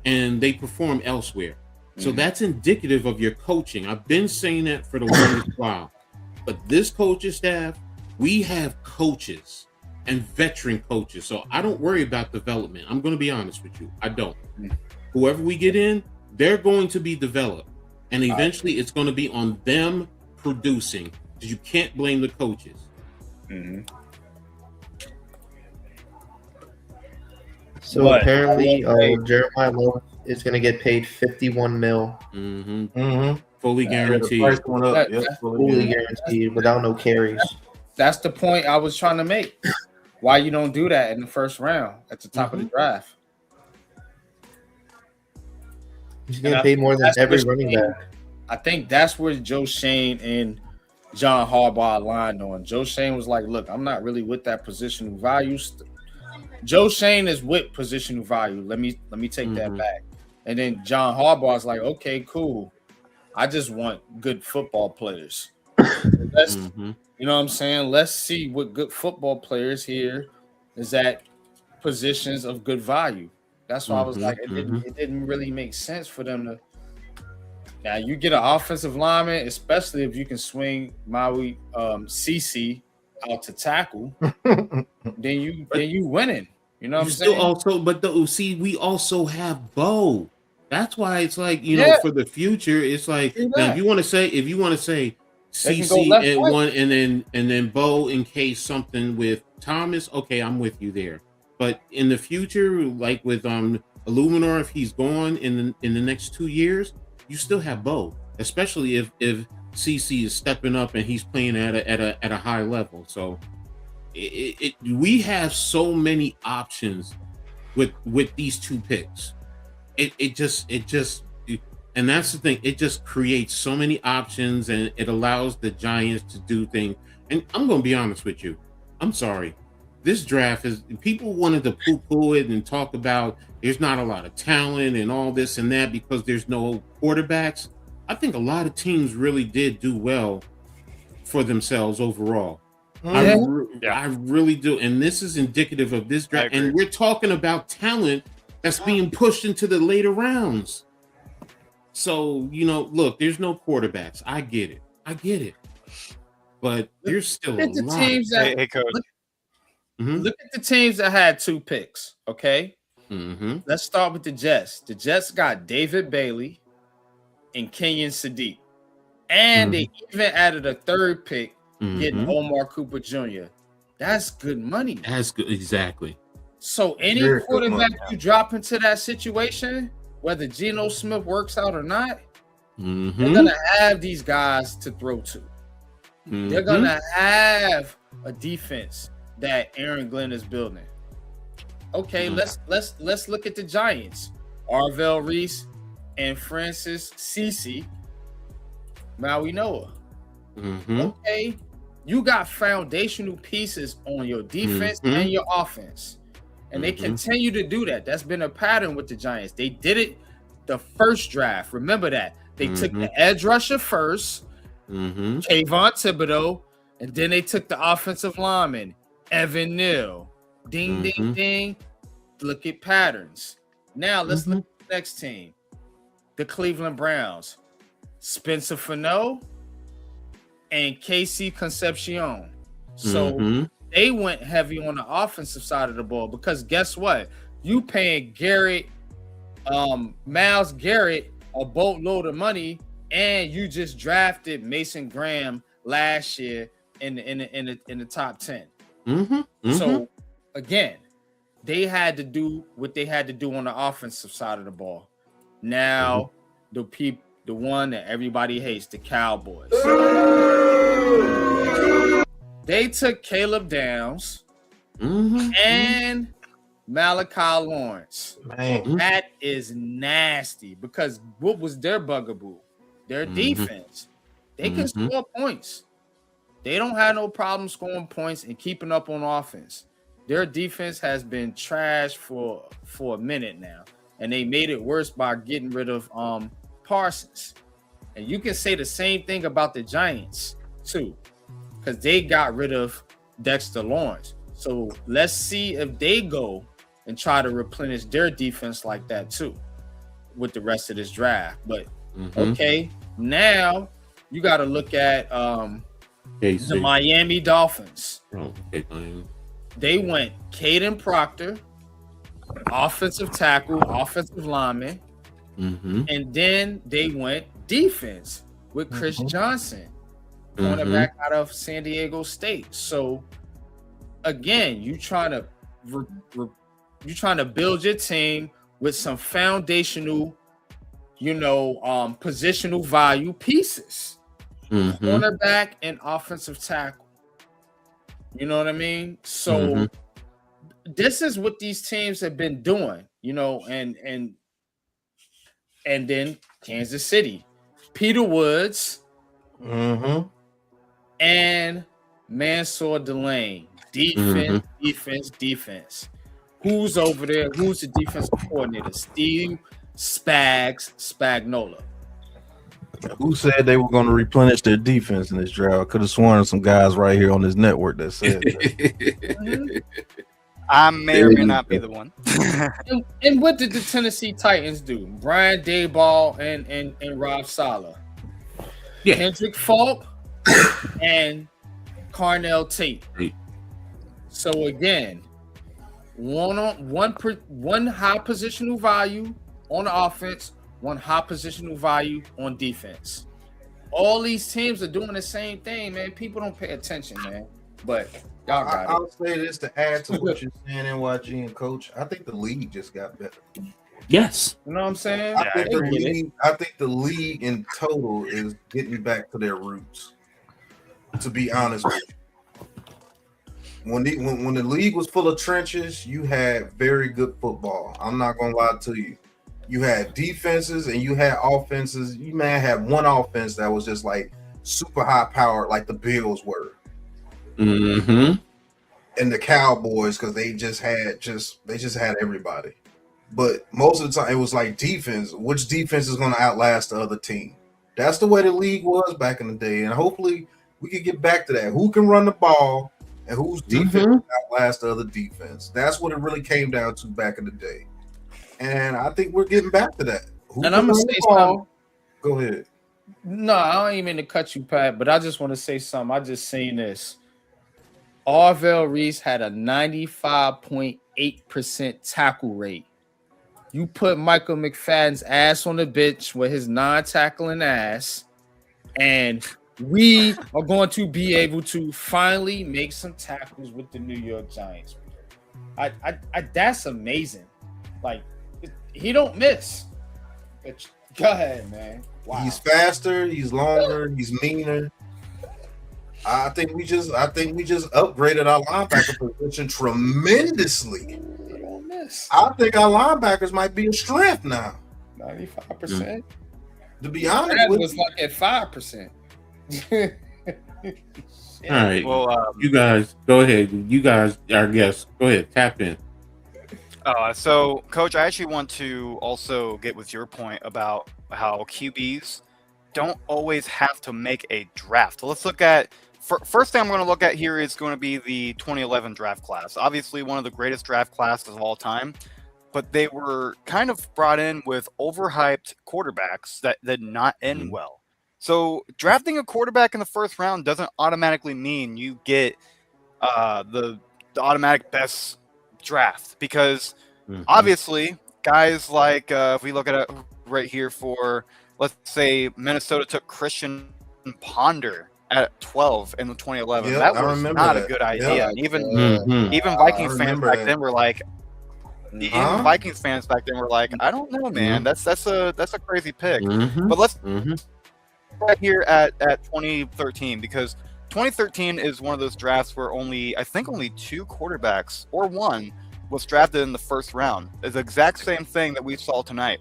and they perform elsewhere. So that's indicative of your coaching. I've been saying that for the longest while. But this coaching staff, we have coaches and veteran coaches. So I don't worry about development. I'm going to be honest with you. I don't. Whoever we get in, they're going to be developed. And eventually it's going to be on them producing. Because you can't blame the coaches. So But- apparently, Jeremiah Love is going to get paid $51 million, Fully The guaranteed. price went up. That- Yep, fully guaranteed, without no carries. That's the point I was trying to make. Why you don't do that in the first round at the top of the draft? He's getting paid more than That's every what running Shane- back. I think that's where Joe Shane and John Harbaugh aligned on. Joe Shane was like, "Look, I'm not really with that positional value." Joe Shane is with positional value. Let me take that back. And then John Harbaugh is like, "Okay, cool. I just want good football players. Let's, you know what I'm saying? Let's see what good football players here is at positions of good value." That's why I was like, it didn't really make sense for them to. Now you get an offensive lineman, especially if you can swing Maui CC out to tackle, then you winning. You know what I'm saying? We also have Bo. That's why it's like, for the future, it's like now, if you want to say CC left at right. one and then Bo in case something with Thomas, okay, I'm with you there. But in the future, like with Illuminor, if he's gone in the next 2 years, you still have Bo, especially if CC is stepping up and he's playing at a high level. So we have so many options with these two picks. It just and that's the thing. It just creates so many options and it allows the Giants to do things. And I'm going to be honest with you. I'm sorry. This draft is people wanted to poo-poo it and talk about there's not a lot of talent and all this and that because there's no quarterbacks. I think a lot of teams really did do well for themselves overall. I really do. And this is indicative of this draft. And we're talking about talent that's being pushed into the later rounds. So, look, there's no quarterbacks. I get it. But there's still a lot. Hey, Coach. Look at the teams that had 2 picks. Okay. Let's start with the Jets. The Jets got David Bailey and Kenyon Sadiq. And they even added a 3rd pick, getting Omar Cooper Jr. That's good money. That's good. Exactly. So any quarterback you drop into that situation, whether Geno Smith works out or not, they're going to have these guys to throw to. They're going to have a defense that Aaron Glenn is building. Okay, let's look at the Giants. Arvell Reese and Francis Cece. Maui Noah. Okay, you got foundational pieces on your defense and your offense. And they continue to do that. That's been a pattern with the Giants. They did it the first draft. Remember that. They took the edge rusher first, Kayvon Thibodeau, and then they took the offensive lineman, Evan Neal. Ding, ding, ding. Look at patterns. Now let's look at the next team. The Cleveland Browns. Spencer Fano and Casey Concepcion. So they went heavy on the offensive side of the ball because guess what? You paying Myles Garrett a boatload of money, and you just drafted Mason Graham last year in the top 10. So again, they had to do what they had to do on the offensive side of the ball. Now the one that everybody hates, the Cowboys. They took Caleb Downs and Malachi Lawrence. Man. That is nasty because what was their bugaboo? Their defense. They can score points. They don't have no problem scoring points and keeping up on offense. Their defense has been trash for a minute now. and they made it worse by getting rid of Parsons. And you can say the same thing about the Giants too, because they got rid of Dexter Lawrence. So let's see if they go and try to replenish their defense like that too with the rest of this draft. But okay, now you got to look at the Miami Dolphins. They went Caden Proctor, offensive tackle, offensive lineman, and then they went defense with Chris Johnson, cornerback out of San Diego State. So again, you trying to build your team with some foundational, positional value pieces, cornerback and offensive tackle. You know what I mean? So this is what these teams have been doing, and then Kansas City, Peter Woods, and Mansour Delane. Defense. Who's over there? Who's the defensive coordinator? Steve Spagnuolo. Who said they were going to replenish their defense in this draft? I could have sworn some guys right here on this network that said that. I may or may not be the one. and what did the Tennessee Titans do? Brian Daboll and Rob Saleh. Yeah. Kendrick Falk and Carnell Tate. So again, one high positional value on the offense, one high positional value on defense. All these teams are doing the same thing, man. People don't pay attention, man. But y'all got it. I'll say this to add to what you're saying, NYG and Coach. I think the league just got better. Yes. You know what I'm saying? I think the league in total is getting back to their roots. To be honest with you. When the league was full of trenches, you had very good football. I'm not gonna lie to you. You had defenses and you had offenses. You may have one offense that was just like super high powered, like the Bills were, and the Cowboys, because they just had everybody. But most of the time, it was like defense. Which defense is going to outlast the other team? That's the way the league was back in the day, and hopefully we can get back to that. Who can run the ball and whose defense outlast the other defense? That's what it really came down to back in the day. And I think we're getting back to that. And I'm gonna say something. Go ahead. No, I don't even mean to cut you, Pat, but I just want to say something. I just seen this. Arvell Reese had a 95.8% tackle rate. You put Michael McFadden's ass on the bench with his non-tackling ass, and we are going to be able to finally make some tackles with the New York Giants. I that's amazing. Like, he don't miss. Go ahead, man. Wow. He's faster, he's longer, he's meaner. I think we just upgraded our linebacker position tremendously. I think our linebackers might be a strength now. 95%. To be honest, that was like at 5%. All right. Well, you guys go ahead. You guys, our guests, go ahead. Tap in. So, Coach, I actually want to also get with your point about how QBs don't always have to make a draft. Let's look at first thing I'm going to look at here is going to be the 2011 draft class. Obviously, one of the greatest draft classes of all time, but they were kind of brought in with overhyped quarterbacks that did not end well. So drafting a quarterback in the first round doesn't automatically mean you get the automatic best draft, because obviously guys like if we look at it right here for, let's say Minnesota took Christian Ponder at 12 in the 2011. That was not a good idea. Yeah. Even Vikings fans back then were like, I don't know, man. That's a crazy pick. But let's right here at 2013, because 2013 is one of those drafts where I think only two quarterbacks or one was drafted in the first round. It's the exact same thing that we saw tonight.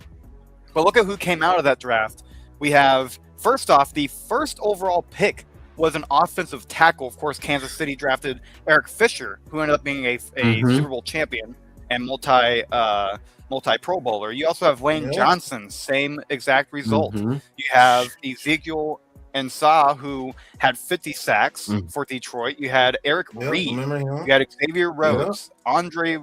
But look at who came out of that draft. We have, first off, the first overall pick was an offensive tackle. Of course, Kansas City drafted Eric Fisher, who ended up being a Super Bowl champion. and multi Pro Bowler. You also have Lane Johnson, same exact result. Mhm. You have Ezekiel Ansah, who had 50 sacks for Detroit. You had Eric Reed. You had Xavier Rhodes, DeAndre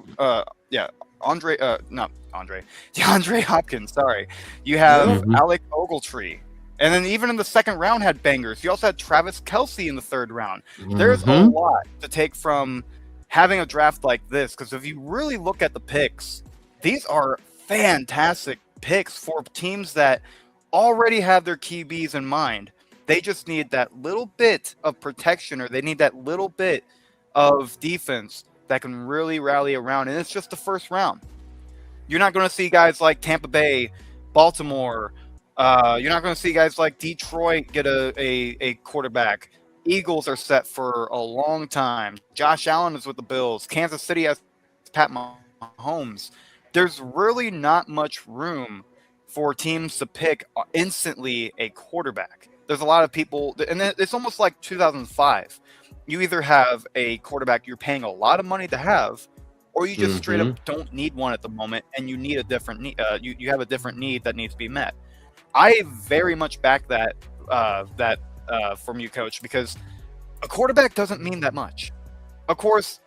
Hopkins. Sorry. You have Alec Ogletree. And then even in the second round had bangers. You also had Travis Kelce in the third round. There's a lot to take from having a draft like this, because if you really look at the picks, these are fantastic picks for teams that already have their QBs in mind. They just need that little bit of protection, or they need that little bit of defense that can really rally around. And it's just the first round. You're not going to see guys like Tampa Bay, Baltimore. You're not going to see guys like Detroit get a quarterback. Eagles are set for a long time. Josh Allen is with the Bills. Kansas City has Pat Mahomes. There's really not much room for teams to pick instantly a quarterback. There's a lot of people, and it's almost like 2005. You either have a quarterback you're paying a lot of money to have, or you just straight up don't need one at the moment, and you need a different need. You have a different need that needs to be met. I very much back that from you, Coach, because a quarterback doesn't mean that much. Of course,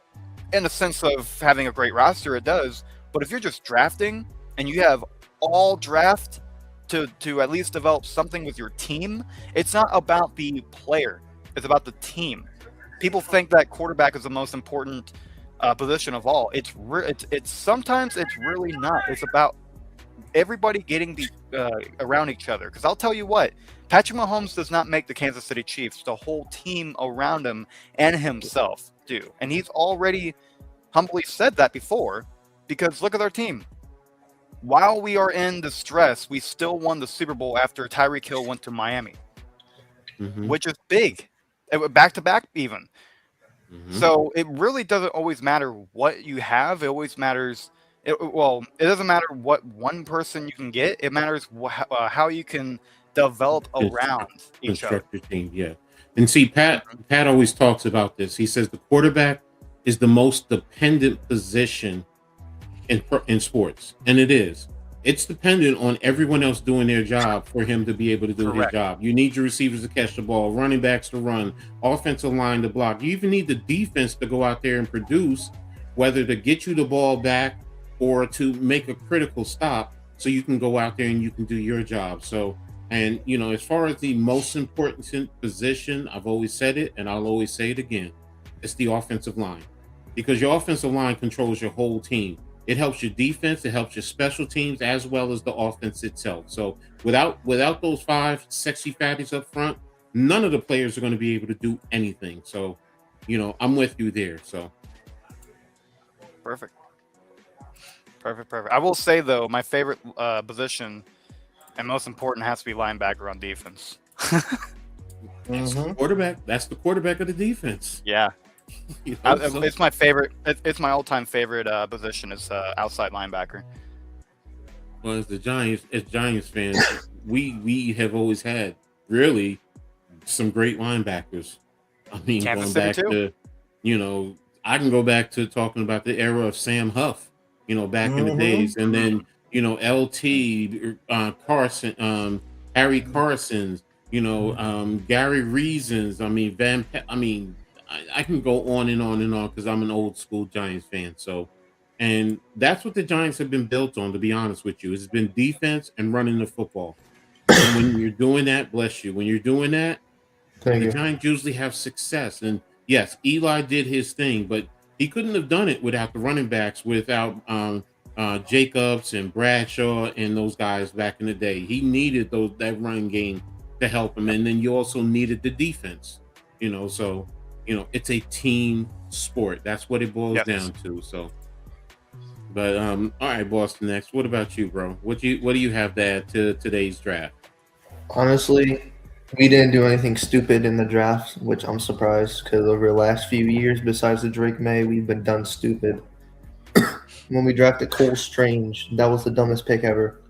in the sense of having a great roster, it does. But if you're just drafting and you have all draft to at least develop something with your team, it's not about the player. It's about the team. People think that quarterback is the most important position of all. It's sometimes it's really not. It's about everybody getting around each other. Because I'll tell you what, Patrick Mahomes does not make the Kansas City Chiefs. The whole team around him and himself do. And he's already humbly said that before, because look at our team. While we are in distress, we still won the Super Bowl after Tyreek Hill went to Miami, which is big. Back-to-back even. So it really doesn't always matter what you have. It always matters. It doesn't matter what one person you can get. It matters how you can develop around each other. Your team, yeah. And see, Pat always talks about this. He says the quarterback is the most dependent position in sports, and it is. It's dependent on everyone else doing their job for him to be able to do his job. You need your receivers to catch the ball, running backs to run, offensive line to block. You even need the defense to go out there and produce, whether to get you the ball back or to make a critical stop so you can go out there and you can do your job. So, and as far as the most important position, I've always said it and I'll always say it again, it's the offensive line, because your offensive line controls your whole team. It helps your defense, it helps your special teams, as well as the offense itself. So without those 5 sexy fatties up front, none of the players are going to be able to do anything. So, I'm with you there. So perfect. I will say though, my favorite position and most important has to be linebacker on defense. That's the quarterback. That's the quarterback of the defense. Yeah. It's my favorite. It's my all-time favorite position is outside linebacker. Well, as Giants fans, we have always had really some great linebackers. I mean, Kansas going back City to, I can go back to talking about the era of Sam Huff, back in the days, and then LT Carson, Harry Carsons, Gary Reasons. I can go on and on and on because I'm an old school Giants fan. So, and that's what the Giants have been built on, to be honest with you. It's been defense and running the football. And when you're doing that, bless you. When you're doing that, the Giants usually have success. And yes, Eli did his thing, but he couldn't have done it without the running backs, without Jacobs and Bradshaw and those guys back in the day. He needed that running game to help him. And then you also needed the defense, so. It's a team sport. That's what it boils down to. So, but all right, Boston Next. What about you, bro? What do you have to add to today's draft? Honestly, we didn't do anything stupid in the draft, which I'm surprised, because over the last few years, besides the Drake May, we've been done stupid. When we drafted Cole Strange, that was the dumbest pick ever.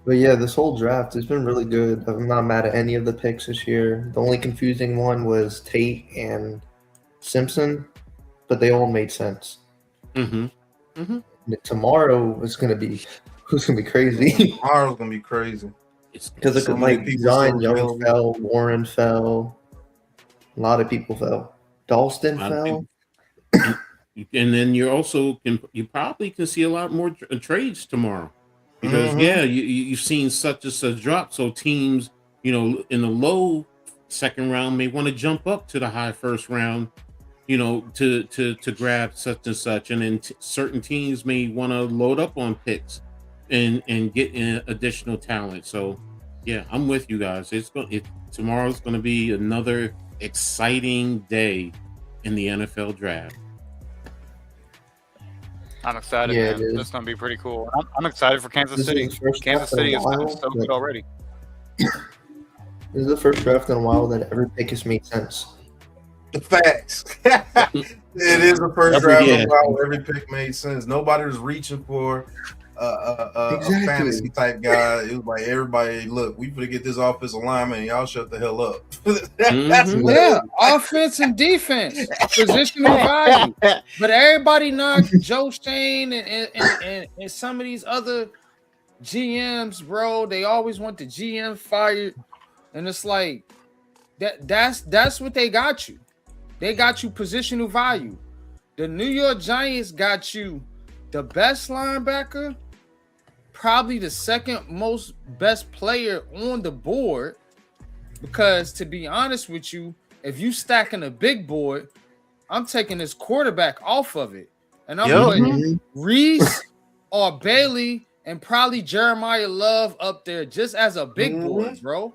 But yeah, this whole draft has been really good. I'm not mad at any of the picks this year. The only confusing one was Tate and Simpson, but they all made sense. Tomorrow is gonna be crazy Tomorrow's gonna be crazy. because So it many like people Zion still Young available. fell, Warren fell, a lot of people fell. Dalston A lot of fell. And then you probably can see a lot more trades tomorrow because you've seen such a drop. So teams, in the low second round may want to jump up to the high first round, to grab such and such, and then certain teams may want to load up on picks and get in additional talent. So yeah, I'm with you guys. Tomorrow's going to be another exciting day in the NFL draft. I'm excited, Yeah, man. it is. This is gonna be pretty cool. I'm excited for Kansas This is City. the first Kansas draft in City a has been while so that- good already. This is the first draft in a while that every pick has made sense. The facts. It is the first draft Yeah. in a while where every pick made sense. Nobody was reaching for a Exactly. fantasy type guy. It was like everybody, look, we gonna get this offensive lineman, and y'all shut the hell up. That's Mhm. what it Yeah, was. offense and defense, positional value. But everybody knocked Joe Shane and some of these other GMs, bro. They always want the GM fired, and it's like that's what they got you. They got you positional value. The New York Giants got you the best linebacker, probably the second most best player on the board. Because to be honest with you, if you stacking a big board, I'm taking this quarterback off of it, and I'm Yep. putting Reese or Bailey and probably Jeremiah Love up there just as a big board, bro.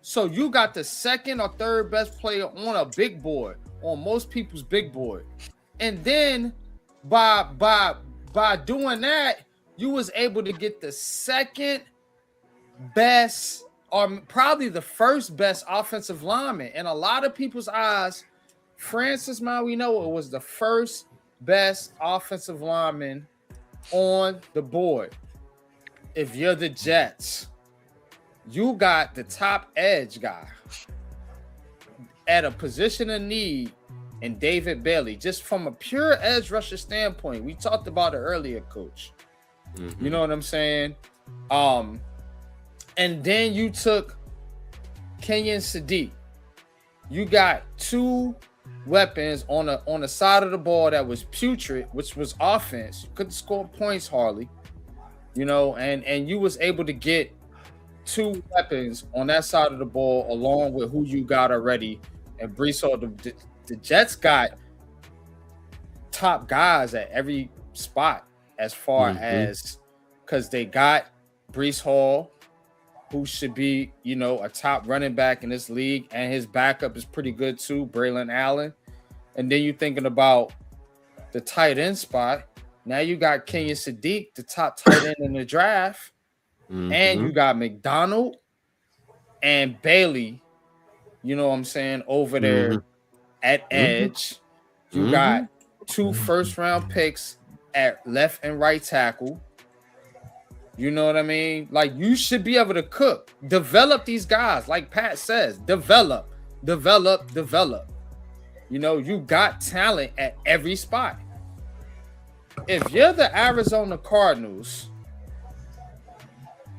So you got the second or third best player on a big board, on most people's big board, and then by doing that, you was able to get the second best, or probably the first best offensive lineman. In a lot of people's eyes, Francis Mauigoa was the first best offensive lineman on the board. If you're the Jets, you got the top edge guy at a position of need in David Bailey, just from a pure edge rusher standpoint. We talked about it earlier, Coach. You know what I'm saying? And then you took Kenyon Sadiq. You got two weapons on the side of the ball that was putrid, which was offense. You couldn't score points hardly, and you was able to get two weapons on that side of the ball along with who you got already. And Brees Hall, the Jets got top guys at every spot as far as, because they got Brees Hall, who should be, a top running back in this league, and his backup is pretty good too, Braylon Allen. And then you're thinking about the tight end spot. Now you got Kenyon Sadiq, the top tight end in the draft, and you got McDonald and Bailey, over there at edge. You got two first-round picks at left and right tackle. You know what I mean? Like, you should be able to cook. Develop these guys. Like Pat says, develop. You got talent at every spot. If you're the Arizona Cardinals,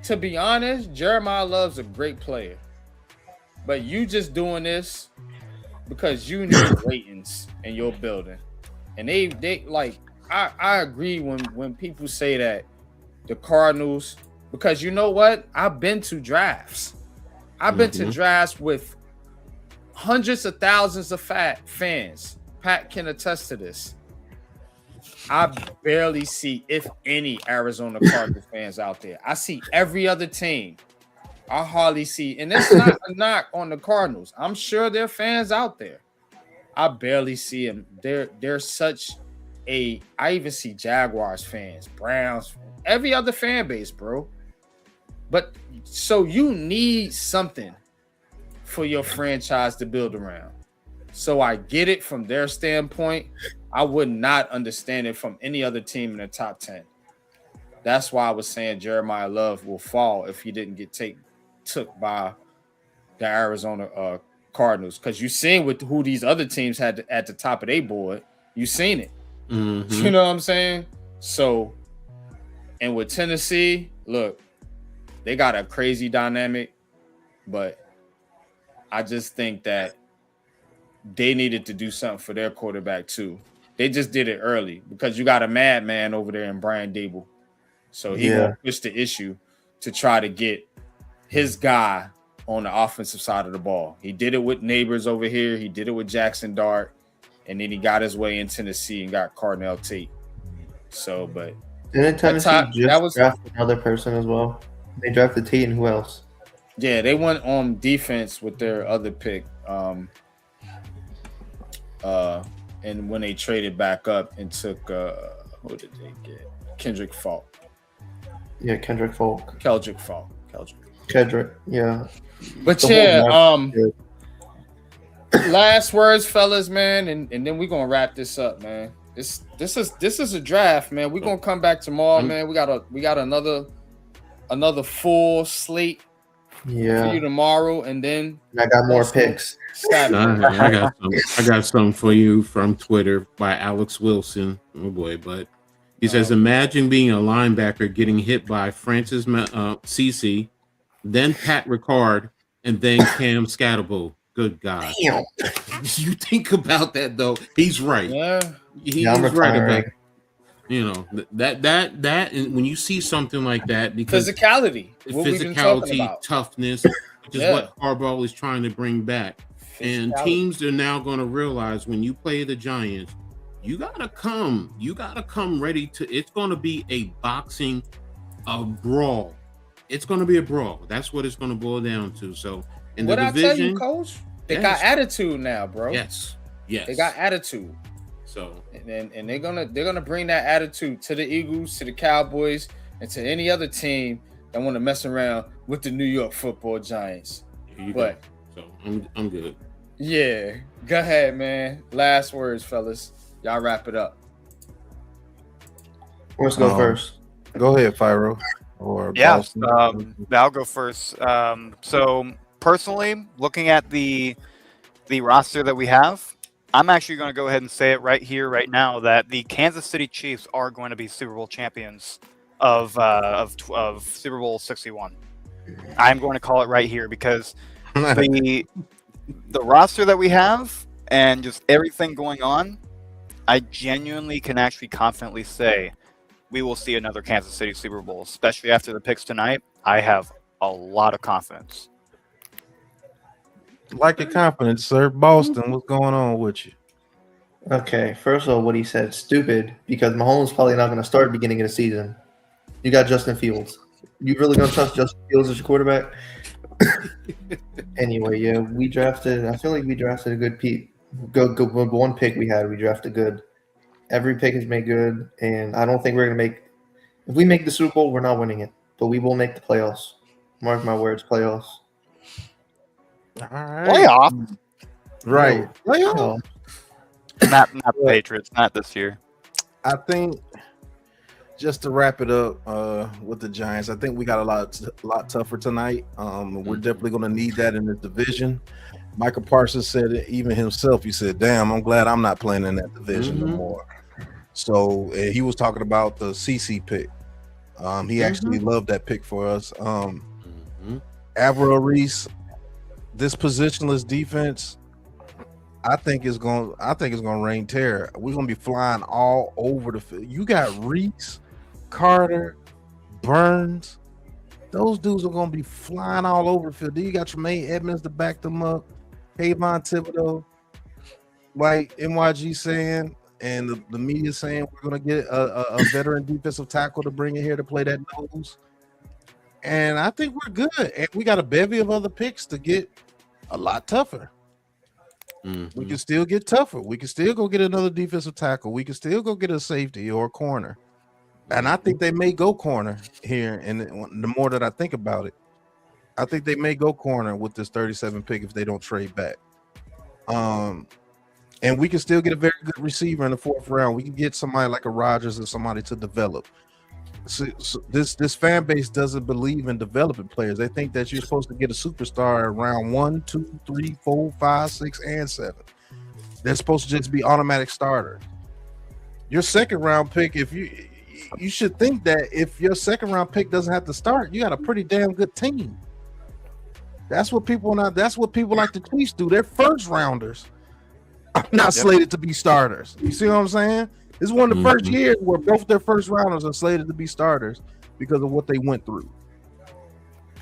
to be honest, Jeremiah Love's a great player. But you just doing this because you need ratings in your building. And they like, I agree when people say that the Cardinals, because you know what? I've been to drafts. I've been to drafts with hundreds of thousands of fans. Pat can attest to this. I barely see, if any, Arizona Cardinals fans out there. I see every other team. I hardly see, and it's not a knock on the Cardinals. I'm sure there are fans out there. I barely see them. They're such a. I even see Jaguars fans, Browns, every other fan base, bro. But so you need something for your franchise to build around. So I get it from their standpoint. I would not understand it from any other team in the top 10. That's why I was saying Jeremiah Love will fall if he didn't get took by the Arizona Cardinals. Because you seen with who these other teams had at the top of their board. You seen it. Mhm. You know what I'm saying? So, and with Tennessee, look, they got a crazy dynamic, but I just think that they needed to do something for their quarterback too. They just did it early because you got a madman over there in Brian Dable. So he gonna push the issue to try to get his guy on the offensive side of the ball. He did it with Neighbors over here. He did it with Jackson Dart. And then he got his way in Tennessee and got Cardinal Tate. So, but Didn't Tennessee draft another person as well? They drafted Tate and who else? Yeah, they went on defense with their other pick. And when they traded back up and took who did they get? Kendrick Falk. Yeah, Kendrick Falk. Keldrick Falk. Kendrick, yeah. But last words, fellas, man, and then we're gonna wrap this up, man. This is a draft, man. We're gonna come back tomorrow, man. We got another full slate for you tomorrow, and then I got more picks. I got some for you from Twitter by Alex Wilson. Oh boy, but he says, imagine being a linebacker getting hit by Francis Cece, then Pat Ricard, and then Cam Scatterbo. Good God. Damn. You think about that though. He's right. Yeah. He's right about it. You know, that and when you see something like that, because physicality, toughness, which is what Harbaugh is trying to bring back. And teams are now going to realize when you play the Giants, you gotta come ready to. It's going to be a boxing, a brawl. It's going to be a brawl. That's what it's going to boil down to. So in the division, I tell you, Coach, they got attitude now, bro. Yes, they got attitude. So and they're gonna bring that attitude to the Eagles, to the Cowboys, and to any other team that want to mess around with the New York Football Giants. But so I'm good. Yeah, go ahead, man. Last words, fellas. Y'all wrap it up. Let's go first. Go ahead, Fyro. Or I'll go first. So personally, looking at the roster that we have, I'm actually going to go ahead and say it right here, right now, that the Kansas City Chiefs are going to be Super Bowl champions of Super Bowl 61. I'm going to call it right here because the roster that we have and just everything going on, I genuinely can actually confidently say we will see another Kansas City Super Bowl, especially after the picks tonight. I have a lot of confidence. Like your confidence, sir. Boston, what's going on with you? Okay, first of all, what he said, stupid, because Mahomes probably not going to start at the beginning of the season. You got Justin Fields. You really going to trust Justin Fields as your quarterback? Anyway, yeah, I feel like we drafted a good pick. Good one pick we had, we drafted good. Every pick is made good, and I don't think we're going to make – if we make the Super Bowl, we're not winning it, but we will make the playoffs. Mark my words, playoffs. All right. Playoff? Right. Playoff? Not the Patriots, not this year. I think just to wrap it up with the Giants, I think we got a lot tougher tonight. We're definitely going to need that in this division. Michael Parsons said it even himself. He said, damn, I'm glad I'm not playing in that division no more. So he was talking about the CC pick. He actually loved that pick for us. Avril Reese, this positionless defense, I think it's going to rain terror. We're going to be flying all over the field. You got Reese, Carter, Burns. Those dudes are going to be flying all over the field. Then you got Tremaine Edmonds to back them up. Kayvon Thibodeau, like NYG saying, and the media saying we're going to get a veteran defensive tackle to bring in here to play that nose. And I think we're good. And we got a bevy of other picks to get a lot tougher. We can still get tougher. We can still go get another defensive tackle. We can still go get a safety or a corner. And I think they may go corner here. And the more that I think about it, I think they may go corner with this 37 pick if they don't trade back. And we can still get a very good receiver in the fourth round. We can get somebody like a Rodgers or somebody to develop. So this fan base doesn't believe in developing players. They think that you're supposed to get a superstar in round 1, 2, 3, 4, 5, 6, and 7. They're supposed to just be automatic starters. your second round pick, if you should think that if your second round pick doesn't have to start, you got a pretty damn good team. That's what people like the Chiefs do. They're first rounders are not slated to be starters. You see what I'm saying? This is one of the first years where both their first rounders are slated to be starters because of what they went through.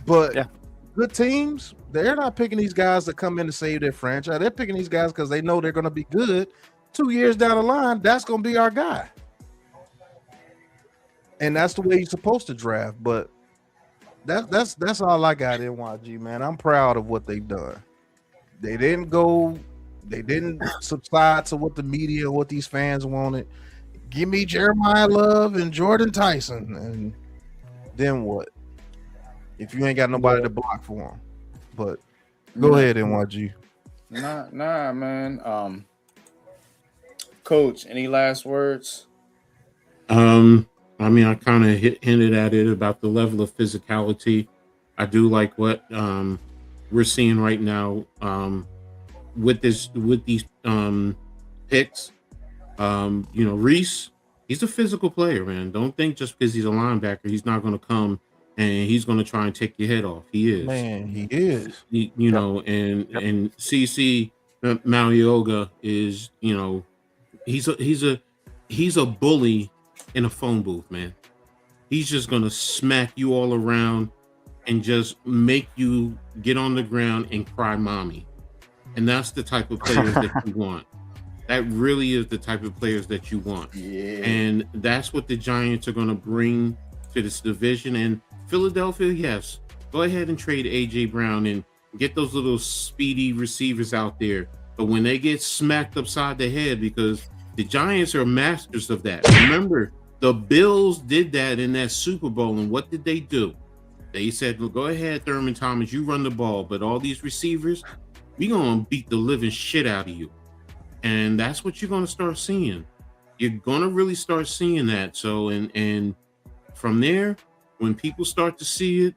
But good teams, they're not picking these guys that come in to save their franchise. They're picking these guys because they know they're going to be good. 2 years down the line, that's going to be our guy. And that's the way you're supposed to draft. But that's all I got in YG, man. I'm proud of what they've done. They didn't subside to what the media, what these fans wanted. Give me Jeremiah Love and Jordan Tyson, and then what? If you ain't got nobody to block for them. But go ahead, NYG. Nah, man. Coach, any last words? I mean, I kind of hinted at it about the level of physicality. I do like what we're seeing right now with these picks. Reese, he's a physical player, man. Don't think just because he's a linebacker, he's not going to come and he's going to try and take your head off. He is. Man, he is. And CC Malioga is, he's a bully in a phone booth, man. He's just gonna smack you all around and just make you get on the ground and cry mommy. And that's the type of players that you want. That really is the type of players that you want. Yeah. And that's what the Giants are gonna bring to this division. And Philadelphia, yes, go ahead and trade AJ Brown and get those little speedy receivers out there. But when they get smacked upside the head, because the Giants are masters of that. Remember, the Bills did that in that Super Bowl, and what did they do? They said, well, go ahead, Thurman Thomas, you run the ball, but all these receivers, we're going to beat the living shit out of you. And that's what you're going to start seeing. You're going to really start seeing that. So, and from there, when people start to see it,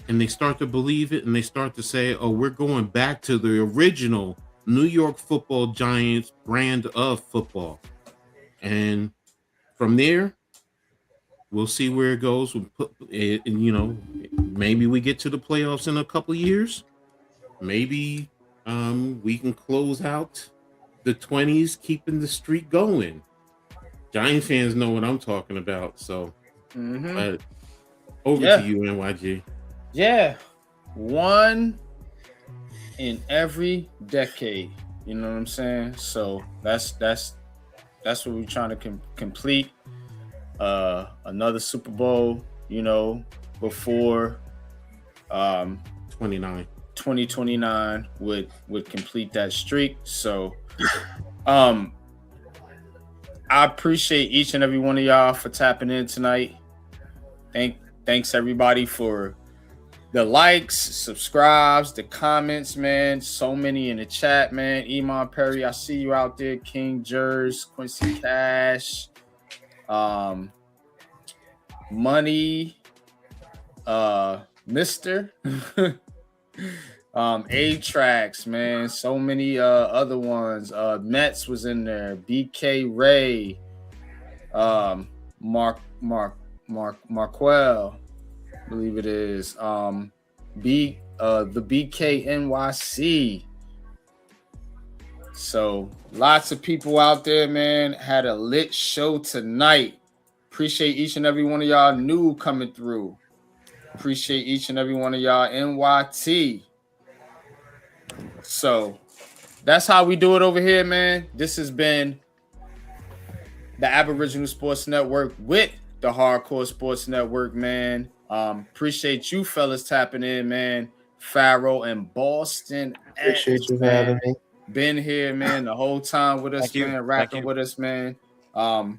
and they start to believe it, and they start to say, oh, we're going back to the original New York Football Giants brand of football. And from there, we'll see where it goes. Maybe we get to the playoffs in a couple of years. Maybe we can close out the 20s, keeping the streak going. Giant fans know what I'm talking about. So, over to you, NYG. Yeah, one in every decade. You know what I'm saying? So that's what we're trying to complete. Another Super Bowl, before 2029 would complete that streak. So I appreciate each and every one of y'all for tapping in tonight. Thanks everybody for the likes, subscribes, the comments, man. So many in the chat, man. Iman Perry, I see you out there. King Jers, Quincy Cash, Money, Mister, A-Tracks, man. So many other ones. Mets was in there. BK Ray, Marquell, I believe it is. The BK NYC. So lots of people out there, man. Had a lit show tonight. Appreciate each and every one of y'all new coming through. Appreciate each and every one of y'all NYT. So that's how we do it over here, man. This has been the Aboriginal Sports Network with the Hardcore Sports Network, man. Appreciate you fellas tapping in, man. Pharaoh and Boston. Appreciate you having me. Been here, man, the whole time with us, man. Rapping with us, man. How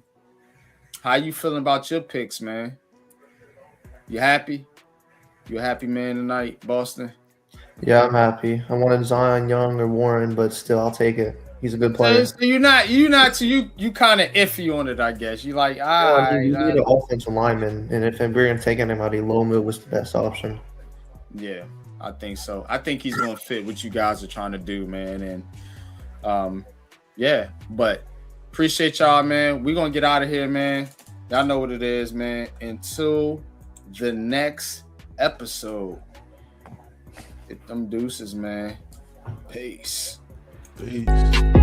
you feeling about your picks, man? You happy? You happy, man, tonight, Boston? Yeah, I'm happy. I wanted Zion Young or Warren, but still, I'll take it. He's a good player. So you kind of iffy on it, I guess. You like, You need an offensive lineman, and if we're gonna take anybody, Lomu was the best option. Yeah, I think so. I think he's gonna fit what you guys are trying to do, man. And but Appreciate y'all, man. We're gonna get out of here, man. Y'all know what it is, man. Until the next episode. Hit them deuces, man. Peace. Peace.